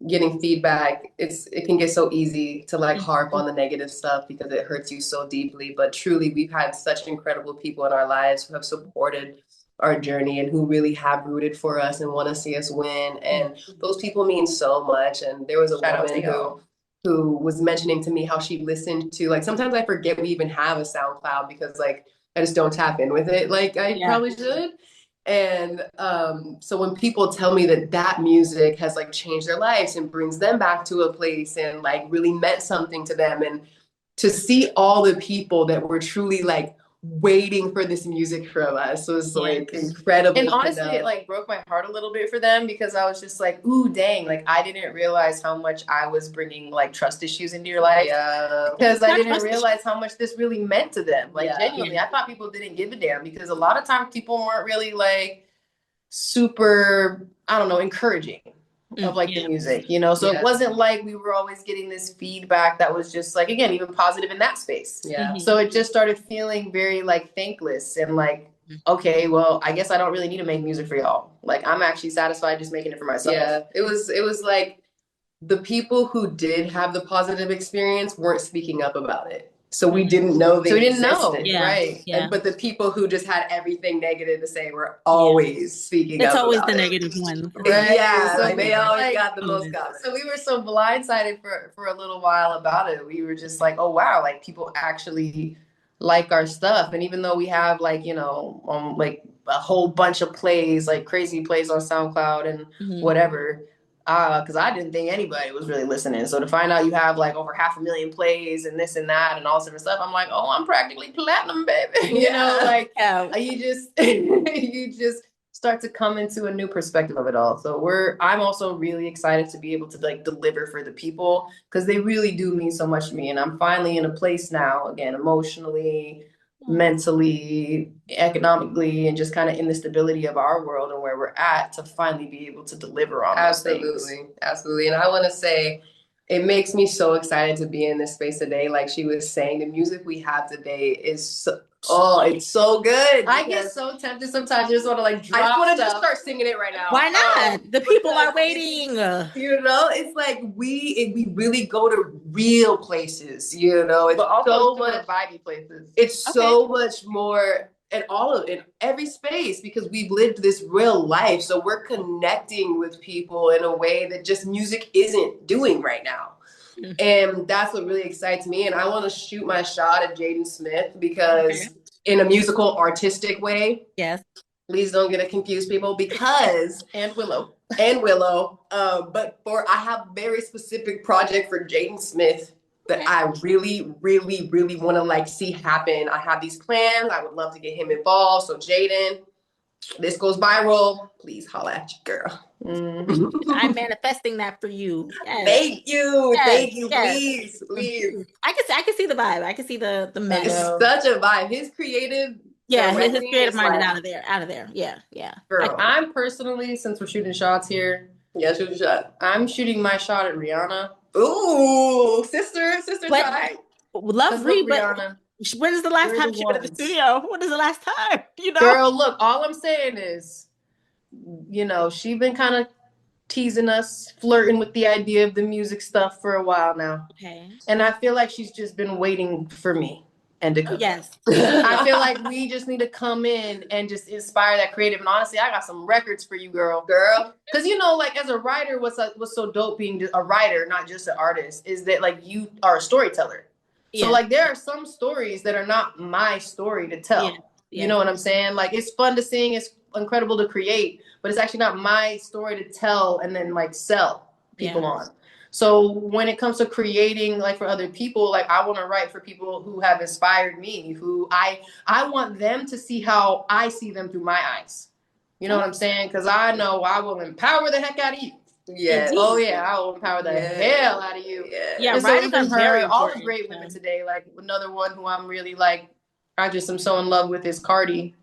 [SPEAKER 2] getting feedback. It can get so easy to like harp on the negative stuff because it hurts you so deeply. But truly, we've had such incredible people in our lives who have supported our journey and who really have rooted for us and want to see us win. And those people mean so much. And there was a woman who was mentioning to me how she listened to like sometimes I forget we even have a SoundCloud because like I just don't tap in with it like I probably should. And so when people tell me that that music has like changed their lives and brings them back to a place and like really meant something to them, and to see all the people that were truly like waiting for this music from us was like incredible. And honestly, it like broke my heart a little bit for them because I was just like, ooh, dang, like I didn't realize how much I was bringing like trust issues into your life. Yeah. Because I didn't realize how much this really meant to them. Like genuinely, I thought people didn't give a damn because a lot of times people weren't really like super, I don't know, encouraging of like the music, you know? So it wasn't like we were always getting this feedback that was just like, again, even positive in that space. Yeah. So it just started feeling very like thankless and like, okay, well, I guess I don't really need to make music for y'all. Like I'm actually satisfied just making it for myself. Yeah. It was like the people who did have the positive experience weren't speaking up about it. So we didn't know they existed, right?
[SPEAKER 1] Yeah.
[SPEAKER 2] But the people who just had everything negative to say were always speaking up.
[SPEAKER 1] It's always
[SPEAKER 2] about
[SPEAKER 1] the
[SPEAKER 2] it.
[SPEAKER 1] negative ones.
[SPEAKER 2] Right? Yeah, so
[SPEAKER 1] Like,
[SPEAKER 2] they always got the most comments.
[SPEAKER 3] So we were so blindsided for a little while about it. We were just like, oh wow, like people actually like our stuff. And even though we have like, you know, like a whole bunch of plays, like crazy plays on SoundCloud and whatever, because I didn't think anybody was really listening. So to find out you have like over 500,000 plays and this and that and all this different stuff, I'm like, oh, I'm practically platinum, baby. You know, like you just you just start to come into a new perspective of it all. So I'm also really excited to be able to like deliver for the people because they really do mean so much to me. And I'm finally in a place now, again, emotionally, mentally, economically, and just kind of in the stability of our world and where we're at to finally be able to deliver on those things.
[SPEAKER 2] Absolutely. And I want to say, it makes me so excited to be in this space today. Like she was saying, the music we have today is it's so good.
[SPEAKER 3] I get so tempted sometimes. I just want to like drop
[SPEAKER 2] I just want to
[SPEAKER 3] stuff.
[SPEAKER 2] just start singing it right now.
[SPEAKER 1] Why not? The people are waiting.
[SPEAKER 2] You know, it's like we really go to real places. You know, it's
[SPEAKER 3] but also
[SPEAKER 2] so much
[SPEAKER 3] vibey places.
[SPEAKER 2] It's so much more in every space because we've lived this real life. So we're connecting with people in a way that just music isn't doing right now. And that's what really excites me. And I want to shoot my shot at Jaden Smith because in a musical, artistic way.
[SPEAKER 1] Yes.
[SPEAKER 2] Please don't get it confused, people, because
[SPEAKER 3] and Willow.
[SPEAKER 2] But I have a very specific project for Jaden Smith that I really, really, really want to like see happen. I have these plans. I would love to get him involved. So Jaden, this goes viral. Please holla at your girl.
[SPEAKER 1] I'm manifesting that for you.
[SPEAKER 2] Yes. Thank you. Yes. Please.
[SPEAKER 1] I can see the vibe. I can see the mess.
[SPEAKER 2] It's such a vibe. His creative.
[SPEAKER 1] His creative mind is out of there. Yeah.
[SPEAKER 3] Girl, I'm personally, since we're shooting shots here.
[SPEAKER 2] Yeah, shoot a shot.
[SPEAKER 3] I'm shooting my shot at Rihanna.
[SPEAKER 2] Ooh, sister try.
[SPEAKER 1] Love Rihanna. When is the last time she been in the studio? When is the last time? You know?
[SPEAKER 3] Girl, look, all I'm saying is, you know, she's been kind of teasing us, flirting with the idea of the music stuff for a while now.
[SPEAKER 1] Okay.
[SPEAKER 3] And I feel like she's just been waiting for me and to come.
[SPEAKER 1] Yes.
[SPEAKER 3] I feel like we just need to come in and just inspire that creative. And honestly, I got some records for you, girl. Because, you know, like as a writer, what's so dope being a writer, not just an artist, is that like you are a storyteller. So like there are some stories that are not my story to tell. You know what I'm saying? Like it's fun to sing, it's incredible to create, but it's actually not my story to tell and then like sell people on. So when it comes to creating like for other people, like I want to write for people who have inspired me, who I want them to see how I see them through my eyes. You know what I'm saying? Because I know I will empower the heck out of you.
[SPEAKER 2] Yes.
[SPEAKER 3] Oh yeah, I will empower the hell out of you.
[SPEAKER 1] Yeah,
[SPEAKER 3] so even her, all the great women today. Like another one who I'm really like, I just am so in love with is Cardi.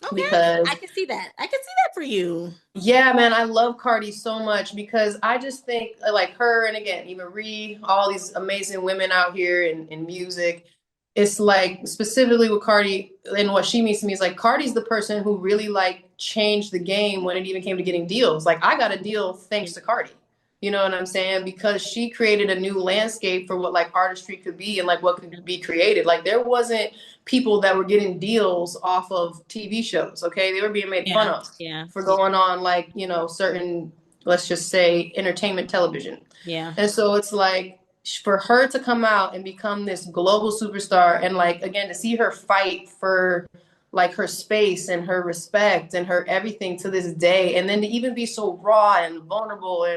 [SPEAKER 1] Okay.
[SPEAKER 3] Because
[SPEAKER 1] I can see that. I can see that for you.
[SPEAKER 3] Yeah, man, I love Cardi so much because I just think like her and again, even Ree, all these amazing women out here in music. It's like specifically with Cardi and what she means to me is like Cardi's the person who really like changed the game when it even came to getting deals. Like I got a deal thanks to Cardi. You know what I'm saying? Because she created a new landscape for what like artistry could be and like what could be created. Like there wasn't people that were getting deals off of TV shows. Okay. They were being made fun of for going on like, you know, certain, let's just say entertainment television.
[SPEAKER 1] Yeah.
[SPEAKER 3] And so it's like, for her to come out and become this global superstar and like again to see her fight for like her space and her respect and her everything to this day and then to even be so raw and vulnerable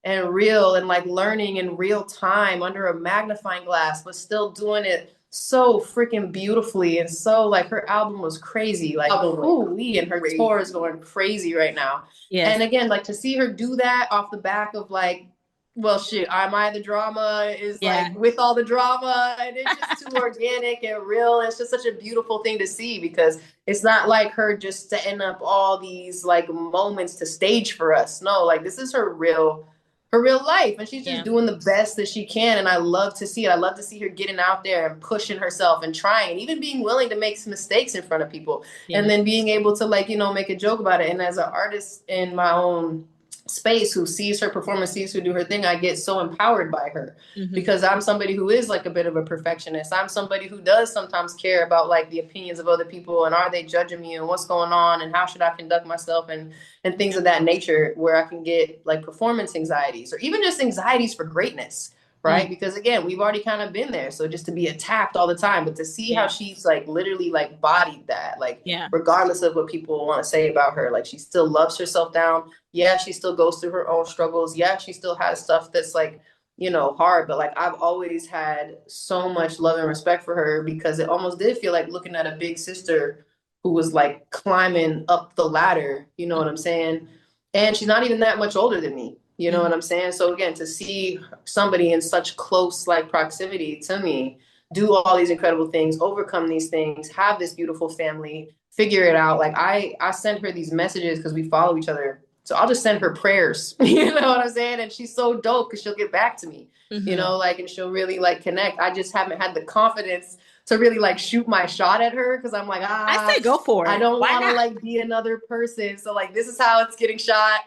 [SPEAKER 3] and real and like learning in real time under a magnifying glass but still doing it so freaking beautifully and so like her album was crazy like and her tour is going crazy right now. And again like to see her do that off the back of like well, shit, Am I the Drama is like with all the drama and it's just too organic and real. It's just such a beautiful thing to see because it's not like her just setting up all these like moments to stage for us. No, like this is her real life and she's just doing the best that she can. And I love to see it. I love to see her getting out there and pushing herself and trying, and even being willing to make some mistakes in front of people and then being able to like, you know, make a joke about it. And as an artist in my own space who sees her performance, sees her do her thing, I get so empowered by her because I'm somebody who is like a bit of a perfectionist. I'm somebody who does sometimes care about like the opinions of other people and are they judging me and what's going on and how should I conduct myself and things of that nature where I can get like performance anxieties or even just anxieties for greatness. Right. Because again, we've already kind of been there. So just to be attacked all the time, but to see how she's like literally like bodied that, like regardless of what people want to say about her, like she still loves herself down. Yeah, she still goes through her own struggles. Yeah, she still has stuff that's like, you know, hard. But like I've always had so much love and respect for her because it almost did feel like looking at a big sister who was like climbing up the ladder. You know what I'm saying? And she's not even that much older than me. You know what I'm saying? So again, to see somebody in such close like proximity to me do all these incredible things, overcome these things, have this beautiful family, figure it out. Like I send her these messages because we follow each other. So I'll just send her prayers. You know what I'm saying? And she's so dope because she'll get back to me. You know, like, and she'll really like connect. I just haven't had the confidence to really like shoot my shot at her because I'm like,
[SPEAKER 1] I say go for it.
[SPEAKER 3] I don't
[SPEAKER 1] Why
[SPEAKER 3] want to
[SPEAKER 1] not?
[SPEAKER 3] like be another person. So like this is how it's getting shot.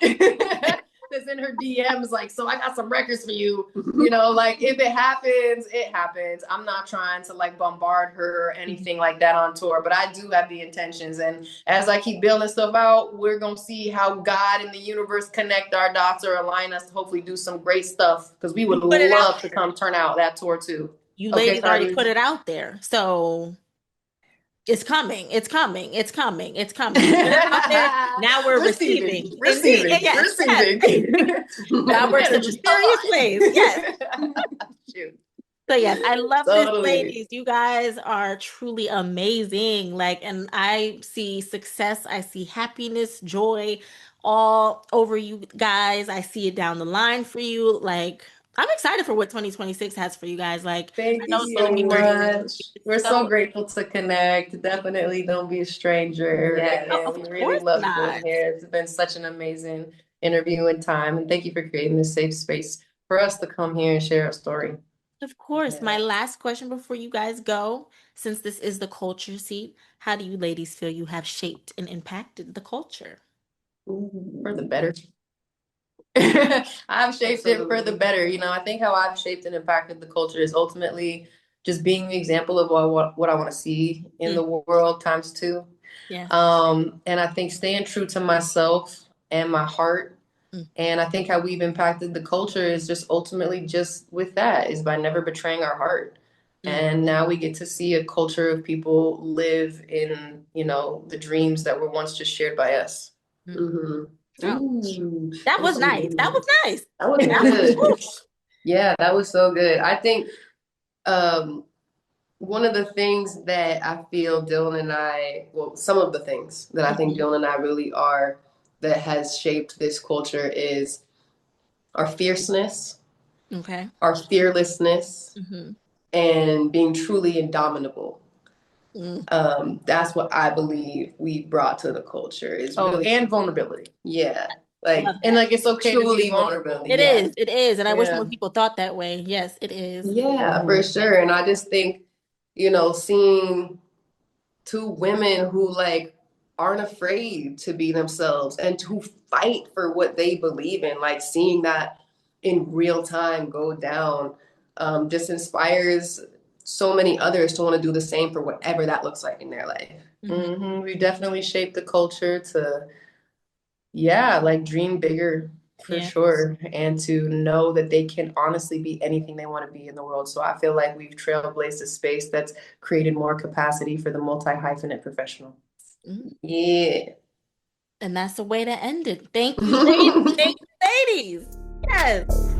[SPEAKER 3] That's in her DMs, like, so I got some records for you. You know, like if it happens, it happens. I'm not trying to like bombard her or anything like that on tour, but I do have the intentions. And as I keep building stuff out, we're gonna see how God and the universe connect our dots or align us to hopefully do some great stuff because we would love to come turn out that tour too.
[SPEAKER 1] You ladies already put it out there, so it's coming. It's coming. It's coming. It's coming. Out there. Now we're receiving.
[SPEAKER 3] Receiving.
[SPEAKER 1] Yes, yes. God works in mysterious ways. Yes.
[SPEAKER 3] Shoot.
[SPEAKER 1] So yes, I love this,
[SPEAKER 3] Totally.
[SPEAKER 1] ladies. You guys are truly amazing. Like, and I see success, I see happiness, joy all over you guys. I see it down the line for you. Like, I'm excited for what 2026 has for you guys. Like,
[SPEAKER 3] Thank
[SPEAKER 1] I know
[SPEAKER 3] you
[SPEAKER 1] it's
[SPEAKER 3] so
[SPEAKER 1] gonna be
[SPEAKER 3] much. We're so
[SPEAKER 1] so
[SPEAKER 3] grateful to connect. Definitely don't be a stranger.
[SPEAKER 2] Yeah.
[SPEAKER 3] And
[SPEAKER 1] of
[SPEAKER 3] we really
[SPEAKER 1] course
[SPEAKER 3] love
[SPEAKER 1] not.
[SPEAKER 3] being here. It's been such an amazing interview and time. And thank you for creating this safe space for us to come here and share our story.
[SPEAKER 1] Of course.
[SPEAKER 3] Yeah.
[SPEAKER 1] My last question before you guys go, since this is the culture seat, how do you ladies feel you have shaped and impacted the culture?
[SPEAKER 3] For the better. I've shaped it for the better. You know, I think how I've shaped and impacted the culture is ultimately just being the example of what I want to see in the world times two.
[SPEAKER 1] Yeah.
[SPEAKER 3] And I think staying true to myself and my heart. And I think how we've impacted the culture is just ultimately just with that, is by never betraying our heart. And now we get to see a culture of people live in, you know, the dreams that were once just shared by us.
[SPEAKER 2] Mm-hmm.
[SPEAKER 1] Oh, that was nice. That was nice.
[SPEAKER 2] That was good. Yeah, that was so good. I think one of the things that I feel Dylan and I, well, some of the things that I think Dylan and I really are that has shaped this culture is our fierceness,
[SPEAKER 1] Okay.
[SPEAKER 2] our fearlessness, and being truly indomitable. That's what I believe we brought to the culture is really
[SPEAKER 3] and vulnerability.
[SPEAKER 2] Yeah. Like
[SPEAKER 3] and like it's okay to be vulnerable.
[SPEAKER 1] It is. And I wish more people thought that way. Yes, it is.
[SPEAKER 2] Yeah, for sure. And I just think, you know, seeing two women who like aren't afraid to be themselves and to fight for what they believe in, like seeing that in real time go down, just inspires so many others to want to do the same for whatever that looks like in their life.
[SPEAKER 3] We definitely shaped the culture to, like dream bigger for sure, and to know that they can honestly be anything they want to be in the world. So I feel like we've trailblazed a space that's created more capacity for the multi-hyphenate professional.
[SPEAKER 2] Yeah.
[SPEAKER 1] And that's the way to end it. Thank you, ladies. Thank you, ladies. Yes.